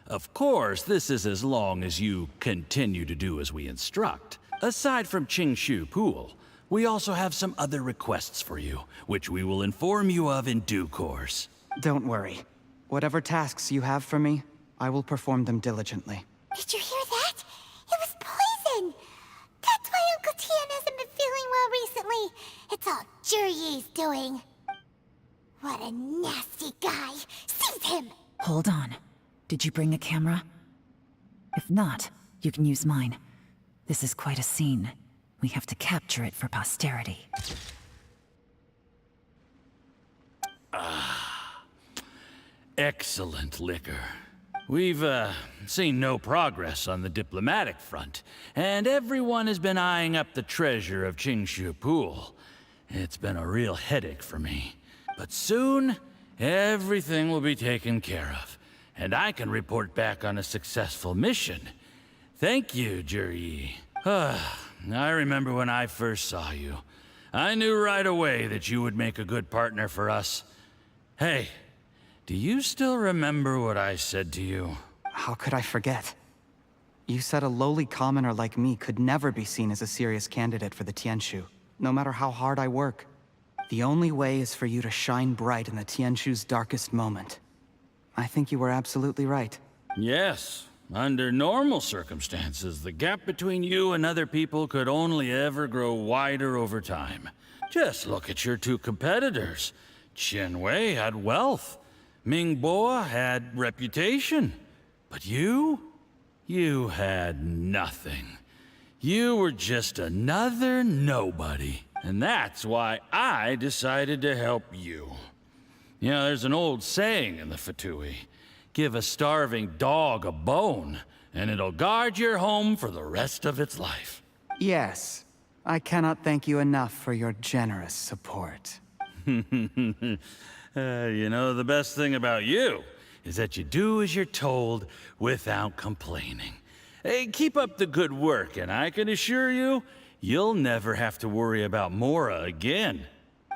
Of course, this is as long as you continue to do as we instruct. Aside from Qingshu Pool, we also have some other requests for you, which we will inform you of in due course. Don't worry. Whatever tasks you have for me, I will perform them diligently. Did you hear that? It was poison! That's why Uncle Tien hasn't been feeling well recently. It's all Jurye's doing. What a nasty guy. Seize him! Hold on. Did you bring a camera? If not, you can use mine. This is quite a scene. We have to capture it for posterity. Excellent liquor. We've, seen no progress on the diplomatic front, and everyone has been eyeing up the treasure of Qingshu Pool. It's been a real headache for me. But soon, everything will be taken care of, and I can report back on a successful mission. Thank you, Juryi. I remember when I first saw you. I knew right away that you would make a good partner for us. Hey, do you still remember what I said to you? How could I forget? You said a lowly commoner like me could never be seen as a serious candidate for the Tianshu, no matter how hard I work. The only way is for you to shine bright in the Tianshu's darkest moment. I think you were absolutely right. Yes. Under normal circumstances, the gap between you and other people could only ever grow wider over time. Just look at your two competitors. Chen Wei had wealth. Ming Boa had reputation. But you had nothing. You were just another nobody. And that's why I decided to help you. You know, there's an old saying in the Fatui. Give a starving dog a bone, and it'll guard your home for the rest of its life. Yes. I cannot thank you enough for your generous support. You know, the best thing about you is that you do as you're told without complaining. Hey, keep up the good work, and I can assure you, you'll never have to worry about Mora again.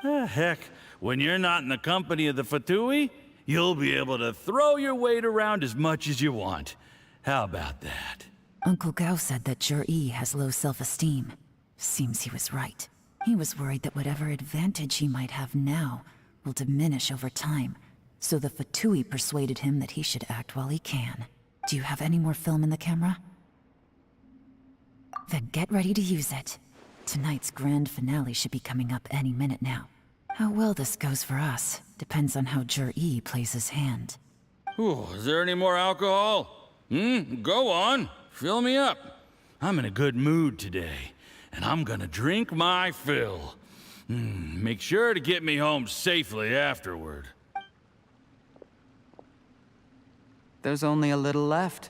Heck, when you're not in the company of the Fatui, you'll be able to throw your weight around as much as you want. How about that? Uncle Gao said that Jur-E has low self-esteem. Seems he was right. He was worried that whatever advantage he might have now will diminish over time, so the Fatui persuaded him that he should act while he can. Do you have any more film in the camera? Then get ready to use it. Tonight's grand finale should be coming up any minute now. How well this goes for us depends on how Jur-E plays his hand. Ooh, is there any more alcohol? Go on. Fill me up. I'm in a good mood today, and I'm gonna drink my fill. Make sure to get me home safely afterward. There's only a little left.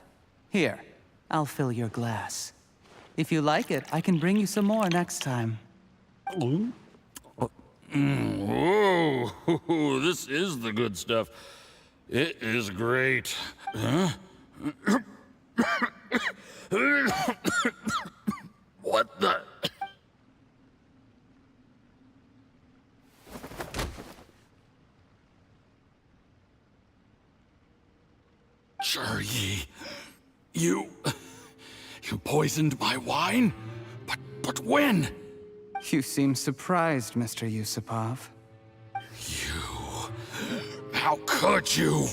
Here, I'll fill your glass. If you like it, I can bring you some more next time. Whoa, this is the good stuff. It is great. Huh? What the? Jur-E, you poisoned my wine? But when? You seem surprised, Mr. Yusupov. How could you?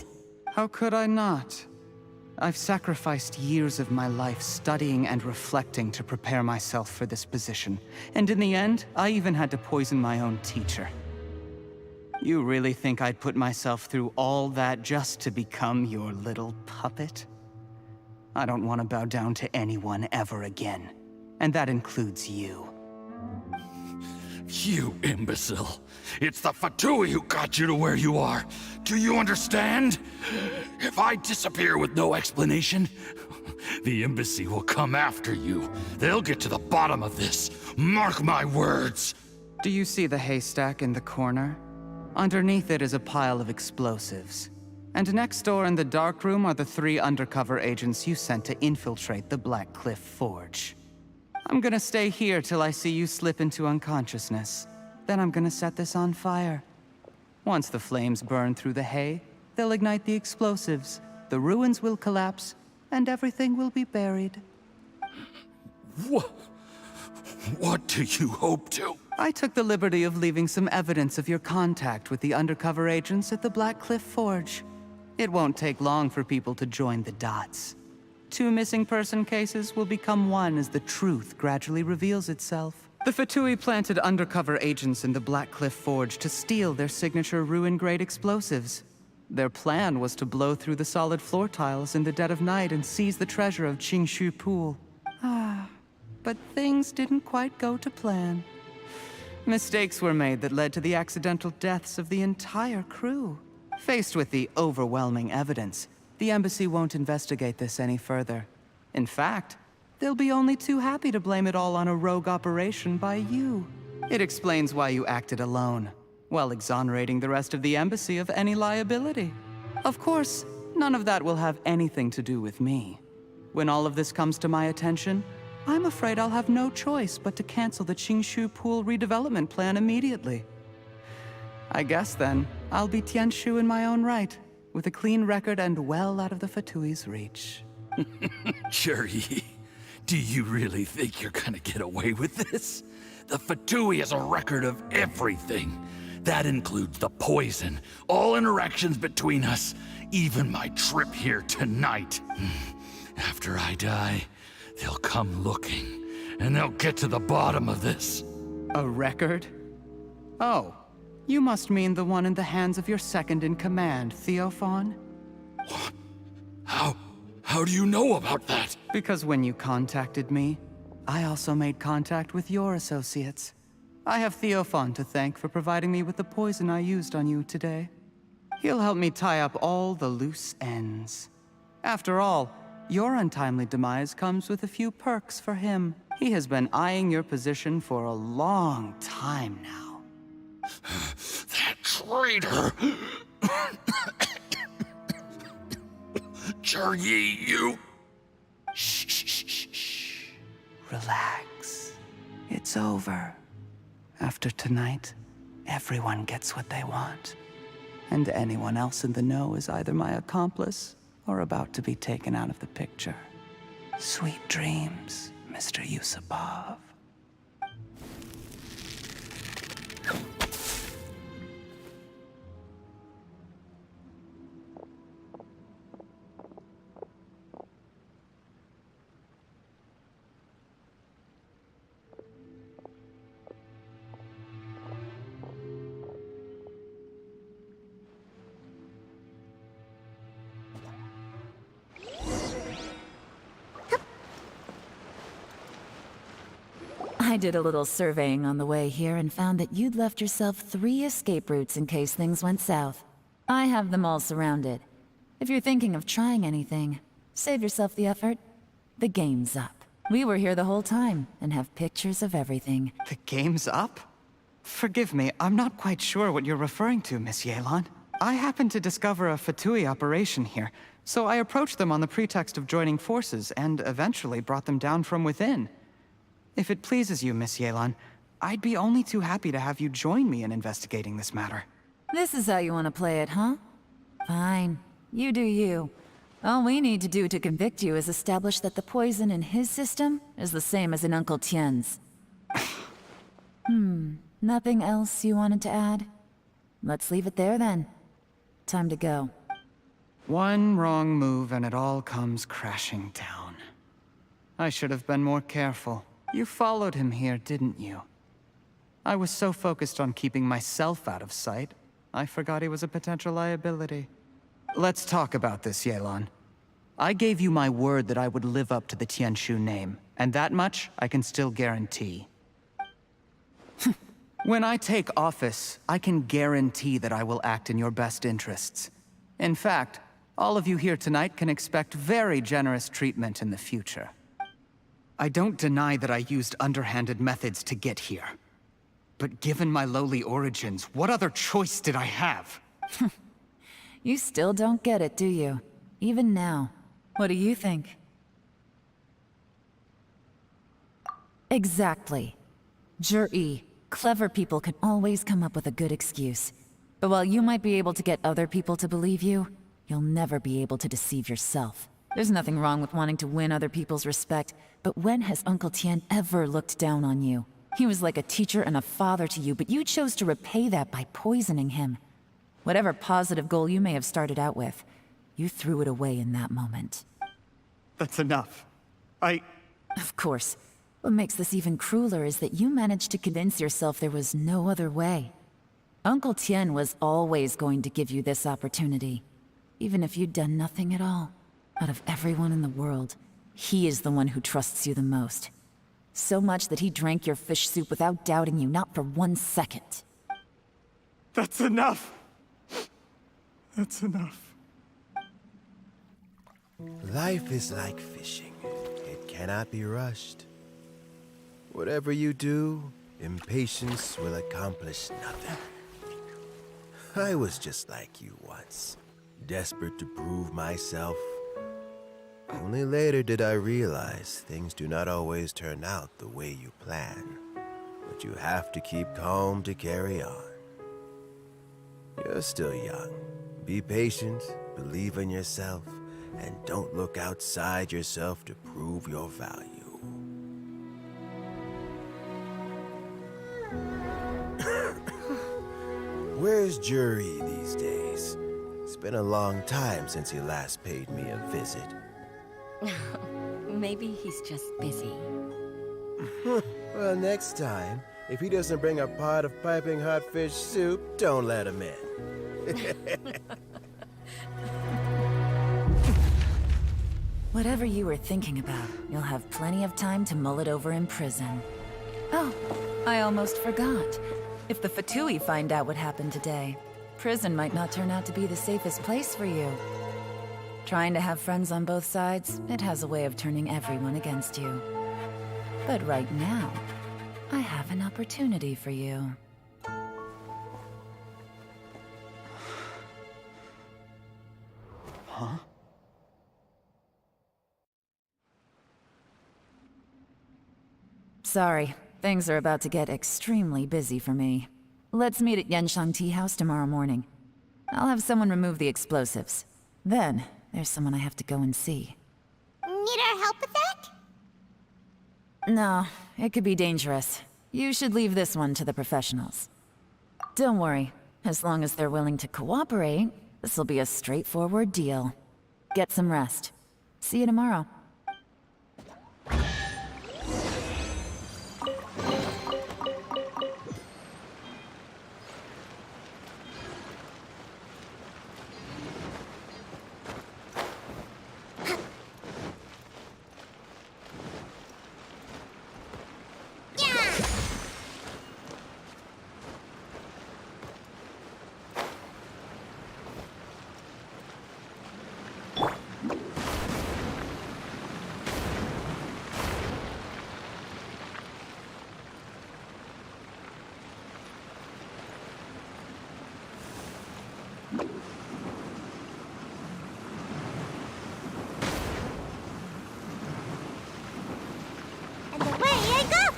How could I not? I've sacrificed years of my life studying and reflecting to prepare myself for this position. And in the end, I even had to poison my own teacher. You really think I'd put myself through all that just to become your little puppet? I don't want to bow down to anyone ever again. And that includes you. You imbecile. It's the Fatui who got you to where you are. Do you understand? If I disappear with no explanation, the embassy will come after you. They'll get to the bottom of this. Mark my words. Do you see the haystack in the corner? Underneath it is a pile of explosives. And next door in the dark room are the 3 undercover agents you sent to infiltrate the Black Cliff Forge. I'm gonna stay here till I see you slip into unconsciousness. Then I'm gonna set this on fire. Once the flames burn through the hay, they'll ignite the explosives, the ruins will collapse, and everything will be buried. What do you hope to? I took the liberty of leaving some evidence of your contact with the undercover agents at the Black Cliff Forge. It won't take long for people to join the dots. 2 missing person cases will become one as the truth gradually reveals itself. The Fatui planted undercover agents in the Black Cliff Forge to steal their signature ruin-grade explosives. Their plan was to blow through the solid floor tiles in the dead of night and seize the treasure of Qingshu Pool. But things didn't quite go to plan. Mistakes were made that led to the accidental deaths of the entire crew. Faced with the overwhelming evidence, the embassy won't investigate this any further. In fact, they'll be only too happy to blame it all on a rogue operation by you. It explains why you acted alone, while exonerating the rest of the embassy of any liability. Of course, none of that will have anything to do with me. When all of this comes to my attention, I'm afraid I'll have no choice but to cancel the Qingshu Pool redevelopment plan immediately. I guess then, I'll be Tianshu in my own right, with a clean record and well out of the Fatui's reach. Jur-E, do you really think you're gonna get away with this? The Fatui has a record of everything. That includes the poison, all interactions between us, even my trip here tonight. After I die, they'll come looking, and they'll get to the bottom of this. A record? Oh, you must mean the one in the hands of your second-in-command, Theophan? What? How do you know about that? Because when you contacted me, I also made contact with your associates. I have Theophan to thank for providing me with the poison I used on you today. He'll help me tie up all the loose ends. After all, your untimely demise comes with a few perks for him. He has been eyeing your position for a long time now. That traitor! Zhi, you... Shh. Relax. It's over. After tonight, everyone gets what they want. And anyone else in the know is either my accomplice or about to be taken out of the picture. Sweet dreams, Mr. Yusupov. I did a little surveying on the way here and found that you'd left yourself 3 escape routes in case things went south. I have them all surrounded. If you're thinking of trying anything, save yourself the effort. The game's up. We were here the whole time and have pictures of everything. The game's up? Forgive me, I'm not quite sure what you're referring to, Miss Yelan. I happened to discover a Fatui operation here, so I approached them on the pretext of joining forces and eventually brought them down from within. If it pleases you, Miss Yelan, I'd be only too happy to have you join me in investigating this matter. This is how you want to play it, huh? Fine. You do you. All we need to do to convict you is establish that the poison in his system is the same as in Uncle Tien's. Nothing else you wanted to add? Let's leave it there then. Time to go. One wrong move and it all comes crashing down. I should have been more careful. You followed him here, didn't you? I was so focused on keeping myself out of sight, I forgot he was a potential liability. Let's talk about this, Yelan. I gave you my word that I would live up to the Tianshu name, and that much I can still guarantee. When I take office, I can guarantee that I will act in your best interests. In fact, all of you here tonight can expect very generous treatment in the future. I don't deny that I used underhanded methods to get here. But given my lowly origins, what other choice did I have? You still don't get it, do you? Even now. What do you think? Exactly. Zhi, clever people can always come up with a good excuse. But while you might be able to get other people to believe you, you'll never be able to deceive yourself. There's nothing wrong with wanting to win other people's respect, but when has Uncle Tien ever looked down on you? He was like a teacher and a father to you, but you chose to repay that by poisoning him. Whatever positive goal you may have started out with, you threw it away in that moment. That's enough. Of course. What makes this even crueler is that you managed to convince yourself there was no other way. Uncle Tien was always going to give you this opportunity, even if you'd done nothing at all. Out of everyone in the world, he is the one who trusts you the most. So much that he drank your fish soup without doubting you, not for 1 second. That's enough! That's enough. Life is like fishing. It cannot be rushed. Whatever you do, impatience will accomplish nothing. I was just like you once, desperate to prove myself. Only later did I realize things do not always turn out the way you plan, but you have to keep calm to carry on. You're still young. Be patient, believe in yourself, and don't look outside yourself to prove your value. Where's Zhi these days? It's been a long time since he last paid me a visit. Maybe he's just busy. Well, next time, if he doesn't bring a pot of piping hot fish soup, don't let him in. Whatever you were thinking about, you'll have plenty of time to mull it over in prison. Oh, I almost forgot. If the Fatui find out what happened today, prison might not turn out to be the safest place for you. Trying to have friends on both sides, it has a way of turning everyone against you. But right now, I have an opportunity for you. Huh? Sorry, things are about to get extremely busy for me. Let's meet at Yenshang Tea House tomorrow morning. I'll have someone remove the explosives. Then, there's someone I have to go and see. Need our help with that? No, it could be dangerous. You should leave this one to the professionals. Don't worry, as long as they're willing to cooperate, this'll be a straightforward deal. Get some rest. See you tomorrow. And away I go!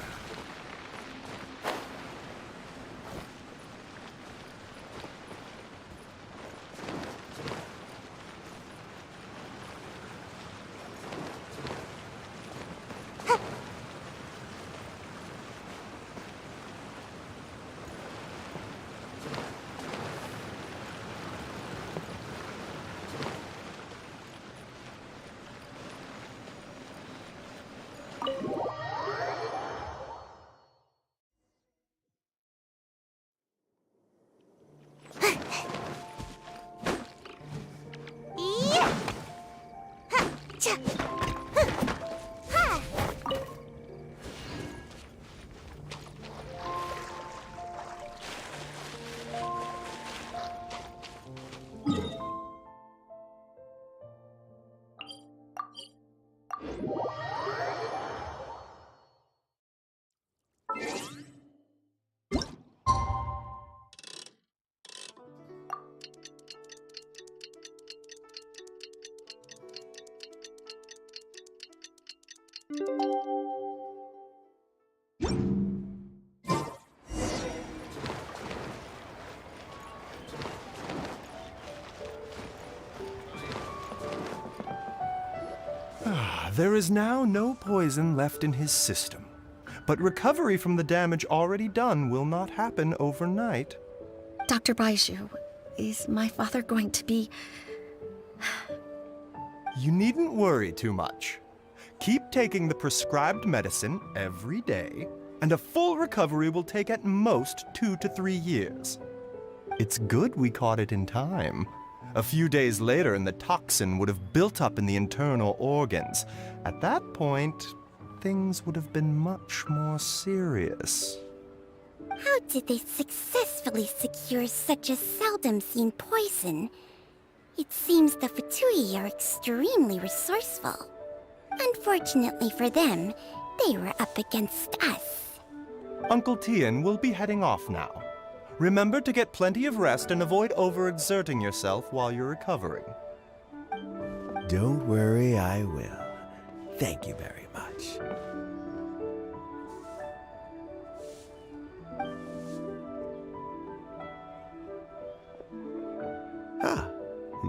Yeah. Ha, cha. Ha. There is now no poison left in his system, but recovery from the damage already done will not happen overnight. Dr. Baiju, is my father going to be... You needn't worry too much. Keep taking the prescribed medicine every day, and a full recovery will take at most 2 to 3 years. It's good we caught it in time. A few days later, and the toxin would have built up in the internal organs. At that point, things would have been much more serious. How did they successfully secure such a seldom-seen poison? It seems the Fatui are extremely resourceful. Unfortunately for them, they were up against us. Uncle Tian will be heading off now. Remember to get plenty of rest and avoid overexerting yourself while you're recovering. Don't worry, I will. Thank you very much. Ah,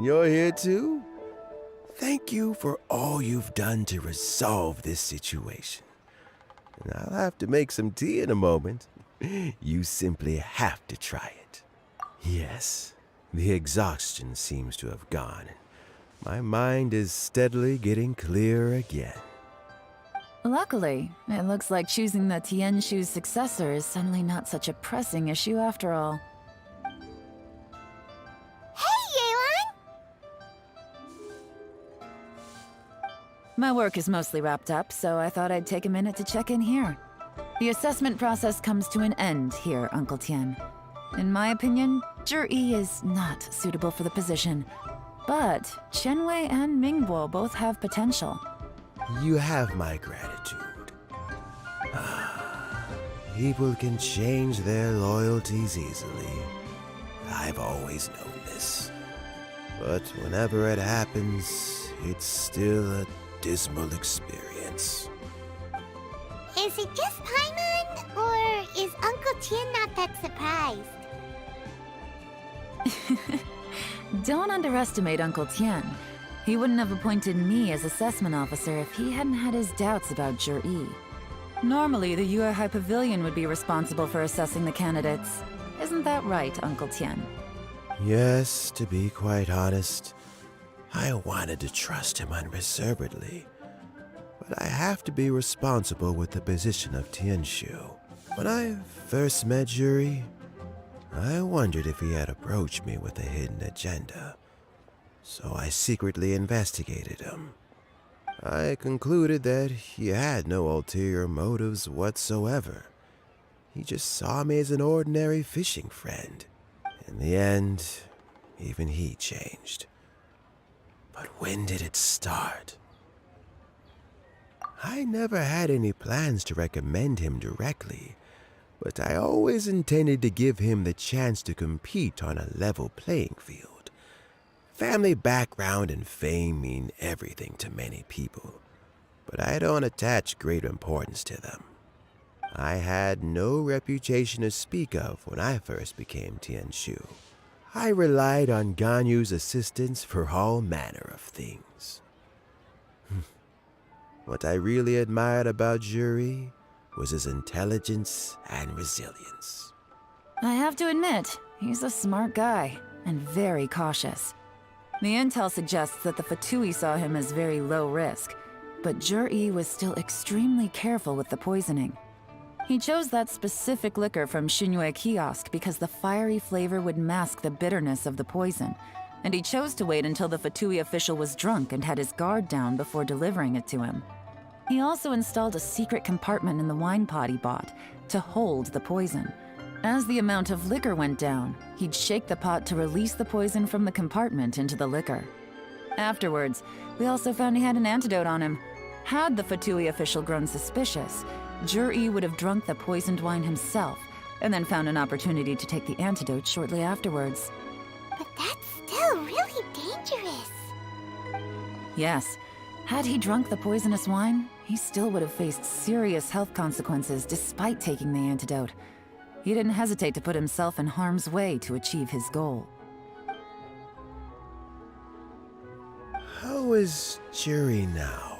you're here too? Thank you for all you've done to resolve this situation. And I'll have to make some tea in a moment. You simply have to try it. Yes, the exhaustion seems to have gone. My mind is steadily getting clearer again. Luckily, it looks like choosing the Tianshu's successor is suddenly not such a pressing issue after all. Hey, Yelan! My work is mostly wrapped up, so I thought I'd take a minute to check in here. The assessment process comes to an end here, Uncle Tian. In my opinion, Zhi is not suitable for the position. But Qianwei and Mingbo both have potential. You have my gratitude. people can change their loyalties easily. I've always known this. But whenever it happens, it's still a dismal experience. Is it just Paimon, or is Uncle Tien not that surprised? Don't underestimate Uncle Tien. He wouldn't have appointed me as assessment officer if he hadn't had his doubts about Zhi. Normally, the Yue High Pavilion would be responsible for assessing the candidates. Isn't that right, Uncle Tien? Yes, to be quite honest, I wanted to trust him unreservedly. But I have to be responsible with the position of Tianshu. When I first met Zhi, I wondered if he had approached me with a hidden agenda. So I secretly investigated him. I concluded that he had no ulterior motives whatsoever. He just saw me as an ordinary fishing friend. In the end, even he changed. But when did it start? I never had any plans to recommend him directly, but I always intended to give him the chance to compete on a level playing field. Family background and fame mean everything to many people, but I don't attach great importance to them. I had no reputation to speak of when I first became Tianshu. I relied on Ganyu's assistance for all manner of things. What I really admired about Zhi was his intelligence and resilience. I have to admit, he's a smart guy, and very cautious. The intel suggests that the Fatui saw him as very low risk, but Zhi was still extremely careful with the poisoning. He chose that specific liquor from Xinyue Kiosk because the fiery flavor would mask the bitterness of the poison, and he chose to wait until the Fatui official was drunk and had his guard down before delivering it to him. He also installed a secret compartment in the wine pot he bought to hold the poison. As the amount of liquor went down, he'd shake the pot to release the poison from the compartment into the liquor. Afterwards, we also found he had an antidote on him. Had the Fatui official grown suspicious, Zhi would have drunk the poisoned wine himself, and then found an opportunity to take the antidote shortly afterwards. But that's still really dangerous. Yes, had he drunk the poisonous wine, he still would have faced serious health consequences despite taking the antidote. He didn't hesitate to put himself in harm's way to achieve his goal. How is Zhi now?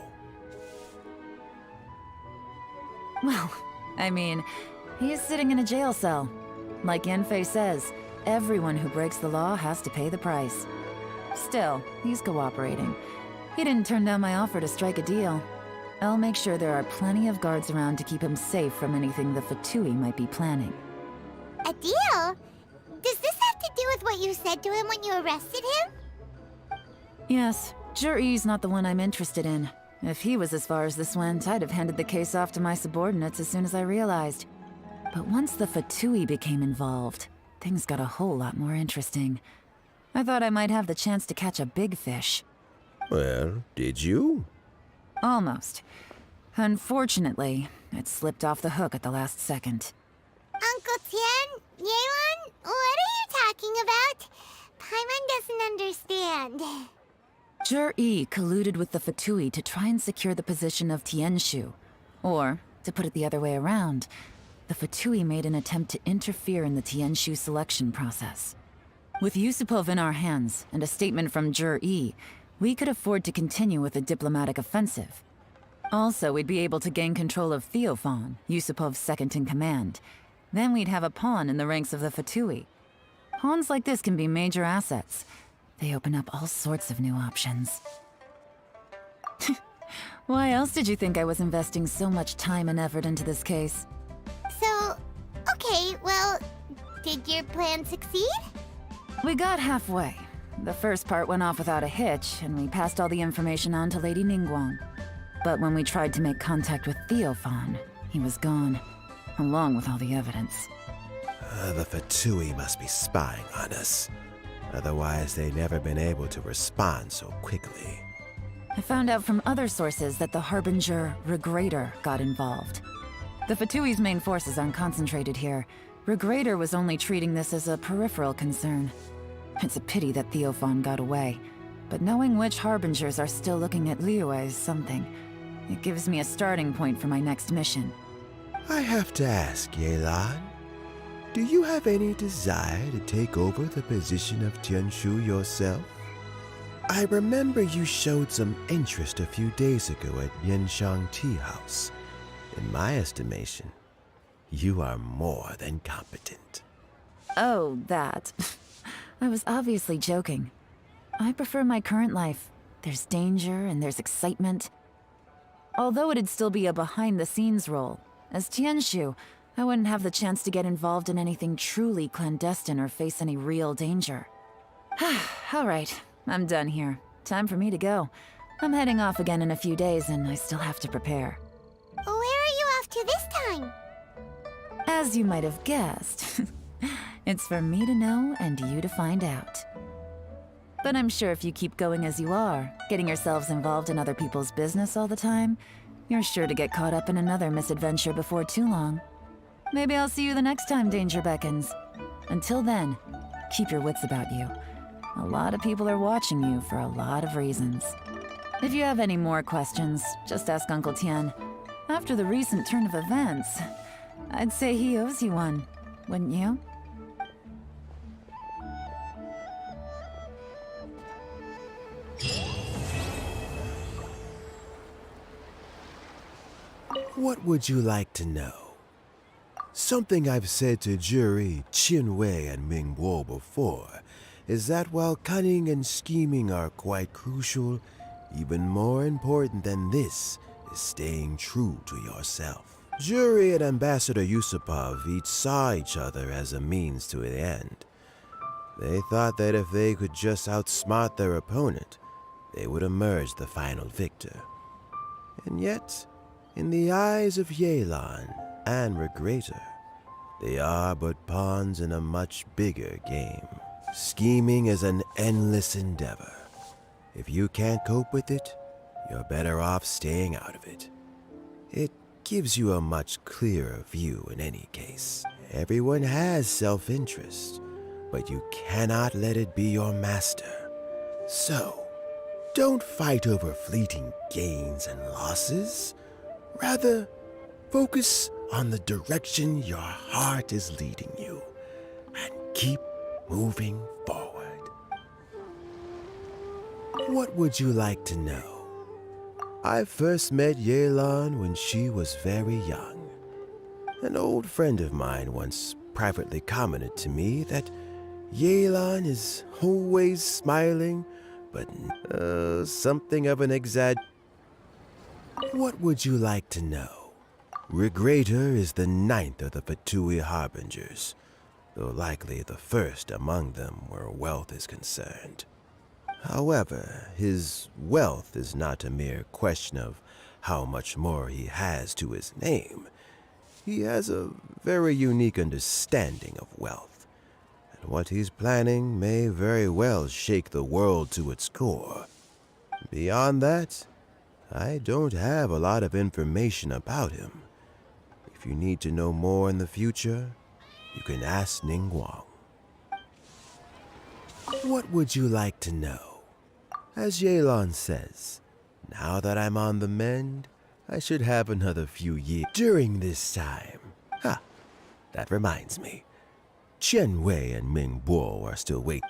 Well, I mean, he's sitting in a jail cell. Like Yanfei says, everyone who breaks the law has to pay the price. Still, he's cooperating. He didn't turn down my offer to strike a deal. I'll make sure there are plenty of guards around to keep him safe from anything the Fatui might be planning. A deal? Does this have to do with what you said to him when you arrested him? Yes, Zhi's not the one I'm interested in. If he was as far as this went, I'd have handed the case off to my subordinates as soon as I realized. But once the Fatui became involved, things got a whole lot more interesting. I thought I might have the chance to catch a big fish. Well, did you? Almost. Unfortunately, it slipped off the hook at the last second. Uncle Tien, Yelan, what are you talking about? Paimon doesn't understand. Zhi colluded with the Fatui to try and secure the position of Tianshu. Or, to put it the other way around, the Fatui made an attempt to interfere in the Tianshu selection process. With Yusupov in our hands, and a statement from Zhi, we could afford to continue with a diplomatic offensive. Also, we'd be able to gain control of Theophan, Yusupov's second-in-command. Then we'd have a pawn in the ranks of the Fatui. Pawns like this can be major assets. They open up all sorts of new options. Why else did you think I was investing so much time and effort into this case? So, okay, well, did your plan succeed? We got halfway. The first part went off without a hitch, and we passed all the information on to Lady Ningguang. But when we tried to make contact with Theophan, he was gone, along with all the evidence. The Fatui must be spying on us. Otherwise, they'd never been able to respond so quickly. I found out from other sources that the Harbinger Regrator got involved. The Fatui's main forces aren't concentrated here. Regrator was only treating this as a peripheral concern. It's a pity that Theophan got away. But knowing which Harbingers are still looking at Liyue is something. It gives me a starting point for my next mission. I have to ask, Yelan, do you have any desire to take over the position of Tianshu yourself? I remember you showed some interest a few days ago at Yenshang Tea House. In my estimation, you are more than competent. Oh, that. I was obviously joking. I prefer my current life. There's danger and there's excitement. Although it'd still be a behind-the-scenes role, as Tianshu, I wouldn't have the chance to get involved in anything truly clandestine or face any real danger. All right, I'm done here. Time for me to go. I'm heading off again in a few days and I still have to prepare. Where are you off to this time? As you might have guessed, it's for me to know and you to find out. But I'm sure if you keep going as you are, getting yourselves involved in other people's business all the time, you're sure to get caught up in another misadventure before too long. Maybe I'll see you the next time danger beckons. Until then, keep your wits about you. A lot of people are watching you for a lot of reasons. If you have any more questions, just ask Uncle Tian. After the recent turn of events, I'd say he owes you one, wouldn't you? What would you like to know? Something I've said to Jury, Qinwei, and Mingguo before is that while cunning and scheming are quite crucial, even more important than this is staying true to yourself. Jury and Ambassador Yusupov each saw each other as a means to an end. They thought that if they could just outsmart their opponent, they would emerge the final victor. And yet, in the eyes of Yelan and Regrator, they are but pawns in a much bigger game. Scheming is an endless endeavor. If you can't cope with it, you're better off staying out of it. It gives you a much clearer view in any case. Everyone has self-interest, but you cannot let it be your master. So, don't fight over fleeting gains and losses. Rather, focus on the direction your heart is leading you, and keep moving forward. What would you like to know? I first met Yelan when she was very young. An old friend of mine once privately commented to me that Yelan is always smiling, but something of an What would you like to know? Regrator is the 9th of the Fatui Harbingers, though likely the first among them where wealth is concerned. However, his wealth is not a mere question of how much more he has to his name. He has a very unique understanding of wealth, and what he's planning may very well shake the world to its core. Beyond that, I don't have a lot of information about him. If you need to know more in the future, you can ask Ningguang. What would you like to know? As Yelan says, now that I'm on the mend, I should have another few years during this time. That reminds me. Qianwei and Mingguo are still waiting.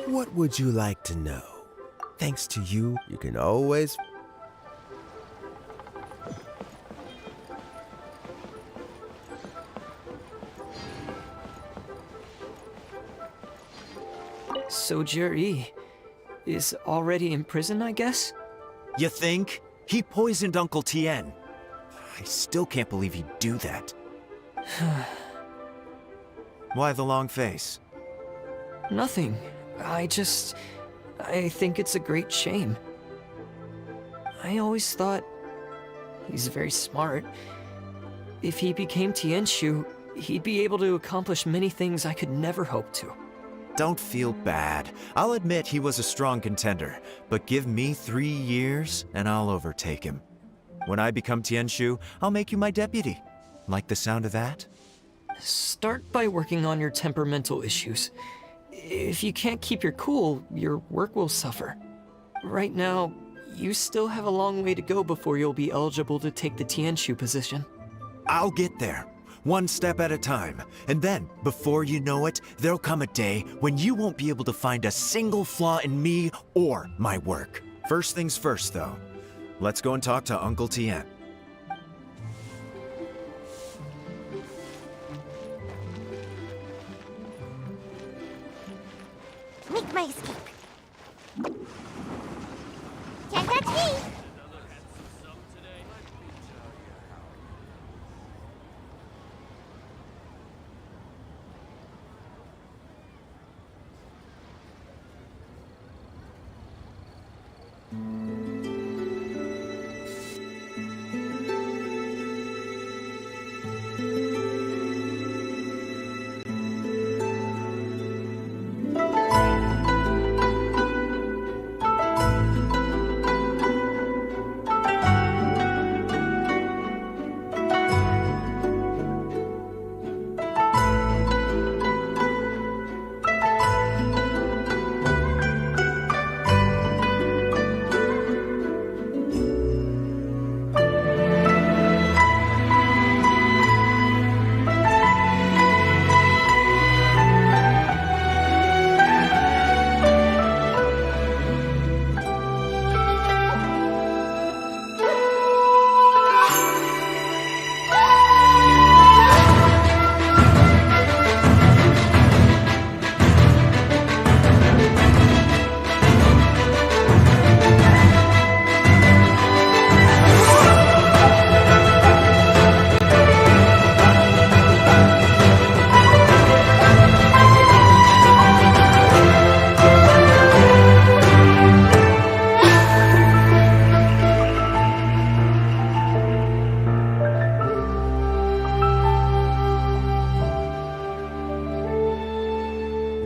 What would you like to know? Thanks to you, you can always... So Jerry is already in prison, I guess? You think? He poisoned Uncle Tien. I still can't believe he'd do that. Why the long face? Nothing. I think it's a great shame. I always thought he's very smart. If he became Tianshu, he'd be able to accomplish many things I could never hope to. Don't feel bad. I'll admit he was a strong contender, but give me 3 years and I'll overtake him. When I become Tianshu, I'll make you my deputy. Like the sound of that? Start by working on your temperamental issues. If you can't keep your cool, your work will suffer. Right now, you still have a long way to go before you'll be eligible to take the Tianshu position. I'll get there, one step at a time. And then, before you know it, there'll come a day when you won't be able to find a single flaw in me or my work. First things first, though. Let's go and talk to Uncle Tien. Make my escape.